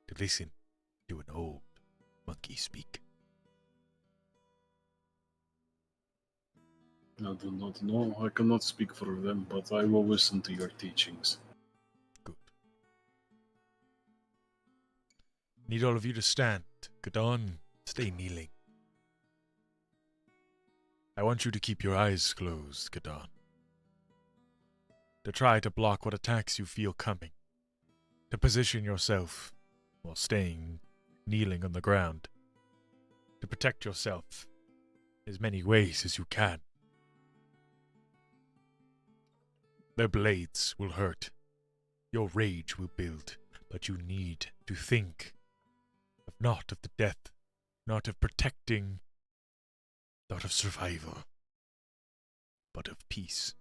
to listen to an old monkey speak. I do not know. I cannot speak for them, but I will listen to your teachings. Good. Need all of you to stand. Kadan, stay kneeling. I want you to keep your eyes closed, Kadan. To try to block what attacks you feel coming. To position yourself while staying kneeling on the ground. To protect yourself as many ways as you can. Their blades will hurt. Your rage will build, but you need to think of not of the death, not of protecting, not of survival, but of peace,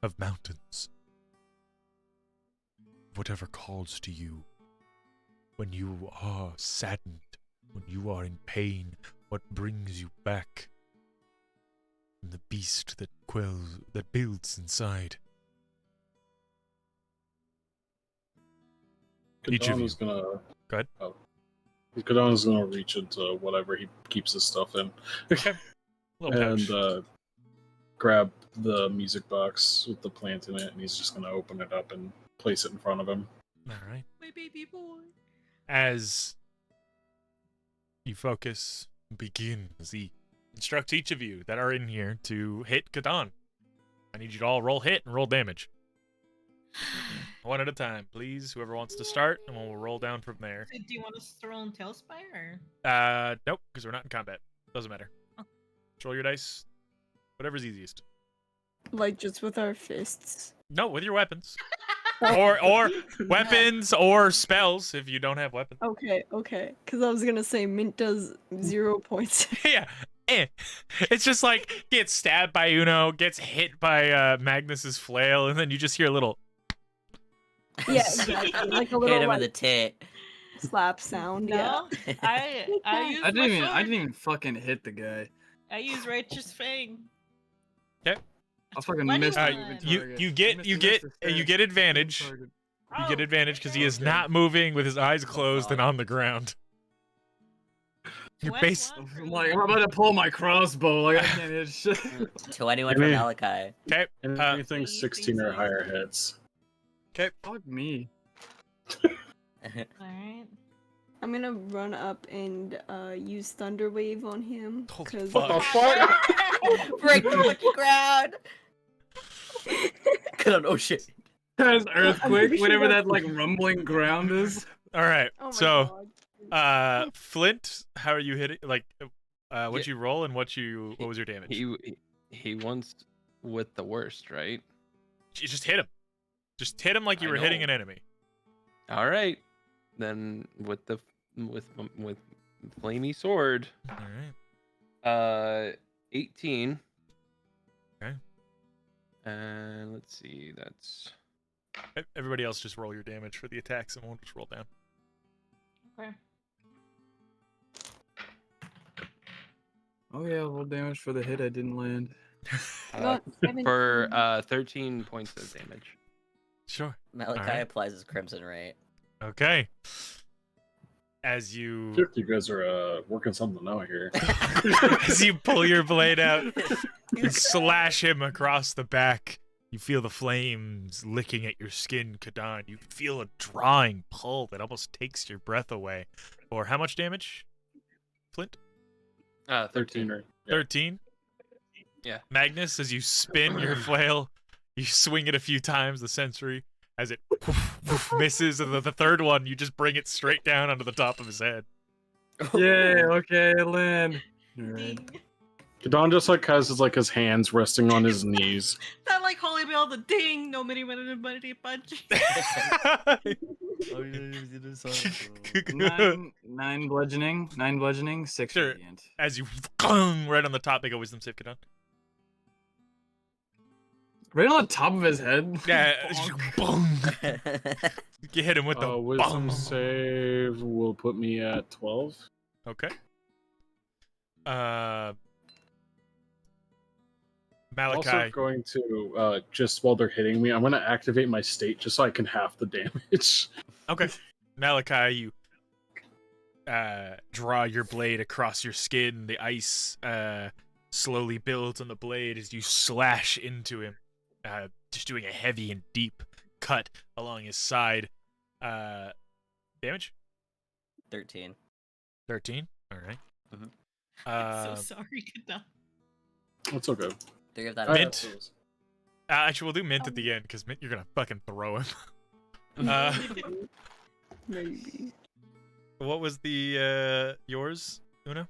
of mountains, whatever calls to you. When you are saddened, when you are in pain, what brings you back from the beast that builds inside. Each of you. Gonna Go ahead. Kadana's gonna reach into whatever he keeps his stuff in. Okay. Little pouch. And grab the music box with the plant in it, and he's just gonna open it up and place it in front of him. All right. My baby boy. As you focus, begin as he instructs each of you that are in here to hit Kadan. I need you to all roll hit and roll damage. One at a time, please. Whoever wants to start, and we'll roll down from there. So do you want us to throw in Tailspire? Nope, because we're not in combat. Doesn't matter. Oh. Roll your dice. Whatever's easiest. Like just with our fists. No, with your weapons. or weapons or spells if you don't have weapons. Okay. Because I was gonna say Mint does 0 points. Yeah. It's just like gets stabbed by Uno, gets hit by Magnus's flail, and then you just hear a little. Yeah, exactly. Like a Hit little him like, with a tit. slap sound. No, Yeah. I use I my didn't sword. even fucking hit the guy. I use Righteous Fang. Okay. I fucking What missed is the that? moving You target. you I get missed you the get missed you the get advantage. target. You get advantage because he is Okay. not moving with his eyes closed and on the ground. You're Wet base. one for I'm like, I'm about to pull my crossbow. Like I can't hit shit. 21 from Amen. Malachi. Okay. Anything 16 or higher hits. Fuck me. Alright. I'm gonna run up and use Thunder Wave on him. Holy Cause fuck. Break the ground. Oh shit. Guys, pretty earthquake, sure whatever that's- that like rumbling ground is. All right. Oh my So, God. Flint, how are you hitting? Like, what'd you roll and what was your damage? He wants with the worst, right? You just hit him. Just hit him like you I were hitting know. an enemy. All right. Then with flamey sword, All right. 18. Okay. And let's see, that's Everybody else just roll your damage for the attacks and we'll just roll down. Okay. Oh yeah, roll damage for the hit I didn't land. Got 17. for 13 points of damage. Sure. Malachi Alright. applies his Crimson Ray. Okay. As you You guys are working something out here. as you pull your blade out and slash him across the back, you feel the flames licking at your skin, Kadan. You feel a drawing pull that almost takes your breath away. For how much damage? Flint? 13. or 13? Yeah. Magnus, as you spin your flail, you swing it a few times, the sensory, as it misses, and the third one, you just bring it straight down onto the top of his head. Yay, okay, land. Alright. Ding. Kadon just like has his hands resting on his knees. That like Holy Bell, the ding, no mini punch. Nine bludgeoning, 6 Sure. radiant. As you right on the top, make a wisdom save, Kadan. Right on the top of his head. Yeah, boom. You hit him with the Wisdom boom. save will put me at 12. Okay. Also Malachi. going to just while they're hitting me, I'm going to activate my state just so I can half the damage. Okay. Malachi, you draw your blade across your skin. The ice slowly builds on the blade as you slash into him, just doing a heavy and deep cut along his side. Damage? 13. 13? All right. Mhm. I'm so sorry, Kadam. That's okay. 3 of that. Mint. Actually, we'll do Mint at the end, because Mint, you're going to fucking throw him. Maybe. What was the yours, Una?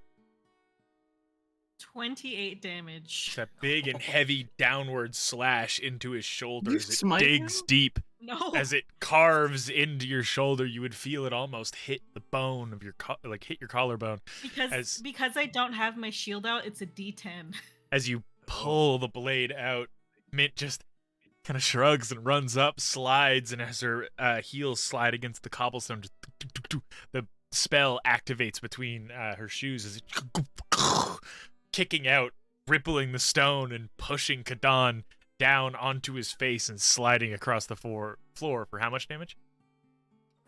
28 damage. It's that big and heavy downward slash into his shoulder You as it smite digs him? deep. No. As it carves into your shoulder, you would feel it almost hit the bone of your hit your collarbone. Because I don't have my shield out, it's a D10. As you pull the blade out, Mint just kind of shrugs and runs up, slides, and as her heels slide against the cobblestone, just the spell activates between her shoes as it kicking out, rippling the stone and pushing Kadan down onto his face and sliding across the floor for how much damage?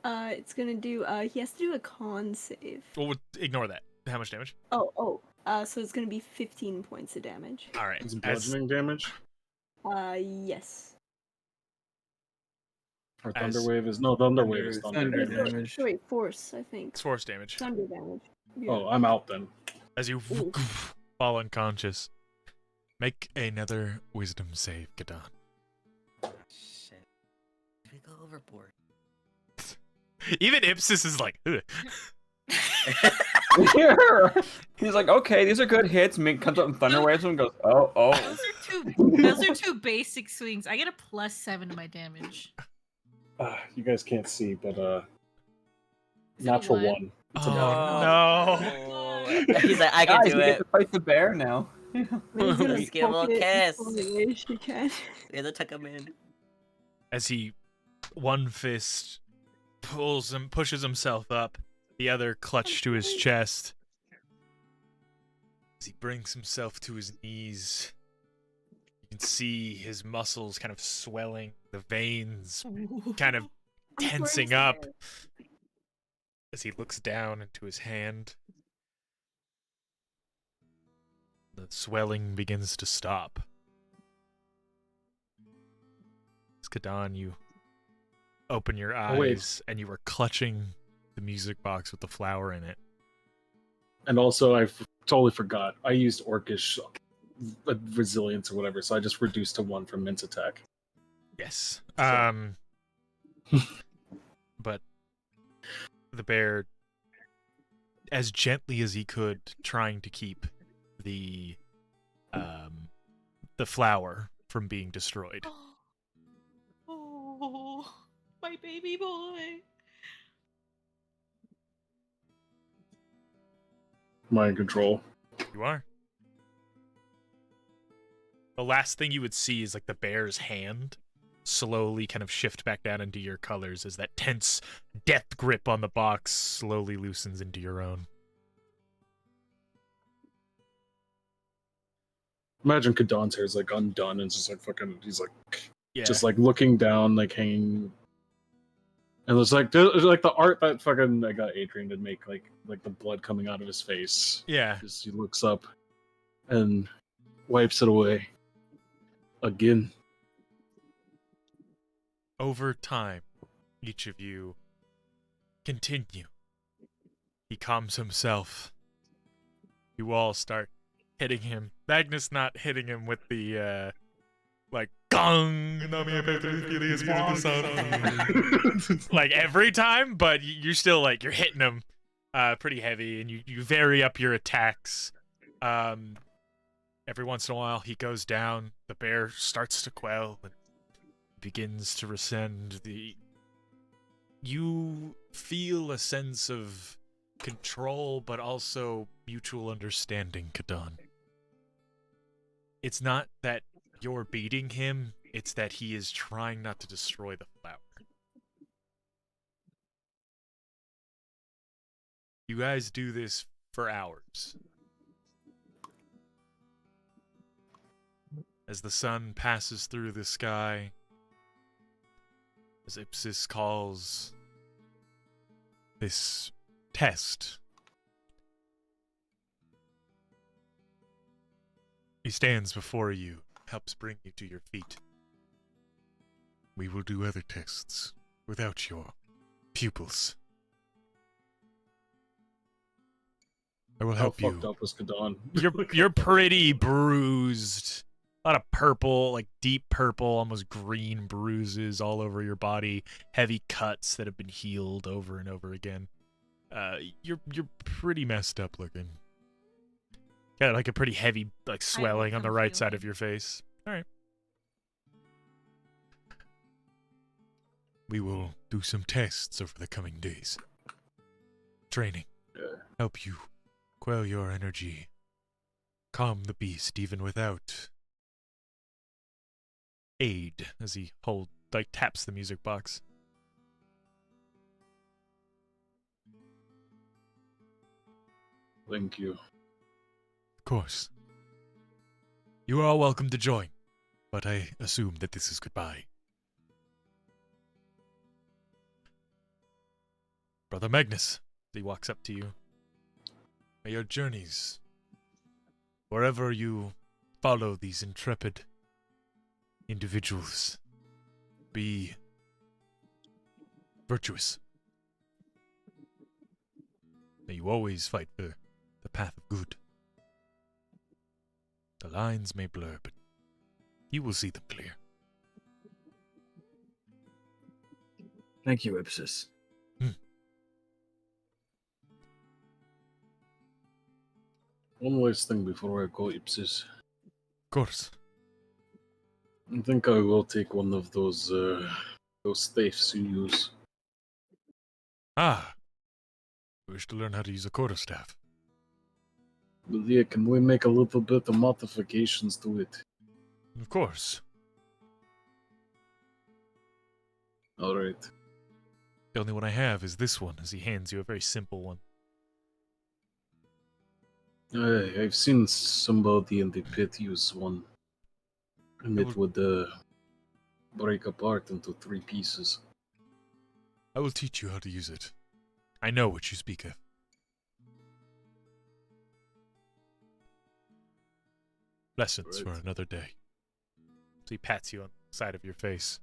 It's gonna do. He has to do a con save. Well, ignore that. How much damage? So it's gonna be 15 points of damage. All right. It's bludgeoning damage. Yes. Or thunder wave is thunder wave is thunder Thunder damage. damage. Sorry, force. I think. It's force damage. Thunder damage. Yeah. Oh, I'm out then. As you fall unconscious, make another wisdom save, Kadan. Shit. Did we go overboard? Even Ipsis is like, ugh. He's like, okay, these are good hits. Mink comes up and thunder waves him and goes, oh. Those are two basic swings. I get a +7 to my damage. You guys can't see, but Is it a natural one? one. It's a Oh, no. He's like, I can Guys, do we get it. to fight the bear now. Let's give him a kiss. She can. We have to tuck him in. As he, one fist, pushes himself up, the other clutched to his chest. As he brings himself to his knees, you can see his muscles kind of swelling, the veins kind of tensing up. As he looks down into his hand, the swelling begins to stop. Kadan, you open your eyes and you are clutching the music box with the flower in it. And also, I totally forgot. I used Orcish resilience or whatever, so I just reduced to 1 from Mint's attack. Yes. So- But the bear, as gently as he could, trying to keep the flower from being destroyed. Oh, my baby boy. Mind control. You are. The last thing you would see is like the bear's hand slowly kind of shift back down into your colors as that tense death grip on the box slowly loosens into your own. Imagine Kadan's hair is like undone and just like fucking. He's like Yeah. just like looking down, like hanging. And there's like the art that fucking I got Adrian to make, like the blood coming out of his face. Yeah. Just he looks up and wipes it away again. Over time, each of you continue. He calms himself. You all start hitting him. Magnus not hitting him with the, like, gong! Like, every time, but you're still, like, you're hitting him pretty heavy, and you vary up your attacks. Every once in a while, he goes down. The bear starts to quell and begins to rescind. You feel a sense of control, but also mutual understanding, Kadan. It's not that you're beating him, it's that he is trying not to destroy the flower. You guys do this for hours. As the sun passes through the sky, as Ipsis calls this test, he stands before you, helps bring you to your feet. We will do other tests without your pupils. I will help How you. fucked up was Kadan? You're pretty bruised. A lot of purple, like deep purple, almost green bruises all over your body. Heavy cuts that have been healed over and over again. You're pretty messed up looking. Got like a pretty heavy like will swelling on the come right feel side him. of your face. All right. We will do some tests over the coming days. Training. Help you quell your energy. Calm the beast even without aid, as he taps the music box. Thank you. Of course. You are all welcome to join, but I assume that this is goodbye. Brother Magnus, he walks up to you. May your journeys, wherever you follow these intrepid individuals, be virtuous. May you always fight for the path of good. The lines may blur, but you will see them clear. Thank you, Ipsis. One last thing before I go, Ipsis. Of course. I think I will take one of those staffs you use. Ah, you wish to learn how to use a quarterstaff. But yeah, can we make a little bit of modifications to it? Of course. Alright. The only one I have is this one, as he hands you a very simple one. I've seen somebody in the pit use one. And it would break apart into 3 pieces. I will teach you how to use it. I know what you speak of. Lessons for another day. So he pats you on the side of your face.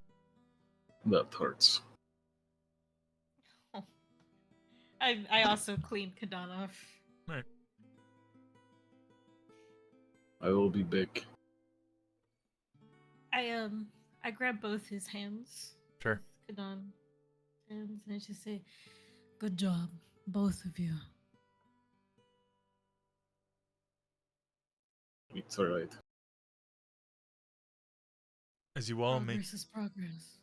That hurts. I also cleaned Kadan off. Right. I will be back. I grab both his hands. Sure. Kadan's hands, and I just say, "Good job, both of you." It's alright. As you all Progress is progress.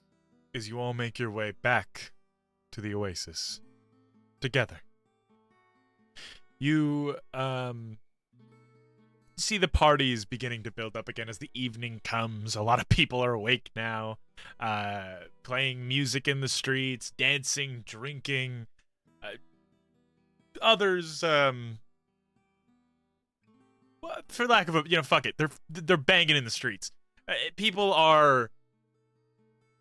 as you all make your way back to the oasis together, you see the party is beginning to build up again as the evening comes. A lot of people are awake now, playing music in the streets, dancing, drinking. Others, for lack of a, fuck it, they're banging in the streets. People are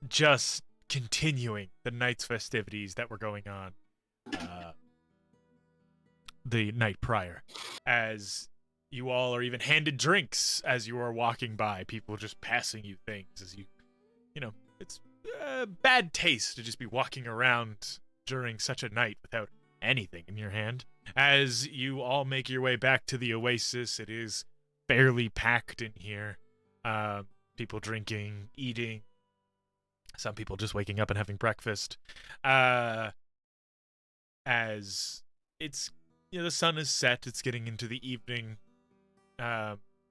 just continuing the night's festivities that were going on the night prior, as you all are even handed drinks as you are walking by. People just passing you things as it's bad taste to just be walking around during such a night without anything in your hand. As you all make your way back to the oasis, it is barely packed in here. People drinking, eating, some people just waking up and having breakfast. As it's, the sun is set, it's getting into the evening.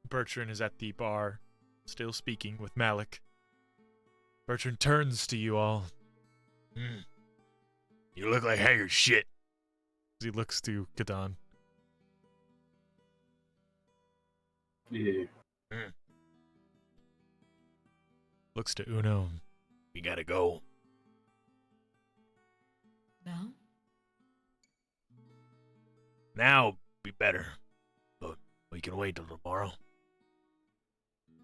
Bertrand is at the bar, still speaking with Malik. Bertrand turns to you all. You look like haggard shit. As he looks to Kadan. Yeah. Looks to Uno. We gotta go. No? Now be better, but we can wait till tomorrow.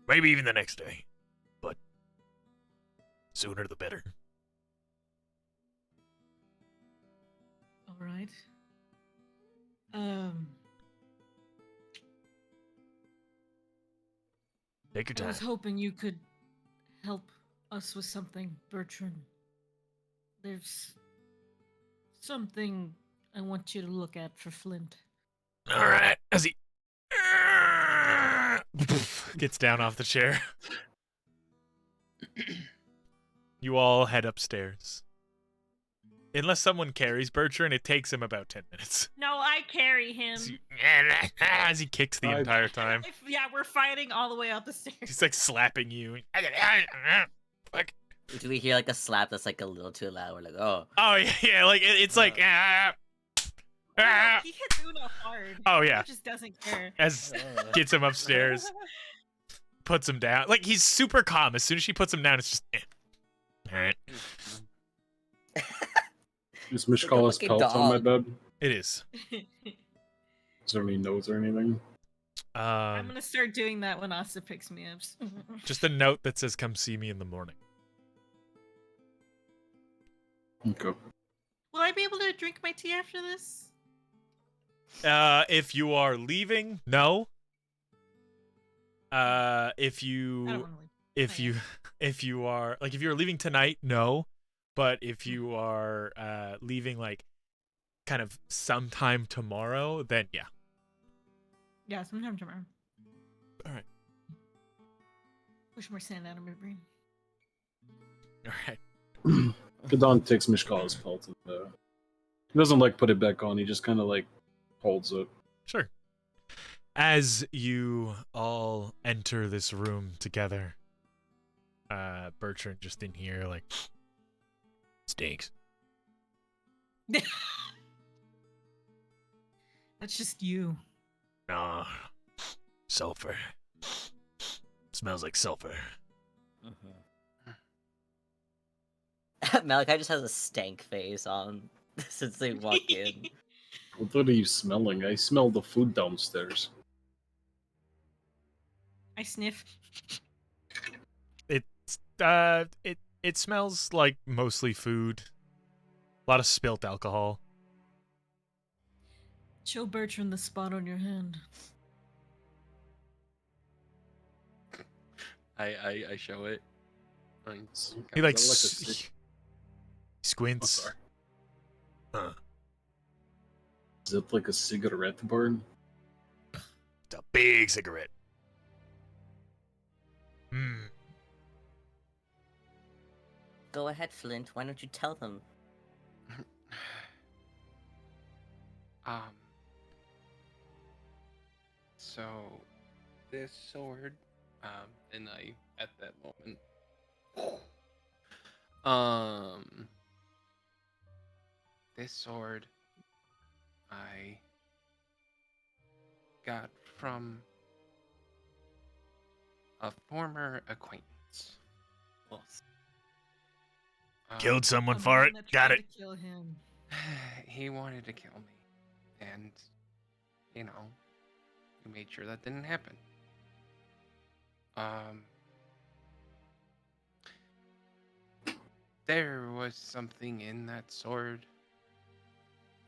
Maybe even the next day, but sooner the better. All right. Take your I was time. hoping you could help us with something, Bertrand. There's something I want you to look at for Flint. All right. As he gets down off the chair. You all head upstairs. unless someone carries Bertrand, it takes him about 10 minutes. No, I carry him. As he kicks the entire time. Yeah, we're fighting all the way out the stairs. He's like slapping you. Like, Do we hear like a slap that's like a little too loud? We're like, oh. oh yeah, like it's like He hits Una hard. Oh, yeah. He just doesn't care. as gets him upstairs, puts him down. Like he's super calm. As soon as she puts him down, it's just all right. Is Mishkala's fucking pelt on my dog. bed? It is. Is there any notes or anything? I'm gonna start doing that when Asta picks me up. Just a note that says, "Come see me in the morning." Okay. Will I be able to drink my tea after this? If you are leaving, no. If I don't you want to leave. if you are like if you're leaving tonight, no. But if you are leaving like kind of sometime tomorrow, then yeah. Yeah, sometime tomorrow. All right. Push more sand out of my brain. All right. Kadon takes Mishkala's pelt and he doesn't like put it back on, he just kinda like holds it. Sure. As you all enter this room together, Bertrand just in here like stinks. That's just you. Nah. Sulfur. Smells like sulfur. Malachi just has a stank face on since they walked in. What are you smelling? I smell the food downstairs. I sniff. It's it smells like mostly food. A lot of spilt alcohol. Show Bertrand the spot on your hand. I show it. He like Is that like a he squints. sorry. Huh. Is it like a cigarette burn? It's a big cigarette. Hmm. Go ahead, Flint. Why don't you tell them? So this sword, and I at that moment, this sword, I got from a former acquaintance. Killed someone I'm for the it. one that Got tried it. to kill him. He wanted to kill me, and you know, we made sure that didn't happen. There was something in that sword,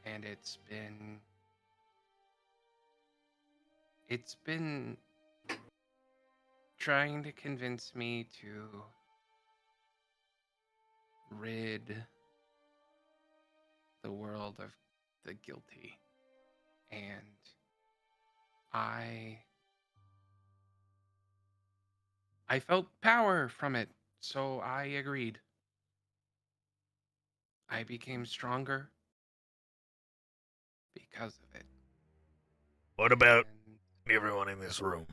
and it's been trying to convince me to rid the world of the guilty. And I felt power from it, so I agreed. I became stronger because of it. What about And everyone in this room?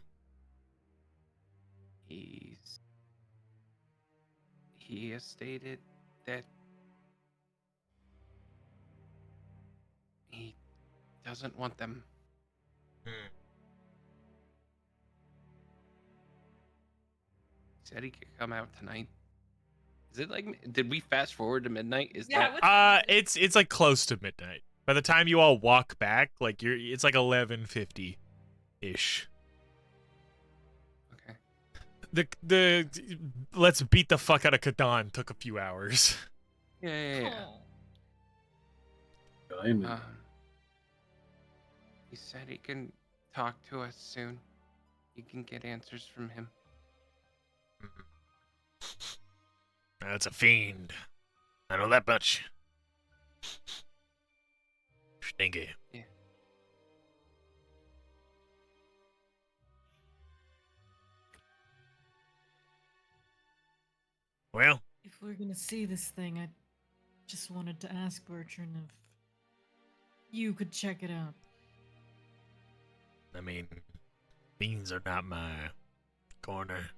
he has stated that he doesn't want them. Hmm. He said he could come out tonight. Is it like, did we fast forward to midnight? Is Yeah, that It's like close to midnight. By the time you all walk back, like it's like 11:50 ish. okay? The let's beat the fuck out of Kadon took a few hours. Yeah. Oh. I'm in. He said he can talk to us soon. You can get answers from him. That's a fiend. I know that much. Stinky. Yeah. Well, If we're gonna see this thing, just wanted to ask Bertrand if you could check it out. I mean, beans are not my corner,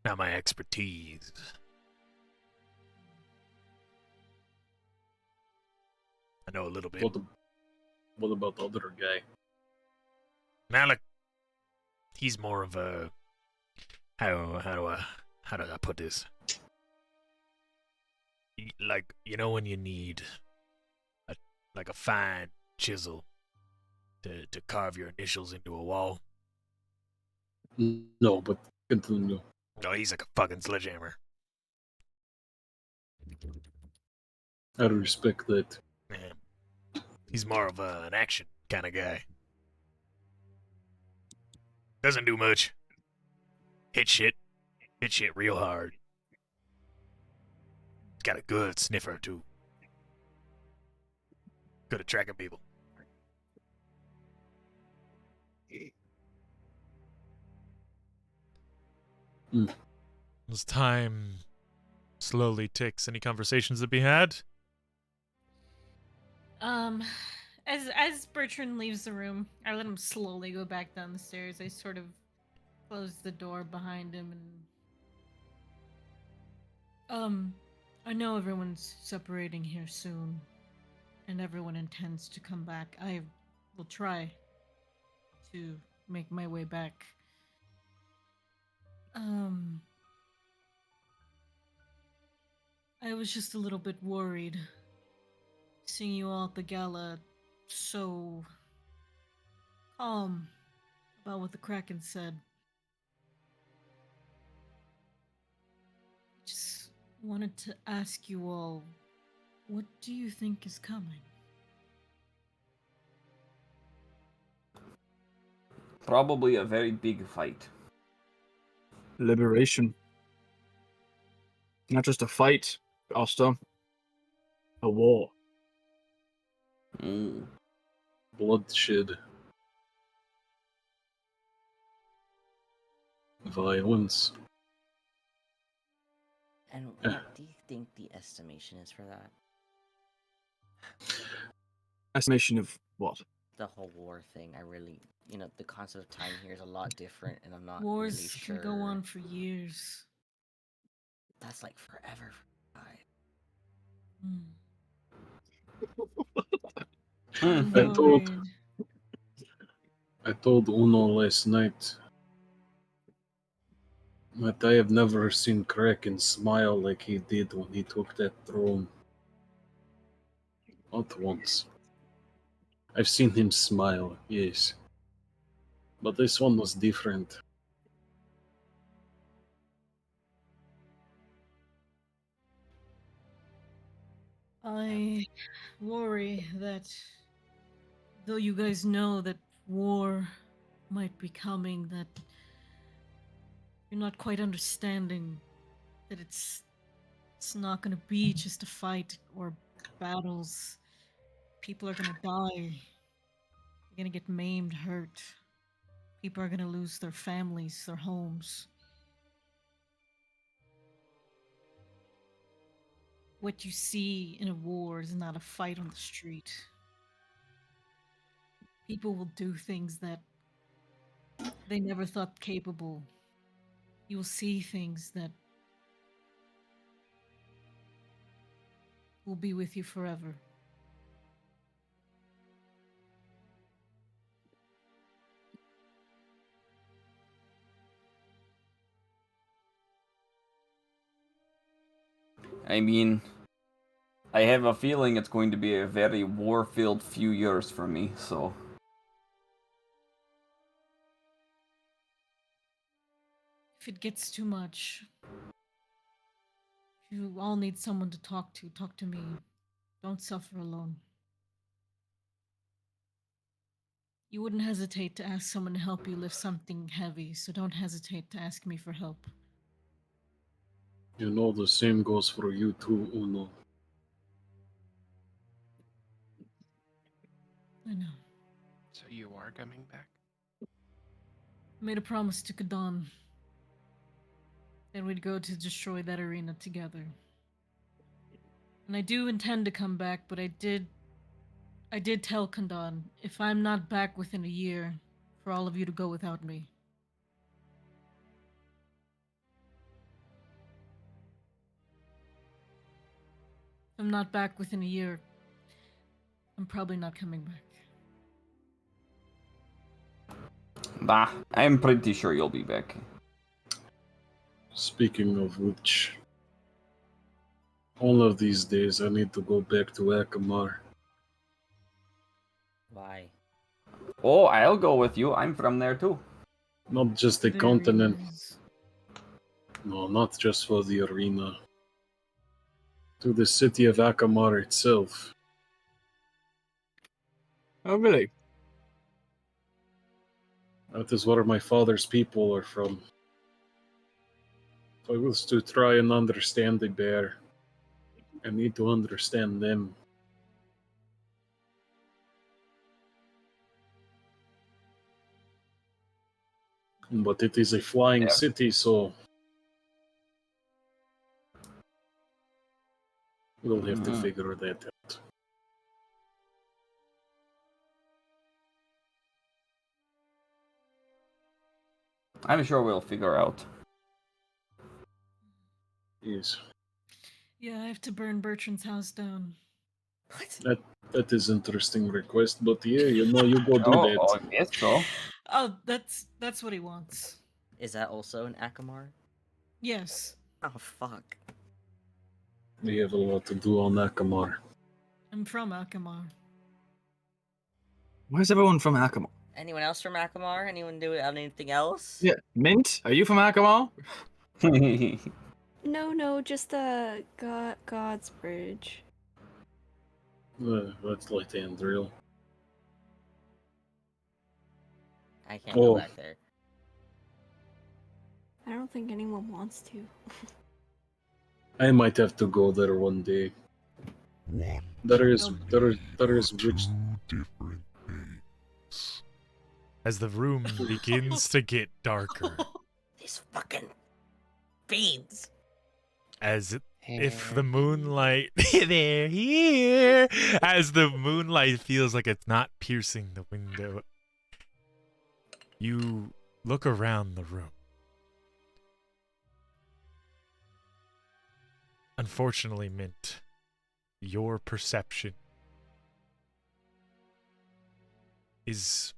not my expertise. I know a little bit. What about the other guy? Malik, he's more of a how do I put this? Like, you know when you need a fine chisel to carve your initials into a wall? No, but continue. No, he's like a fucking sledgehammer. I respect that. Yeah. He's more of an action kind of guy. Doesn't do much. Hit shit real hard. He's got a good sniffer too. Good at tracking people. As time slowly ticks, any conversations to be had? As Bertrand leaves the room, I let him slowly go back down the stairs. I sort of close the door behind him and I know everyone's separating here soon, and everyone intends to come back. I will try to make my way back. I was just a little bit worried seeing you all at the gala so calm about what the Kraken said. Just wanted to ask you all, what do you think is coming? Probably a very big fight. Liberation. Not just a fight, also a war. Bloodshed. Violence. And what do you think the estimation is for that? Estimation of what? The whole war thing. I really, the concept of time here is a lot different, and I'm not Wars really sure. can go on for years. That's like forever. I'm I told worried. Uno last night that I have never seen Kraken smile like he did when he took that throne. Not once. I've seen him smile, yes. But this one was different. I worry that though you guys know that war might be coming, that you're not quite understanding that it's not gonna be just a fight or battles. People are gonna die. They're gonna get maimed, hurt. People are gonna lose their families, their homes. What you see in a war is not a fight on the street. People will do things that they never thought capable. You will see things that will be with you forever. I mean, I have a feeling it's going to be a very war-filled few years for me, so... If it gets too much, if you all need someone to talk to me. Don't suffer alone. You wouldn't hesitate to ask someone to help you lift something heavy, so don't hesitate to ask me for help. You know the same goes for you too, Uno. I know. So you are coming back? I made a promise to Kadon that we'd go to destroy that arena together. And I do intend to come back, but I did tell Kandan, if I'm not back within a year, for all of you to go without me. If I'm not back within a year, I'm probably not coming back. Bah, I'm pretty sure you'll be back. Speaking of which, all of these days I need to go back to Akamar. Why? Oh, I'll go with you. I'm from there too. Not just the The continent. arenas. No, not just for the arena. To the city of Akamar itself. Oh, really? That is where my father's people are from. If I was to try and understand the bear, I need to understand them. But it is a flying Yeah. city, so we'll have to Mhm. figure that out. I'm sure we'll figure out. Yes. Yeah, I have to burn Bertrand's house down. That is interesting request, but yeah, you go do Oh, that. I guess so. Oh, that's what he wants. Is that also an Akamar? Yes, Oh fuck. We have a lot to do on Akamar. I'm from Akamar. Where's everyone from Akamar? Anyone else from Akamar? Anyone do anything else? Yeah, Mint, are you from Akamar? No, just the God's Bridge. That's like the end real. I can't go Oh. back there. I don't think anyone wants to. I might have to go there one day. One, There is two which different things. As the room begins to get darker, These fucking fiends. as if the moonlight they're here, as the moonlight feels like it's not piercing the window, you look around the room. Unfortunately, Mint, your perception is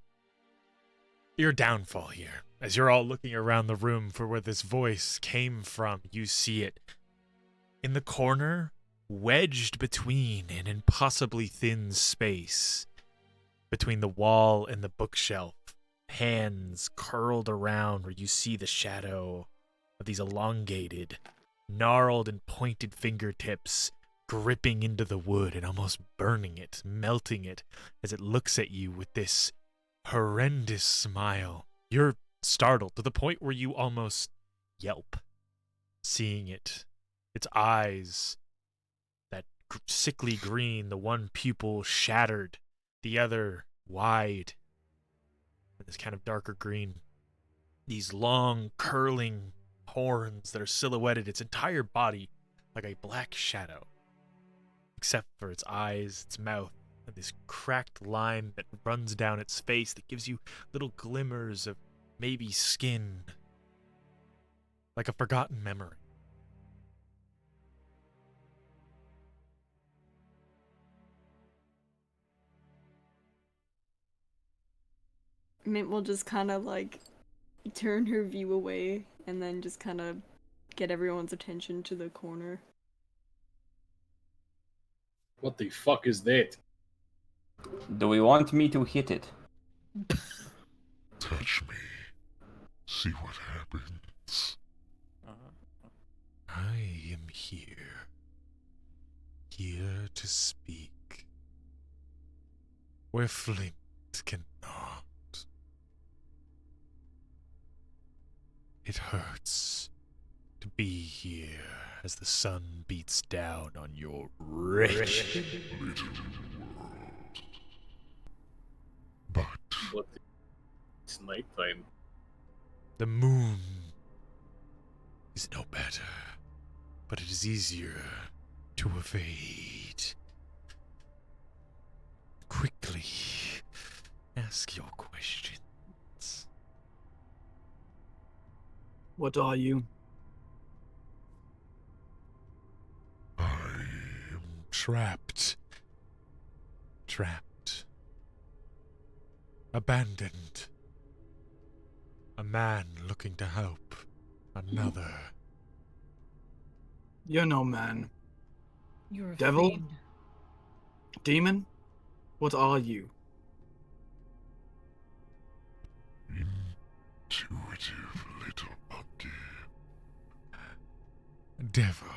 your downfall here. As you're all looking around the room for where this voice came from, you see it in the corner, wedged between an impossibly thin space between the wall and the bookshelf, hands curled around where you see the shadow of these elongated, gnarled and pointed fingertips gripping into the wood and almost burning it, melting it as it looks at you with this horrendous smile. You're startled to the point where you almost yelp, seeing it. Its eyes, that sickly green, the one pupil shattered, the other wide, and this kind of darker green. These long, curling horns that are silhouetted its entire body like a black shadow, except for its eyes, its mouth, and this cracked line that runs down its face that gives you little glimmers of maybe skin, like a forgotten memory. Mint will just kind of like turn her view away and then just kind of get everyone's attention to the corner. What the fuck is that? Do we want me to hit it? Touch me. See what happens. I am here to speak, where flint cannot. It hurts to be here as the sun beats down on your wretched. Little world. But What? It's nighttime. The moon is no better, but it is easier to evade. Quickly ask your questions. What are you? I am Trapped. Abandoned. A man looking to help another. You're no man. You're a Devil? fiend. Demon? What are you? intuitive little monkey. Devil.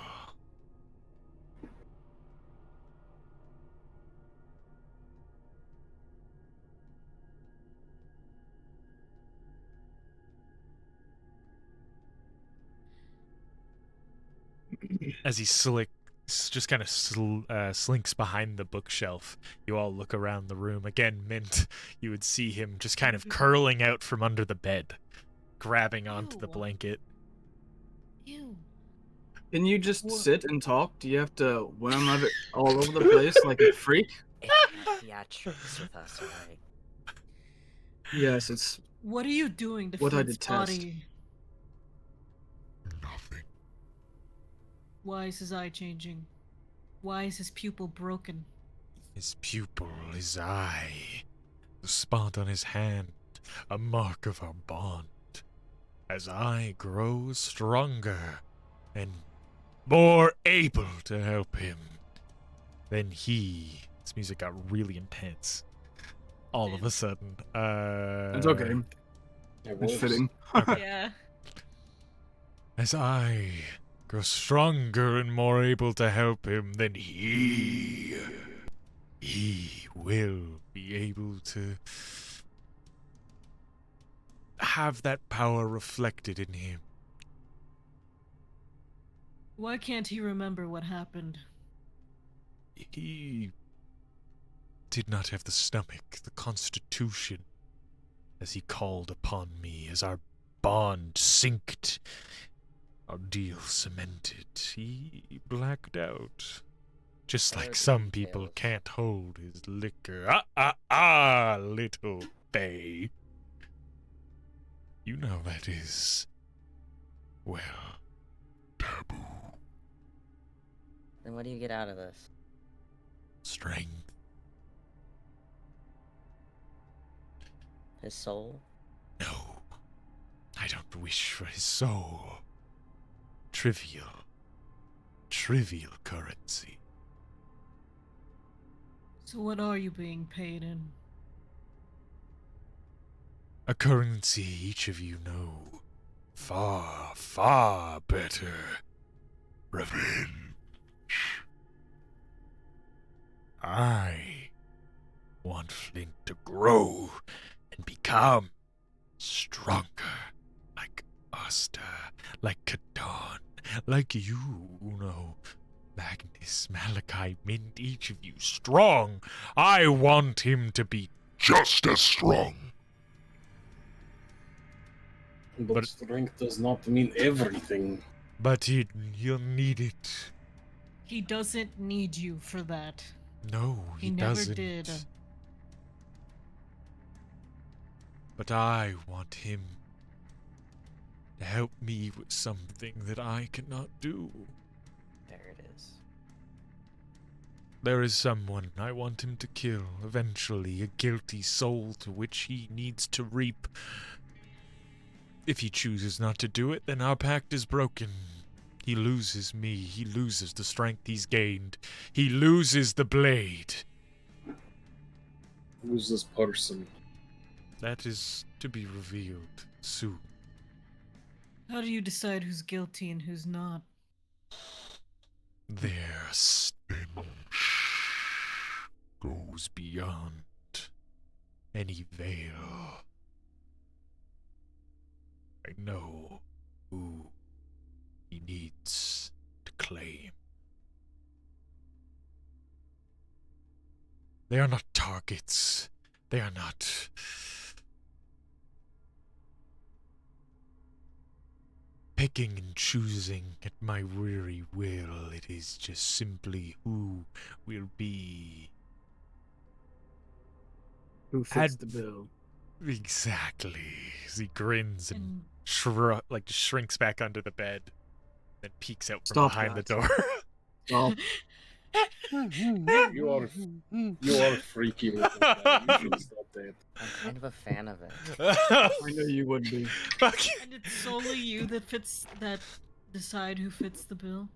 As he just kind of slinks behind the bookshelf, you all look around the room. Again, Mint, you would see him just kind of curling out from under the bed, grabbing onto the Ew. blanket. Ew. Can you just What? sit and talk? Do you have to worm it all over the place like a freak? It can't be at tricks with us, alright? Yes, it's What are you doing to What I Flint's detest. body? Nothing. Why is his eye changing? Why is his pupil broken? His pupil, his eye, the spot on his hand, a mark of our bond. As I grow stronger and more able to help him, then he... This music got really intense. All of a sudden. it's okay. It It's works. fitting. Yeah. As I grow stronger and more able to help him, then he will be able to have that power reflected in him. Why can't he remember what happened? He did not have the stomach, the constitution, as he called upon me, as our bond synced, our deal cemented. He blacked out. Just like Heard some people tales. can't hold his liquor. Little Bay. You know that is, well, Taboo. Then what do you get out of this? strength. His soul? No, I don't wish for his soul. Trivial currency. So what are you being paid in? A currency each of you know far, far better. Revenge. I want Flint to grow and become stronger, like Asta, like Kadon, like you, Uno, Magnus, Malachi, Mint, each of you strong. I want him to be Just as strong. But strength does not mean everything. But you'll need it. He doesn't need you for that. No, He he never doesn't. did. But I want him to help me with something that I cannot do. There it is. There is someone I want him to kill, eventually, a guilty soul to which he needs to reap. If he chooses not to do it, then our pact is broken. He loses me, he loses the strength he's gained, he loses the blade. Who's this person? That is to be revealed soon. How do you decide who's guilty and who's not? Their stench goes beyond any veil. I know who he needs to claim. They are not targets. They are not picking and choosing at my weary will. It is just simply who will be. Who fits the bill? Exactly. As he grins and And shrinks back under the bed, then peeks out from Stop behind the that. door. Stop. You are freaky little guy. You should stop that. I'm kind of a fan of it. I know you would be. and it's solely you that decide who fits the bill.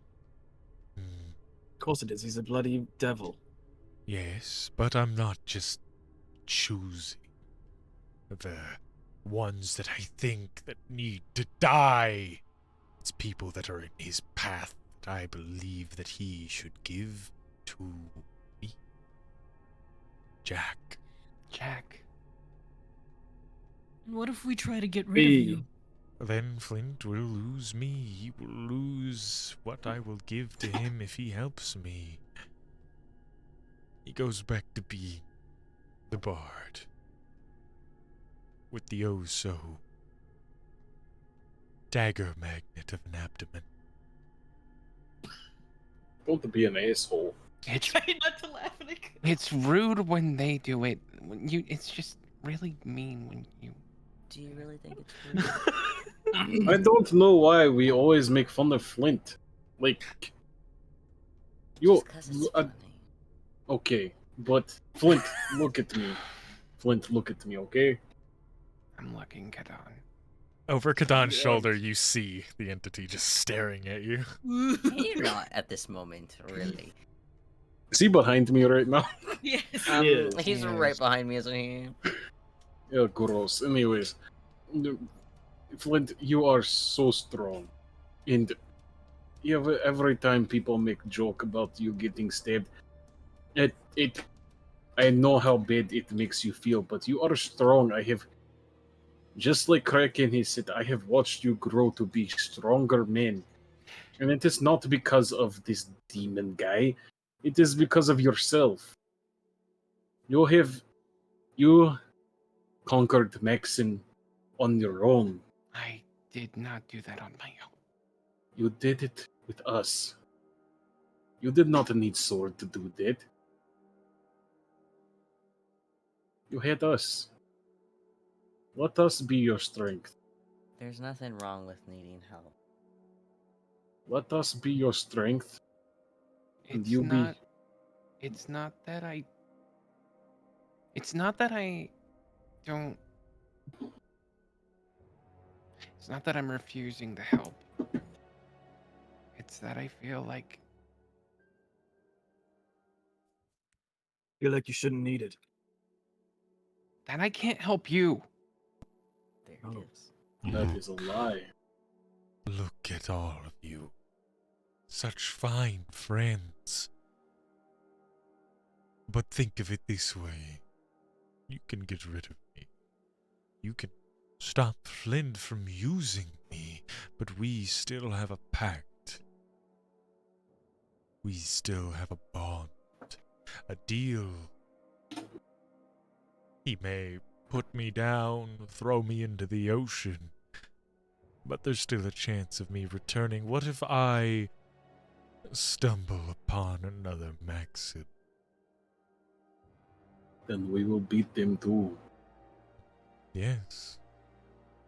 Of course it is. He's a bloody devil. Yes, but I'm not just choosing the ones that I think that need to die. It's people that are in his path that I believe that he should give to me. Jack. And what if we try to get rid B. of you? Then Flint will lose me. He will lose what I will give to him if he helps me. He goes back to being the bard. With the oh-so dagger magnet of an abdomen. Don't be an asshole. It's Try not to laugh at it. it's rude when they do it. It's just really mean when you. Do you really think it's true? I don't know why we always make fun of Flint. Like, you. Just 'cause it's funny. Okay, but Flint, look at me. Flint, look at me, okay? I'm looking, Kadon. Over Kadan's shoulder, you see the entity just staring at you. You're not at this moment, really. Is he behind me right now? Yes. Yes. He's right behind me, isn't he? Yeah, gross. Anyways, Flint, you are so strong. And every time people make joke about you getting stabbed, I know how bad it makes you feel, but you are strong. Just like Kraken, he said, I have watched you grow to be stronger men. And it is not because of this demon guy. It is because of yourself. You conquered Maxon on your own. I did not do that on my own. You did it with us. You did not need sword to do that. You had us. Let us be your strength. There's nothing wrong with needing help. Let us be your strength. And It's you not. It's not that I. It's not that I don't. It's not that I'm refusing to help. It's that I feel like Feel like you shouldn't need it. that I can't help you. There Oh. it is. That is a lie. Look at all of you. Such fine friends. But think of it this way. You can get rid of me. You can stop Flint from using me, but we still have a pact. We still have a bond, a deal. He may put me down, throw me into the ocean, but there's still a chance of me returning. What if I stumble upon another Maxid? Then we will beat them too. Yes,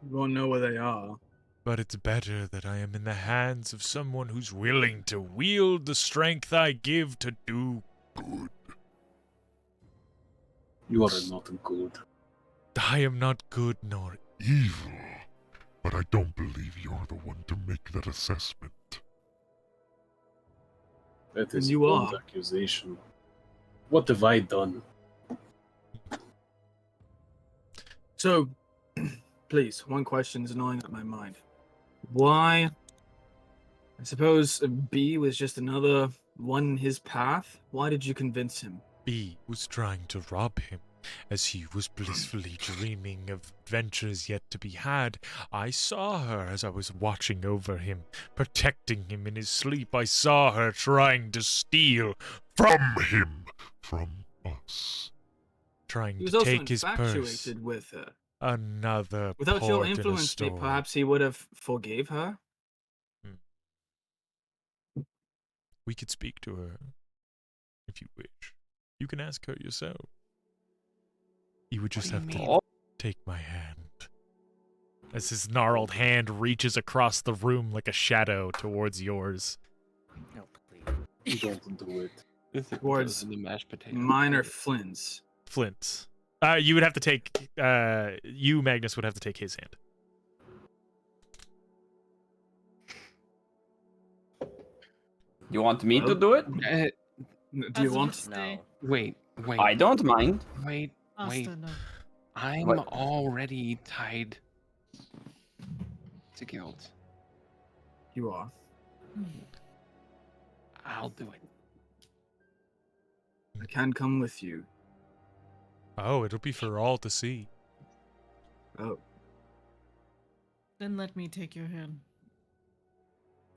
You won't know where they are. but it's better that I am in the hands of someone who's willing to wield the strength I give to do good. You are not good. I am not good nor Evil. But I don't believe you're the one to make that assessment. That is You a bold are. accusation. What have I done? So, please, one question is gnawing at my mind. Why? I suppose B was just another one in his path. Why did you convince him? B was trying to rob him. As he was blissfully dreaming of adventures yet to be had, I saw her as I was watching over him, protecting him in his sleep. I saw her trying to steal From him! From us. trying He was to also take his purse. infatuated with her. Another Without your port in a influence, storm. perhaps he would have forgave her. We could speak to her, if you wish. You can ask her yourself. You would just do you have to mean? take my hand. As his gnarled hand reaches across the room like a shadow towards yours. No, please. Don't do it. This is Towards the mashed potato. Mine are Flynn's. Flint's. You would have to take, you, Magnus, would have to take his hand. You want me to do it? Do you want? No. Wait. I don't mind. Wait. Asta, no. I'm What? already tied to guilt. You are. I'll do it. I can come with you. Oh, it'll be for all to see. Oh, Then let me take your hand.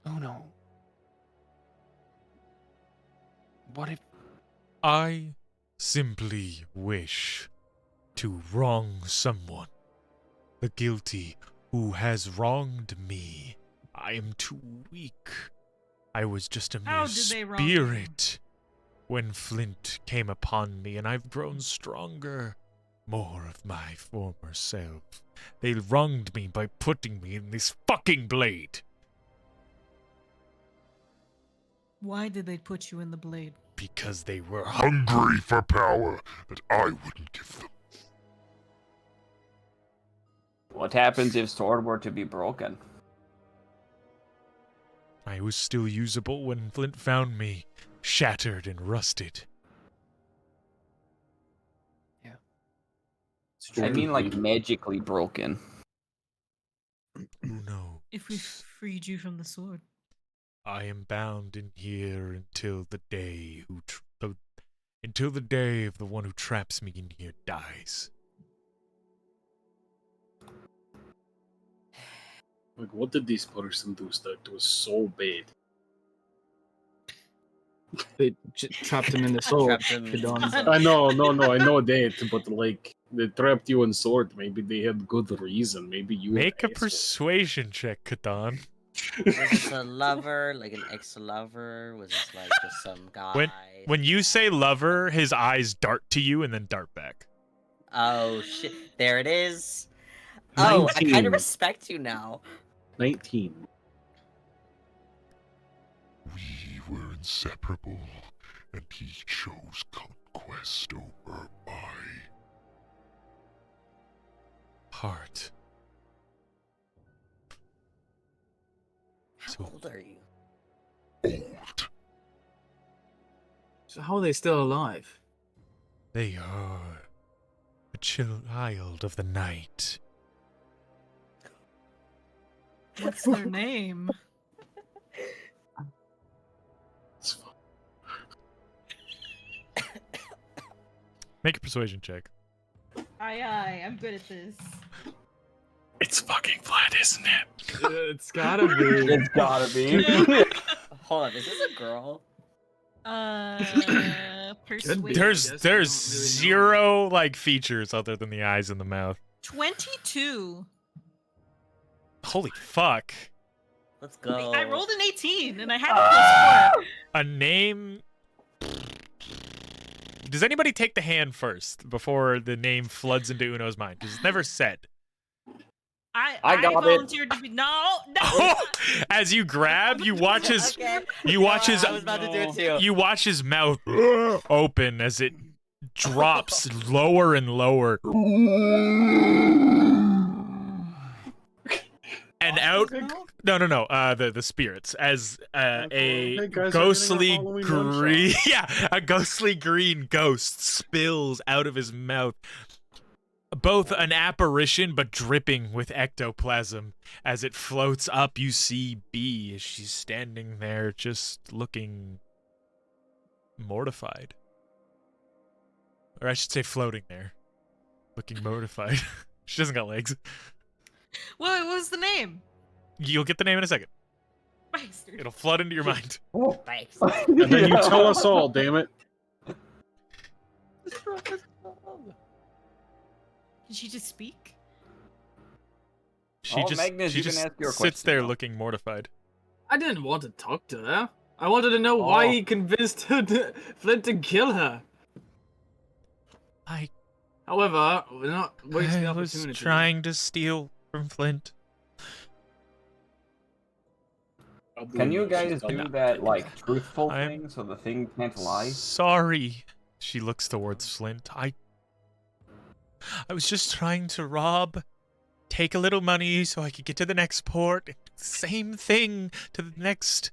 Oh no. What if I simply wish to wrong someone. The guilty who has wronged me. I am too weak. I was just a How mere did they wrong you? spirit when Flint came upon me, and I've grown stronger. More of my former self. They wronged me by putting me in this fucking blade. Why did they put you in the blade? Because they were Hungry for power that I wouldn't give them. What happens if sword were to be broken? I was still usable when Flint found me, shattered and rusted. I mean, like, magically broken. Who knows? If we freed you from the sword. I am bound in here until the day until the day of the one who traps me in here dies. Like, what did this person do that was so bad? they trapped him in the sword. Trapped him. Kadon's, I know, I know that, but like, they trapped you in sword. Maybe they had good reason. Maybe you Make a an asshole. persuasion check, Kadon. Was this a lover, like an ex-lover? Was this like just some guy? When you say lover, his eyes dart to you and then dart back. Oh shit! There it is. Oh, I kind 19. of respect you now. 19. We were inseparable, and he chose conquest over my Heart. How So- old are you? old. So how are they still alive? They are a child of the night. What's their name? It's fine. Make a persuasion check. Aye, I'm good at this. It's fucking Vlad, isn't it? It's gotta be. It's gotta be. Hold on, is this a girl? Could be. Persuade. There's guess we don't really know. zero like features other than the eyes and the mouth. 22. Holy fuck. Let's go. I rolled an 18 and I had a +4. A name. Does anybody take the hand first before the name floods into Uno's mind? Because it's never said. I got it. volunteered to be no. As you grab, you watch his Okay. you watch his I was about to do it too. you watch his mouth open as it drops lower and lower. And out no the spirits as a Hey, guys, ghostly everything a Halloween green one-shot. a ghostly green ghost spills out of his mouth, both an apparition but dripping with ectoplasm. As it floats up, you see Bee as she's standing there just looking mortified, or I should say floating there looking mortified. She doesn't got legs. What was the name? You'll get the name in a second. Bastard. It'll flood into your mind. Thanks. And then you tell us all, damn it. Did she just speak? She Oh, just Magnus, she you can just ask your sits question there now. looking mortified. I didn't want to talk to her. I wanted to know why Oh. he convinced Flint to kill her. I However, we're not wasting the was opportunity. trying to steal from Flint. Can you guys And do that, like, truthful I'm thing so the thing can't lie? sorry. She looks towards Flint. I was just trying to rob, take a little money so I could get to the next port. Same thing to the next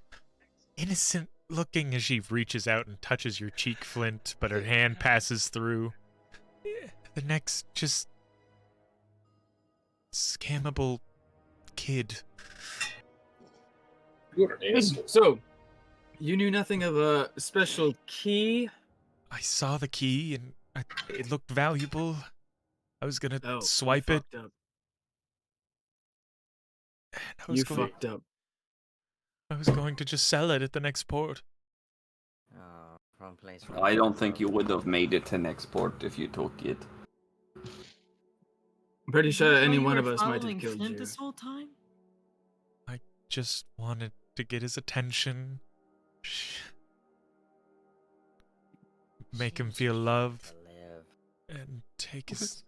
innocent looking as she reaches out and touches your cheek, Flint, but her hand passes through. The next just scammable kid. You're an asshole. So, you knew nothing of a special key? I saw the key and it looked valuable. I was gonna Oh, swipe you it. fucked up. And I was Fucked up. I was going to just sell it at the next port. Oh, wrong place. I don't think you would have made it to next port if you took it. I'm pretty Is sure that why any you one were of us might have following killed Flint you. this whole time? Just wanted to get his attention. Make him feel love and take his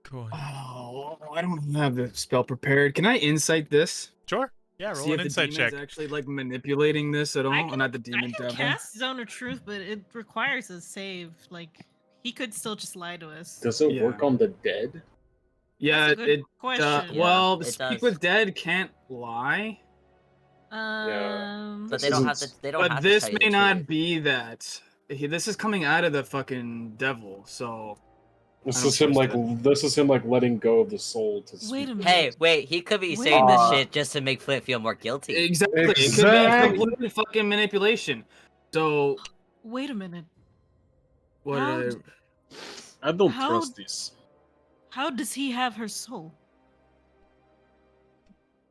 coin. Oh, I don't have the spell prepared. Can I insight this? Sure. Yeah, See roll if an the insight demon's check. actually like manipulating this at all? Or not the demon I can devil. cast Zone of Truth, but it requires a save. Like, he could still just lie to us. Does it Yeah. work on the dead? Yeah, That's a good it. question. Well, it speak does. with dead can't lie. But This they don't have isn't- to. They don't But have this to tell you may the not truth. be that. This is coming out of the fucking devil, so. This I is don't him trust this is him letting go of the soul to speak. Wait a minute. Hey, wait. He could be Wait. saying this Uh, shit just to make Flint feel more guilty. Exactly. It Exactly. could be complete fucking manipulation. So. Wait a minute. What How did I don't How- trust this. How does he have her soul?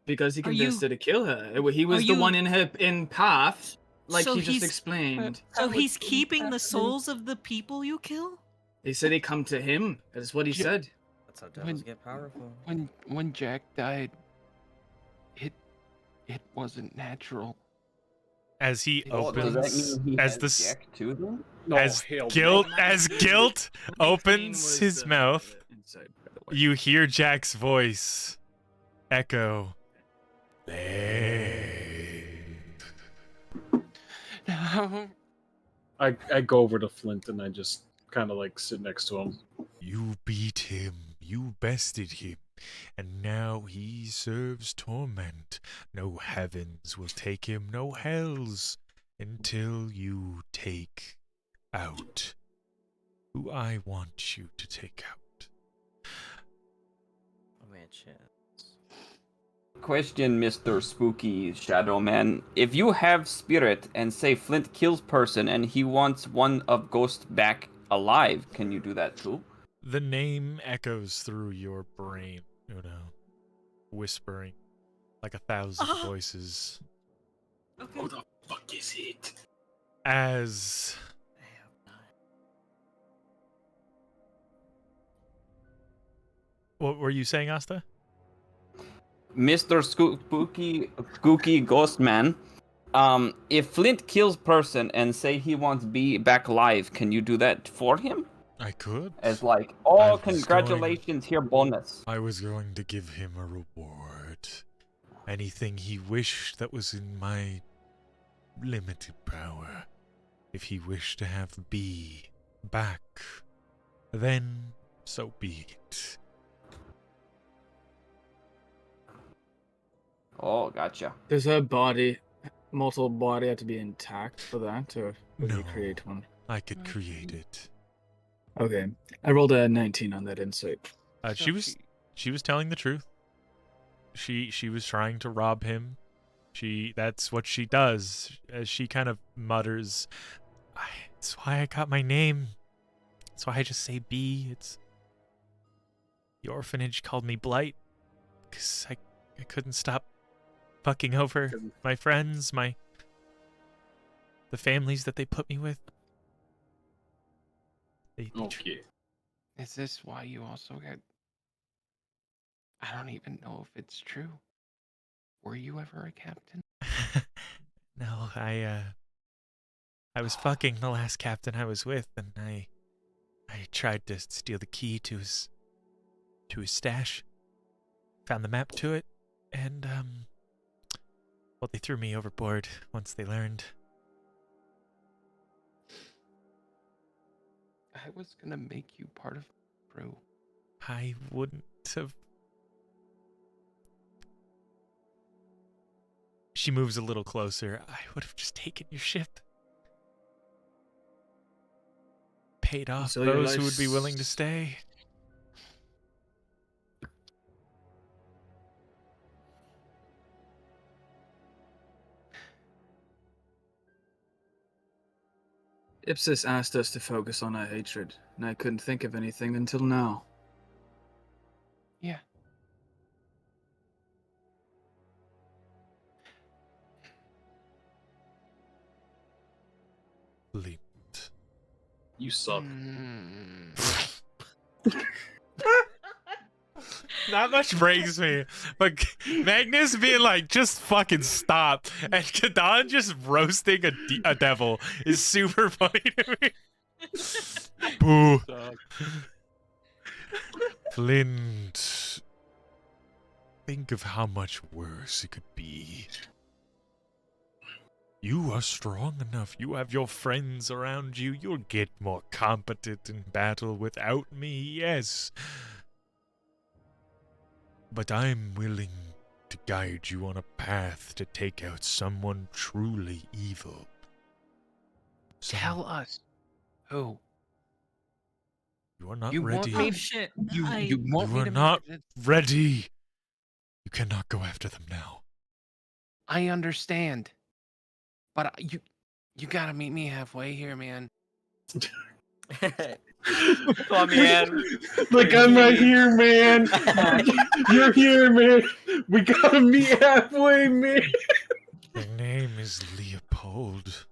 Because he Are convinced you- her to kill her. He was are the you- one in path, like So he just he's- explained. So he's keeping the souls of the people you kill? He said they come to him. That's what he Ja- said. That's how devils get powerful. When Jack died, it wasn't natural. As he Oh, does that opens, mean he as has the Jack too, then? No, as hell no. guilt opens was his the- mouth, inside, by the way. you hear Jack's voice echo. No. I go over to Flint and I just kind of sit next to him. You beat him, you bested him, and now he serves torment. No heavens will take him, no hells, until you take out who I want you to take out. Oh man, shit. Question, Mr. Spooky Shadow Man. If you have spirit and say Flint kills person and he wants one of Ghost back alive, can you do that too? The name echoes through your brain, whispering like 1,000 voices. Okay. Who the fuck is it? As what were you saying, Asta? Mr. Spooky Ghost Man, if Flint kills person and say he wants B back alive, can you do that for him? I could. As like, I oh, was congratulations, here bonus. I was going to give him a reward. Anything he wished that was in my limited power. If he wished to have B back, then so be it. Oh, gotcha. Does her mortal body have to be intact for that, or would you No. create one? I could create it. Okay, I rolled a 19 on that insight. She was telling the truth. She was trying to rob him. That's what she does. As she kind of mutters, "That's why I got my name. That's why I just say B. It's the orphanage called me Blight, 'cause I couldn't stop fucking over my friends, the families that they put me with. They Okay. Is this why you also got... I don't even know if it's true. Were you ever a captain? No, I was fucking the last captain I was with, and I tried to steal the key to his stash. Found the map to it, and well, they threw me overboard once they learned. I was gonna make you part of the crew. I wouldn't have. She moves a little closer. I would have just taken your ship. Paid off So your those who would be willing to life's- stay. Ipsis asked us to focus on our hatred, and I couldn't think of anything until now. Yeah. Leap. You suck. Not much breaks me, but Magnus being like, just fucking stop, and Kadan just roasting a devil is super funny to me. Boo. Flint. Think of how much worse it could be. You are strong enough. You have your friends around you. You'll get more competent in battle without me, yes. But I'm willing to guide you on a path to take out someone truly evil. Tell us who. You are not You want ready. me Oh to- shit! You I want You me are to not make it- ready. You cannot go after them now. I understand, but you gotta meet me halfway here, man. Come on, man. Like, I'm right here, man. You're here, man. We gotta meet halfway, man. Their name is Leopold.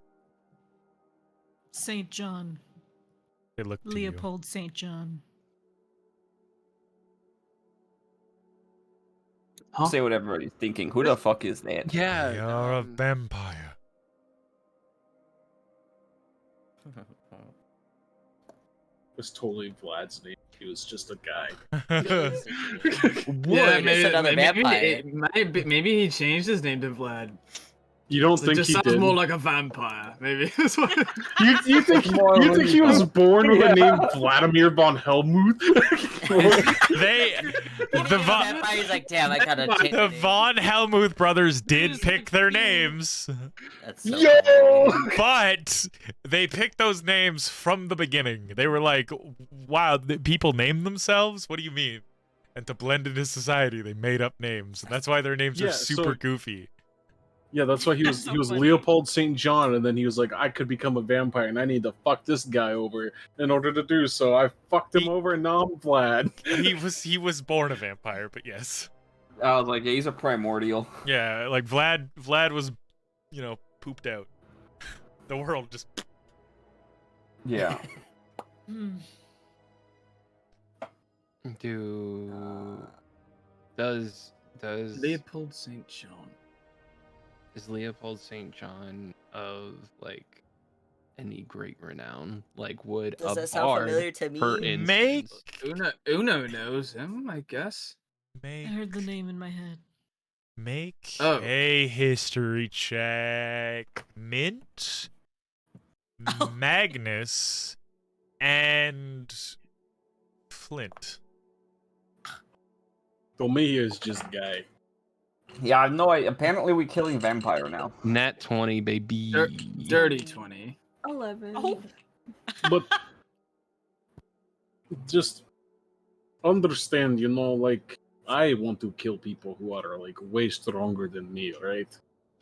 Saint John. They look to Leopold Saint John. Huh? Say what everybody's thinking. Who the fuck is that? you. Yeah. They are a vampire. It was totally Vlad's name. He was just a guy. Yeah, It's another vampire. maybe he changed his name to Vlad. You don't So it think just he sounds did? more like a vampire, maybe. That's what- You think More you think he was born with the name Vladimir von Helmuth? They, the Vampire's like, damn, I gotta change the the name. Von Helmuth brothers did pick their names, That's so Yo! funny. but they picked those names from the beginning. They were like, "Wow, people name themselves? What do you mean?" And to blend into society, they made up names. And that's why their names Yeah, are super so- goofy. Yeah, that's why he was So he was funny. Leopold St. John, and then he was like, I could become a vampire, and I need to fuck this guy over in order to do so. I fucked him He- over, and now I'm Vlad. He was born a vampire, but yes, I was like, yeah, he's a primordial. yeah, like Vlad was, pooped out. The world just Yeah. Hmm. Does Leopold St. John. is Leopold St. John of like any great renown? Like would Does a that sound bard, familiar to me? for Make- instance, Uno knows him, I guess. I make heard the name in my head. Oh. a history check. Mint, Magnus, and Flint. Tomei is just guy. Yeah, I know. Apparently, we're killing vampire now. Nat 20, baby. Dirty 20. 11. Oh. But just understand, like, I want to kill people who are like way stronger than me, right?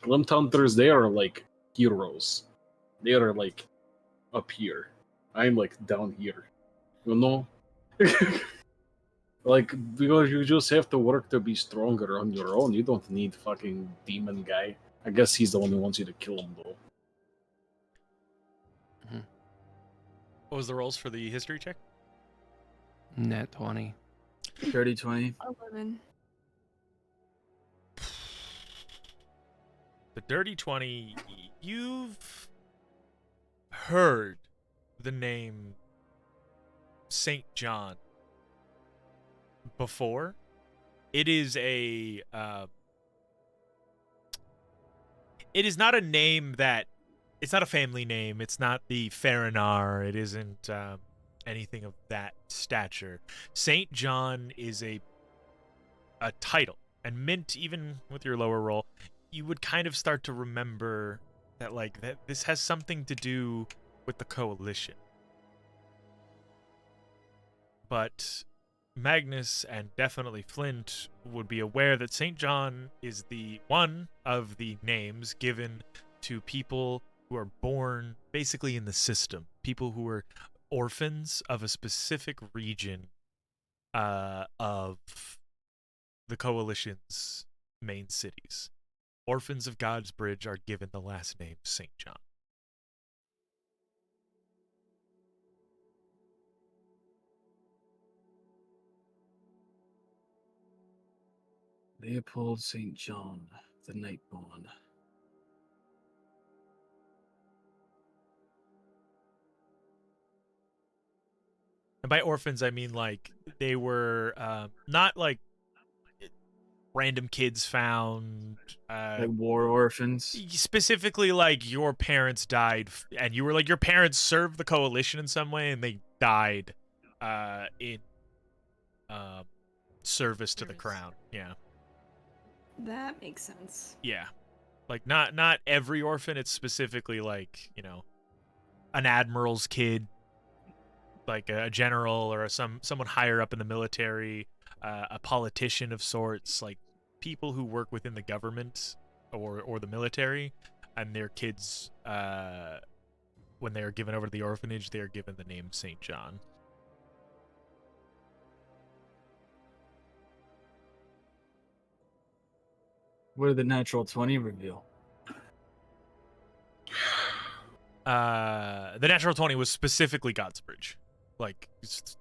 Limb Hunters, they are like heroes. They are like up here. I'm like down here. Like, because you just have to work to be stronger on your own. You don't need fucking demon guy. I guess he's the one who wants you to kill him, though. What was the rolls for the history check? Nat 20. Dirty 20. 11. The dirty 20, You've heard the name Saint John before. It is a it is not a name that it's not a family name. It's not the Farinar. It isn't anything of that stature. Saint John is a title, and Mint, even with your lower roll, you would kind of start to remember that this has something to do with the Coalition. But Magnus and definitely Flint would be aware that St. John is the one of the names given to people who are born basically in the system, people who are orphans of a specific region of the Coalition's main cities. Orphans of God's Bridge are given the last name St. John. Leopold St. John, the Nightborn. And by orphans, I mean they were not random kids found. Like war orphans. Specifically, your parents died, and you were your parents served the Coalition in some way, and they died in service to the crown. Yeah. That makes sense. Yeah. Not every orphan. It's specifically an admiral's kid, a general or someone higher up in the military, a politician of sorts, people who work within the government or the military, and their kids, when they are given over to the orphanage, they are given the name St. John. What did the natural 20 reveal? The natural 20 was specifically Godsbridge.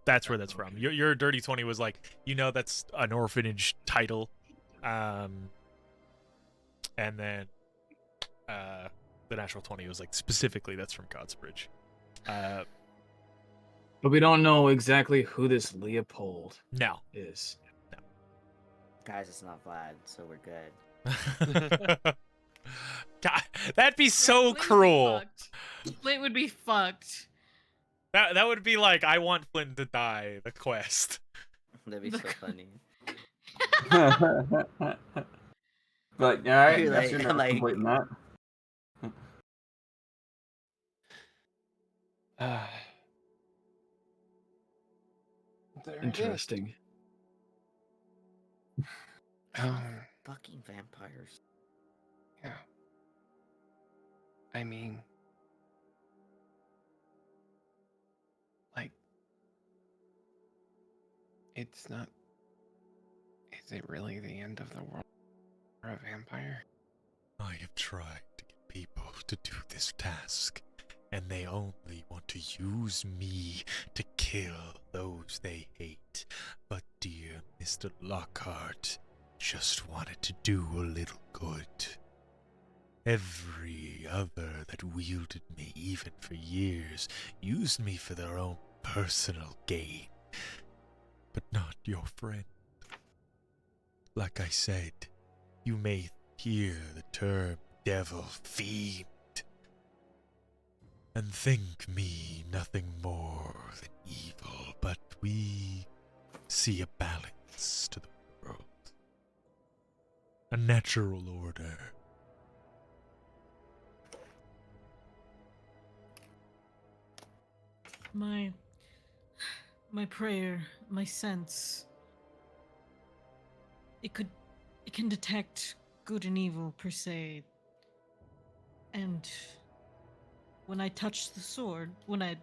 That's where that's from. Your dirty 20 was that's an orphanage title. And then the natural 20 was specifically that's from Godsbridge. But we don't know exactly who this Leopold is. No. Guys, it's not Vlad, so we're good. God, that'd be so cruel. Flint would be fucked. That would be I want Flint to die, the quest. That'd be so funny. But yeah, I You're guess you're never completing that. Interesting. Fucking vampires. Yeah. I mean, it's not. Is it really the end of the world for a vampire? I have tried to get people to do this task, and they only want to use me to kill those they hate. But dear Mr. Lockhart just wanted to do a little good. Every other that wielded me, even for years, used me for their own personal gain. But not your friend. Like I said, you may hear the term devil fiend and think me nothing more than evil, but we see a balance to the world. A natural order. My prayer, my sense, it can detect good and evil per se. And when I touched the sword, when I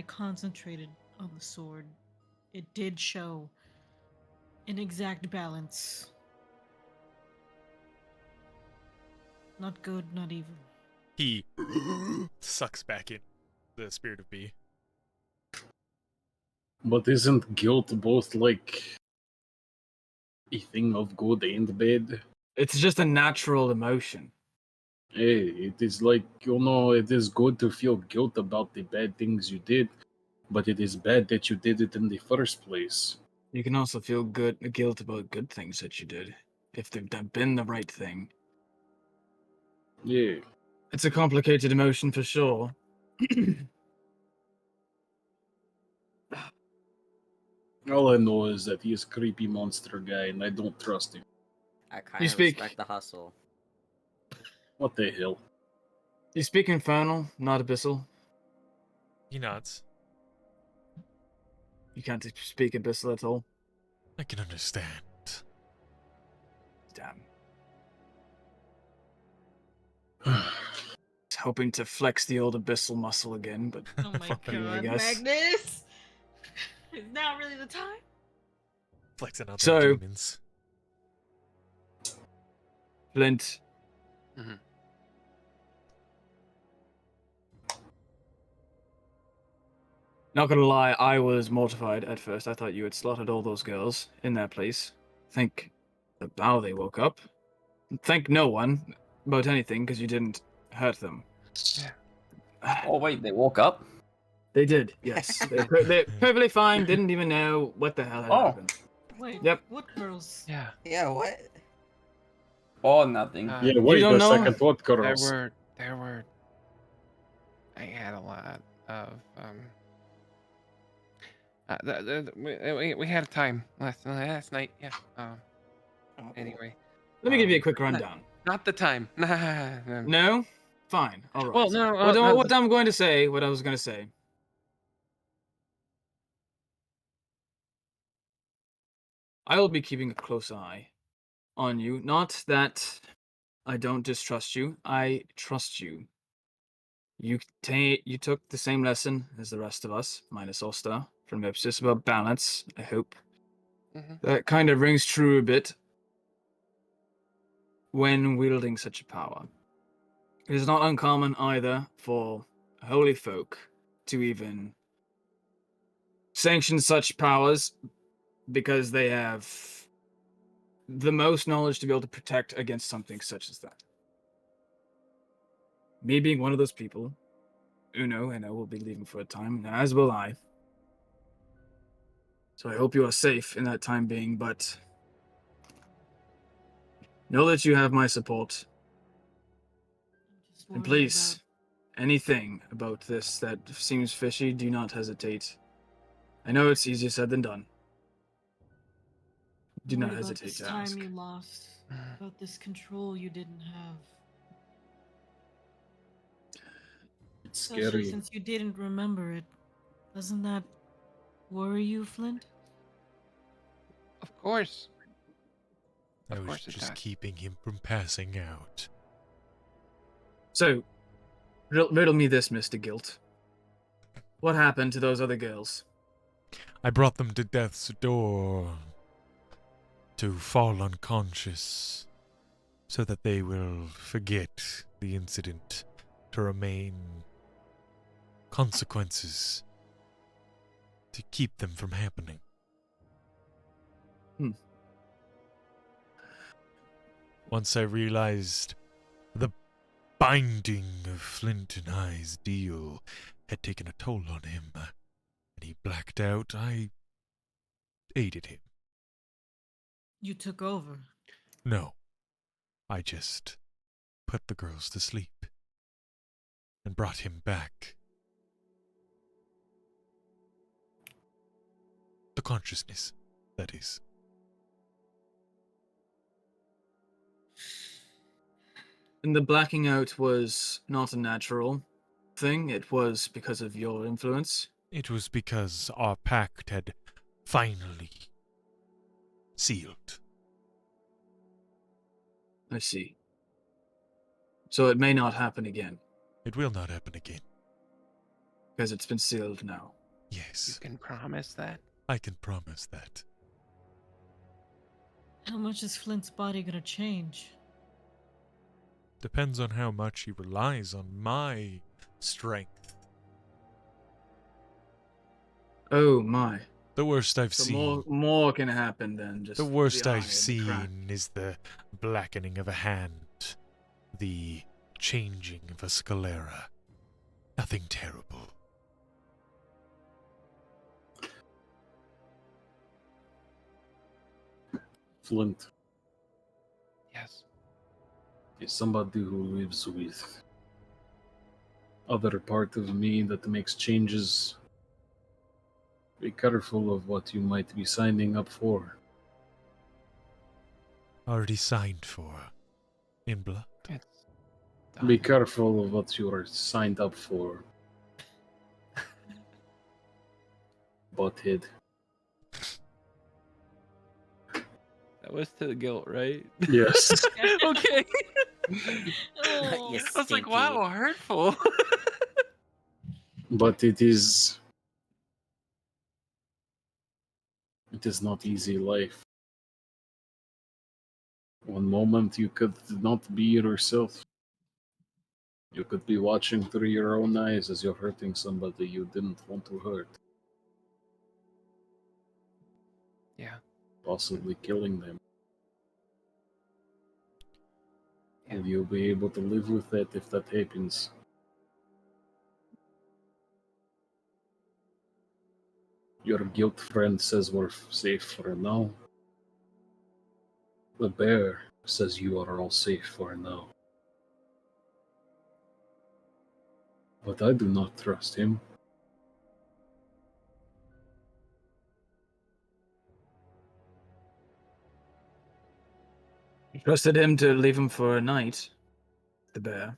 concentrated on the sword, it did show an exact balance. Not good, not evil. He sucks back in the spirit of B. But isn't guilt both a thing of good and bad? It's just a natural emotion. Hey, it is like, it is good to feel guilt about the bad things you did, but it is bad that you did it in the first place. You can also feel guilt about good things that you did, if they've been the right thing. Yeah. It's a complicated emotion for sure. All I know is that he is a creepy monster guy, and I don't trust him. I You kind of speak- respect the hustle. What the hell? You speak Infernal, not Abyssal. He nods. You can't speak Abyssal at all. I can understand. Damn. Was hoping to flex the old Abyssal muscle again, but Oh my Fuck you, I god, guess. Magnus! Is now really the time? Flexing out So- their demons. Flint. Mhm. Not gonna lie, I was mortified at first. I thought you had slaughtered all those girls in that place. Think how they woke up. Thank no one about anything because you didn't hurt them. Oh wait, they woke up. They did, yes. They're perfectly fine. Didn't even know what the hell had Oh. happened. Wait, Yep. what girls? Yeah. Yeah, what? Oh, nothing. Yeah, wait don't a know? second. What There girls? were. I had a lot of we had a time last night. Yeah. Anyway, Let me give you a quick rundown. not the time. No? Fine. All right. Well, no. What I'm going to say, what I was going to say. I will be keeping a close eye on you. Not that I don't distrust you. I trust you. You took the same lesson as the rest of us, minus Ulster, from Ipsis about balance, I hope. Mhm. That kind of rings true a bit when wielding such a power. It is not uncommon either for holy folk to even sanction such powers because they have the most knowledge to be able to protect against something such as that. Me being one of those people, Uno, and I will be leaving for a time, as will I. So I hope you are safe in that time being, but know that you have my support. Just And worried please, anything about this that seems fishy, do not hesitate. I know it's easier said than done. Do not worried about hesitate this to time ask. you lost, about this control you didn't have. It's Especially scary. since you didn't remember it. Doesn't that worry you, Flint? Of course. I Of was course it just does. keeping him from passing out. So, riddle me this, Mr. Guilt. What happened to those other girls? I brought them to death's door to fall unconscious so that they will forget the incident, to remain consequences to keep them from happening. Once I realized the binding of Flint and I's deal had taken a toll on him, and he blacked out, I aided him. You took over. No, I just put the girls to sleep and brought him back. The consciousness, that is. And the blacking out was not a natural thing, it was because of your influence. It was because our pact had finally sealed. I see. So it may not happen again, It will not happen again. because it's been sealed now. You Yes, can promise that. I can promise that. How much is Flint's body gonna change? Depends on how much he relies on my strength. Oh my. The worst I've So seen. more can happen than just The worst eye I've and the crack. seen is the blackening of a hand, the changing of a sclera. Nothing terrible. Flint Yes. is somebody who lives with other part of me that makes changes. Be careful of what you might be signing up for. Already signed for. In blood. It's Be done. careful of what you are signed up for. Butthead. That was to the guilt, right? Yes. Okay. Oh, You I was like, stinky. wow, hurtful. But it is not easy life. One moment you could not be yourself. You could be watching through your own eyes as you're hurting somebody you didn't want to hurt, Yeah. possibly killing them. Yeah. Will you be able to live with that if that happens? Your guilt friend says we're safe for now. The bear says you are all safe for now. But I do not trust him. You trusted him to leave him for a night. The bear.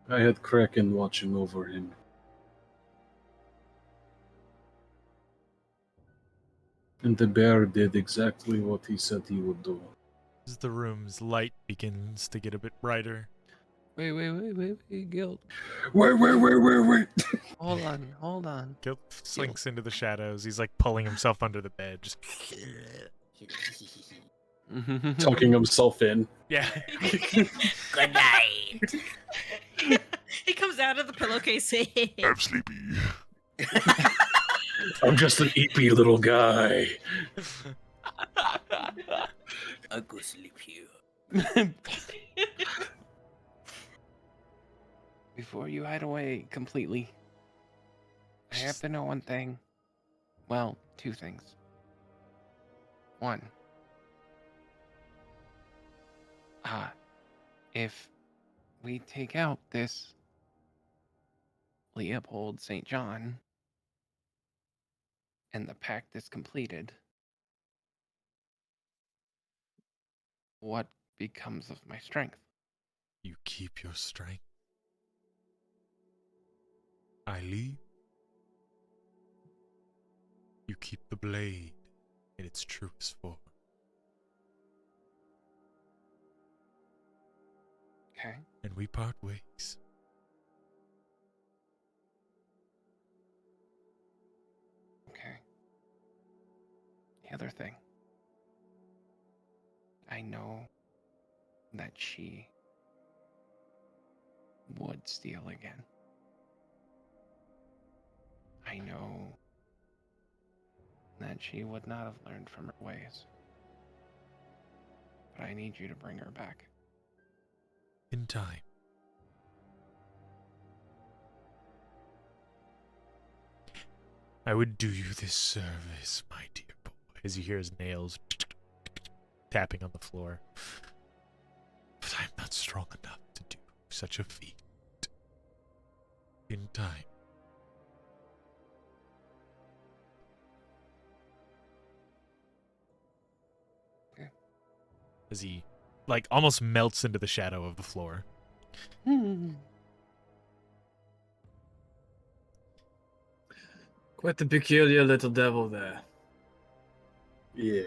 I had Kraken watching over him. And the bear did exactly what he said he would do. As the room's light begins to get a bit brighter. Wait, guilt. Wait. Hold on. Gil slinks into the shadows. He's like pulling himself under the bed. Just Tucking himself in. yeah. Good night. he comes out of the pillowcase. I'm sleepy. I'm just an eepy little guy. I'll go sleep here. Before you hide away completely, I have to know one thing. Well, two things. One, if we take out this Leopold St. John and the pact is completed, what becomes of my strength? You keep your strength. I leave. You keep the blade in its truest form. Okay. And we part ways. Okay. The other thing. I know that she would steal again. I know that she would not have learned from her ways. But I need you to bring her back. In time. I would do you this service, my dear boy. As you hear his nails tapping on the floor. But I'm not strong enough to do such a feat. In time. Okay. As he, like, almost melts into the shadow of the floor. Quite the peculiar little devil there. Yeah.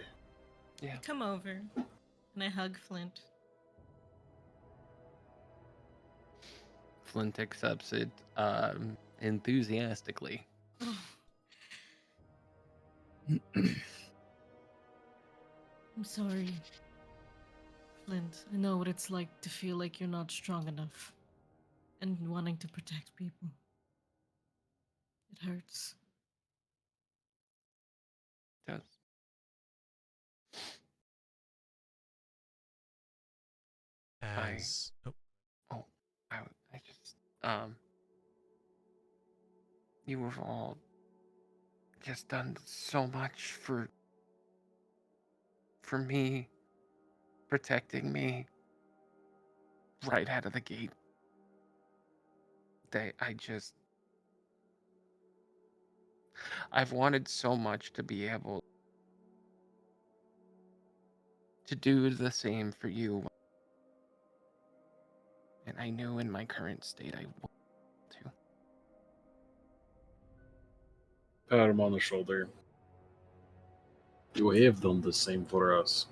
Come over. And I hug Flint. Flint accepts it enthusiastically. I'm sorry. Flint, I know what it's like to feel like you're not strong enough. And wanting to protect people. It hurts. Does. As Oh, I just you have all just done so much for me, protecting me right out of the gate. I've wanted so much to be able to do the same for you. And I knew in my current state I would to. Pat him on the shoulder. You have done the same for us.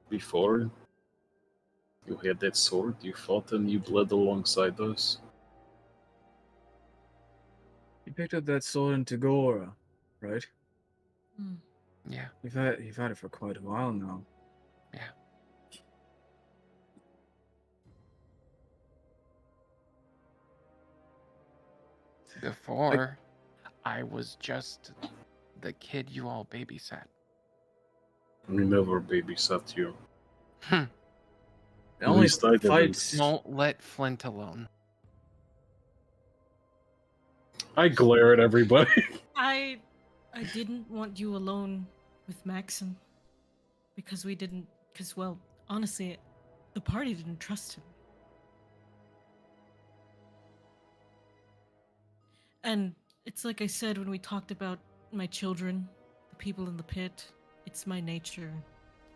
Before, you had that sword, you fought and you bled alongside us. You picked up that sword in Tagora, right? Hmm. Yeah, You've had it for quite a while now. yeah. Before, I was just the kid you all babysat. We never babysat you. The At only least I didn't. fights. Don't let Flint alone. I glare at everybody. I didn't want you alone with Maxim because well, honestly, the party didn't trust him. And it's like I said when we talked about my children, the people in the pit, it's my nature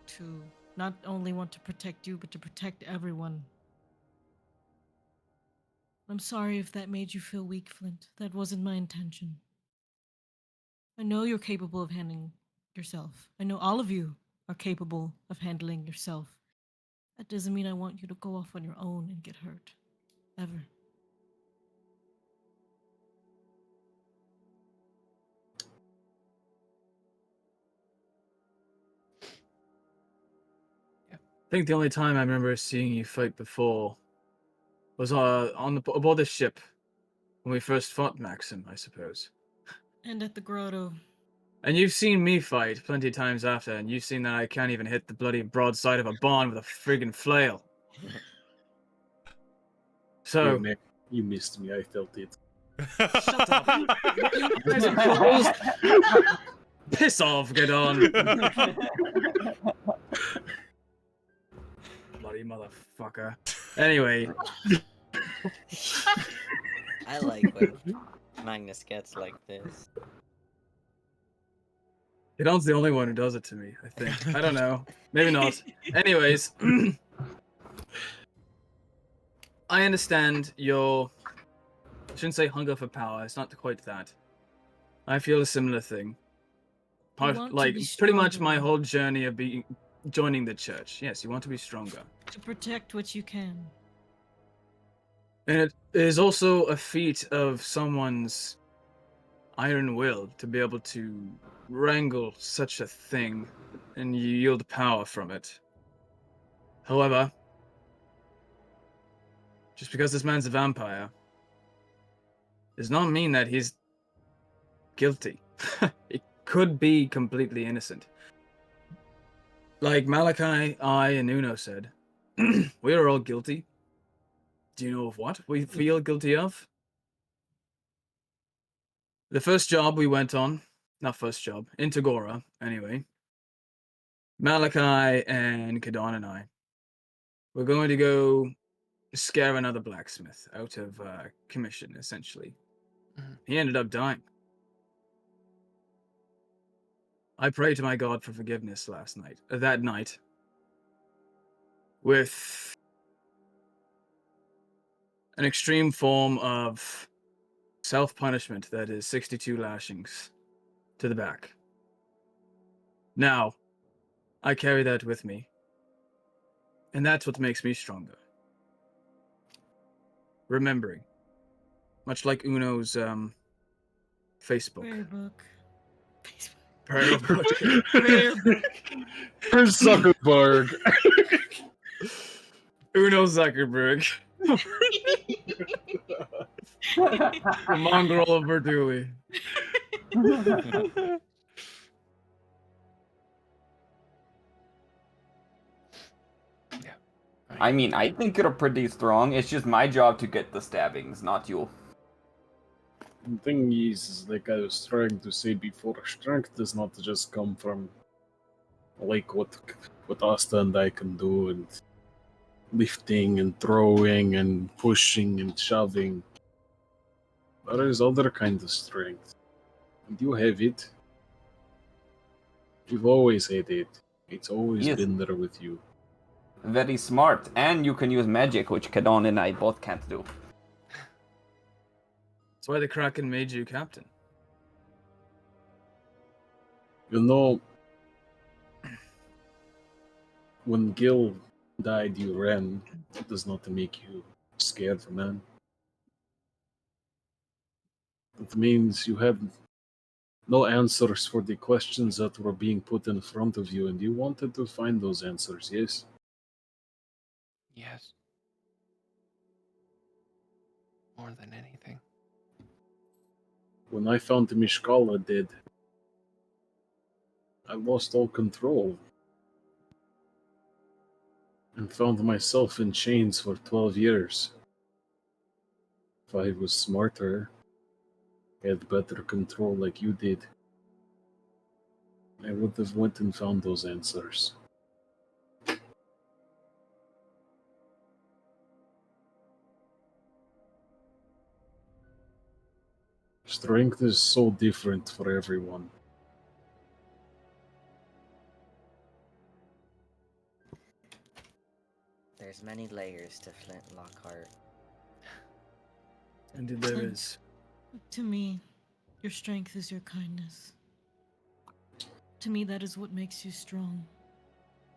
to not only want to protect you, but to protect everyone. I'm sorry if that made you feel weak, Flint. That wasn't my intention. I know you're capable of handling yourself. I know all of you are capable of handling yourself. That doesn't mean I want you to go off on your own and get hurt. Ever. I think the only time I remember seeing you fight before was aboard the ship when we first fought Maxim, I suppose. And at the grotto. And you've seen me fight plenty of times after, and you've seen that I can't even hit the bloody broadside of a barn with a friggin' flail. So, Wait, man, you missed me. I felt it. shut up. You guys are close. Piss off, get on. Bloody motherfucker. Anyway, I like when Magnus gets like this. Hidon's the only one who does it to me, I think. I don't know. Maybe not. Anyways, I understand your, I shouldn't say hunger for power. It's not quite that. I feel a similar thing. You want to Like, be pretty much my stronger. whole journey of joining the church. Yes, you want to be stronger. To protect what you can. And it is also a feat of someone's iron will to be able to wrangle such a thing and yield power from it. However, just because this man's a vampire does not mean that he's guilty. He could be completely innocent. Like Malachi, I, and Uno said, we are all guilty. Do you know of what we feel guilty of? The first job we went on, not first job, in Tagora, anyway. Malachi and Kadon and I were going to go scare another blacksmith out of commission, essentially. Mhm. He ended up dying. I prayed to my God for forgiveness that night, with an extreme form of self-punishment that is 62 lashings to the back. Now, I carry that with me, and that's what makes me stronger. Remembering, much like Uno's Facebook. Prayer book. Facebook. Prayer book. Prayer book. For Zuckerberg. Uno Zuckerberg. The mongrel of Verduli. I mean, I think you're pretty strong. It's just my job to get the stabbings, not you. The thing is, like I was trying to say before, strength does not just come from like what Asta and I can do, and lifting and throwing and pushing and shoving. There is other kind of strength, and you have it. You've always had it. It's always Yes. been there with you. Very smart, and you can use magic, which Kadon and I both can't do. That's why the Kraken made you captain. You know, when Gil died, you ran. It does not make you scared, man. It means you had no answers for the questions that were being put in front of you, and you wanted to find those answers, yes? Yes. More than anything. When I found Mishkala dead, I lost all control and found myself in chains for 12 years. If I was smarter, had better control like you did, I would have went and found those answers. Strength is so different for everyone. There's many layers to Flint Lockhart. Indeed there is. To me, your strength is your kindness. To me, that is what makes you strong.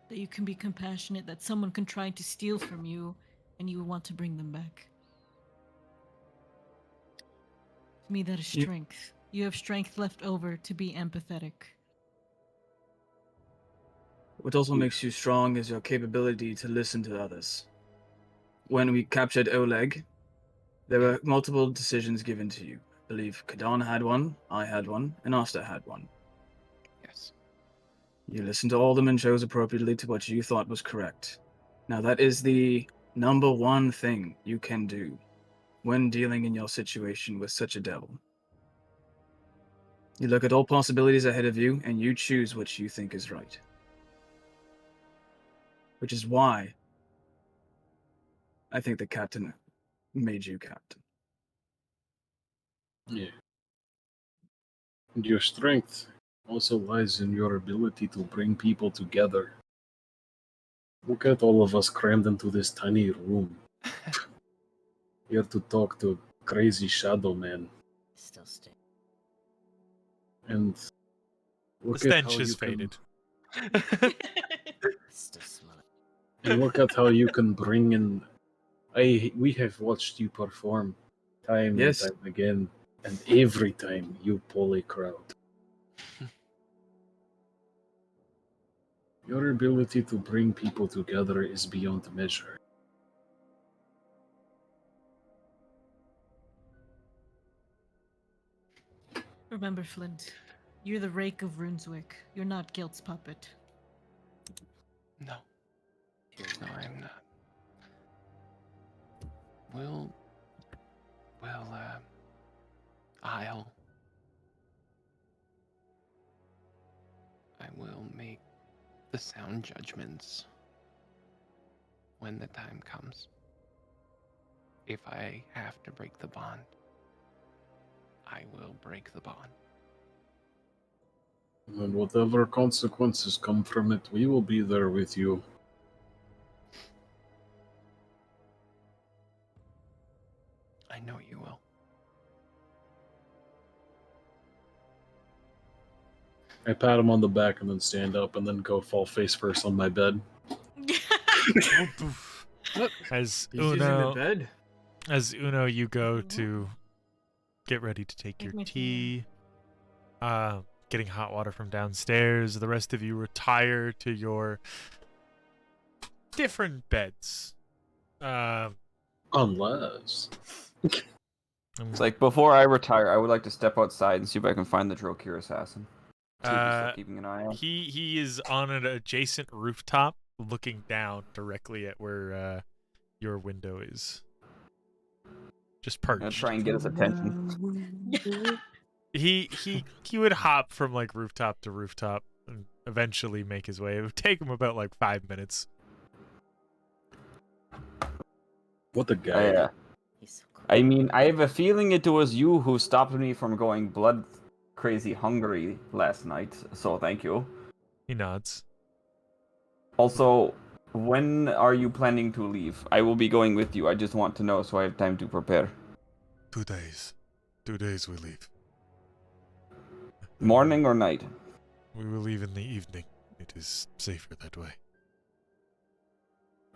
That you can be compassionate, that someone can try to steal from you, and you want to bring them back. To me, that is strength. You have strength left over to be empathetic. What also makes you strong is your capability to listen to others. When we captured Oleg, there were multiple decisions given to you. I believe Kadon had one, I had one, and Asta had one. Yes. You listened to all of them and chose appropriately to what you thought was correct. Now that is the number one thing you can do when dealing in your situation with such a devil. You look at all possibilities ahead of you and you choose what you think is right. Which is why I think the captain made you captain. Yeah. And your strength also lies in your ability to bring people together. Look at all of us crammed into this tiny room. Here to talk to crazy shadow man. Still stink. And The look at stench how has you can, faded. Still smell it. and look at how you can bring in. We have watched you perform time Yes. and time again, and every time you pull a crowd. Your ability to bring people together is beyond measure. Remember, Flint, you're the rake of Runeswick. You're not Guilt's puppet. No. No, I'm not. I will make the sound judgments when the time comes. If I have to break the bond, I will break the bond. And whatever consequences come from it, we will be there with you. I know you will. I pat him on the back and then stand up and then go fall face first on my bed. As He's using the Uno, bed. as Uno, you go to get ready to take your Take my tea. tea. Getting hot water from downstairs. The rest of you retire to your different beds. Unless. It's like, before I retire, I would like to step outside and see if I can find the Drokir assassin. See if he's still keeping an eye out. he is on an adjacent rooftop looking down directly at where your window is. Just I'm gonna perched. try and get his attention. He would hop from like rooftop to rooftop and eventually make his way. It would take him about like 5 minutes. What a guy. He's so cool. I mean, I have a feeling it was you who stopped me from going blood crazy hungry last night, so thank you. He nods. Also, when are you planning to leave? I will be going with you. I just want to know so I have time to prepare. 2 days. 2 days we leave. Morning or night? We will leave in the evening. It is safer that way.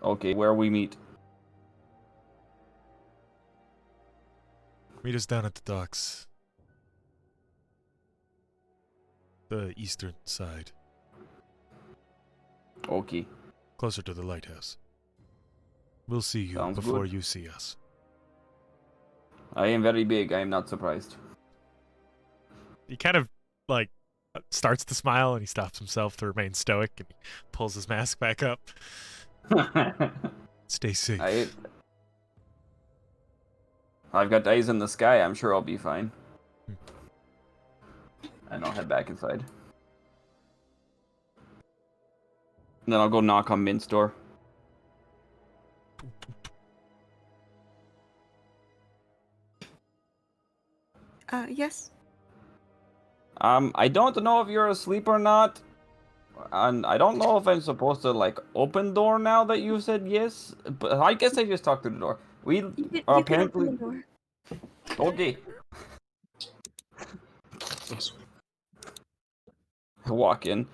Okay, where we meet? Meet us down at the docks. The eastern side. Okay. Closer to the lighthouse. We'll see you Sounds before good. you see us. I am very big. I am not surprised. He kind of like starts to smile and he stops himself to remain stoic and he pulls his mask back up. Stay safe. I've got eyes in the sky. I'm sure I'll be fine. And I'll head back inside. And then I'll go knock on Mint's door. Yes. I don't know if you're asleep or not. And I don't know if I'm supposed to, like, open door now that you said yes. But I guess I just talked to the door. We You are can open apparently... the door. Okay. Walk in.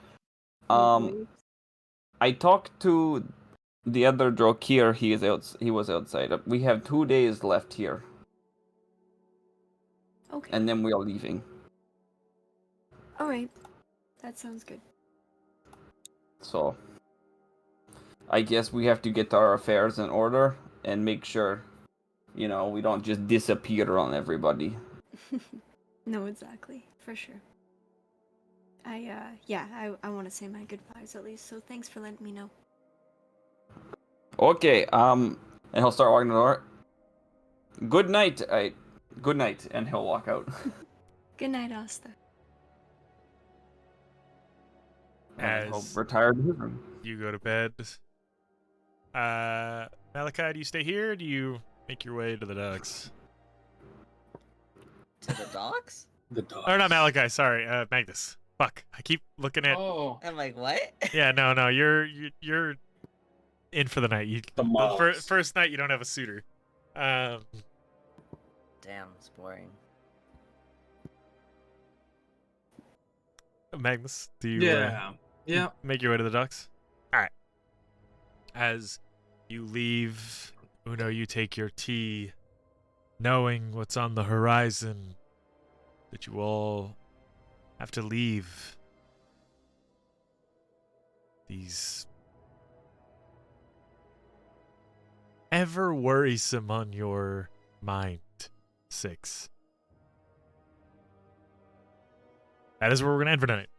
I talked to the other Drokir. He was outside. We have 2 days left here. Okay. And then we are leaving. All right. That sounds good. So, I guess we have to get our affairs in order and make sure, you know, we don't just disappear on everybody. No, exactly. For sure. I want to say my goodbyes at least, so thanks for letting me know. Okay, and he'll start walking the door. Good night. Good night, and he'll walk out. Good night, Asta. And he'll As retire to his room. you go to bed, Malachi, do you stay here or do you make your way to the docks? To the docks? The dogs. Or not Malachi, sorry, Magnus. Fuck, I keep looking at. Oh. I'm like, what? Yeah, no, you're in for the night. The The mobs. first night you don't have a suitor. Damn, it's boring. Magnus, do you Yeah. make your way to the docks? All right. As you leave, Uno, you take your tea, knowing what's on the horizon, that you all have to leave these ever worrisome on your mind. 6. That is where we're going to end for tonight.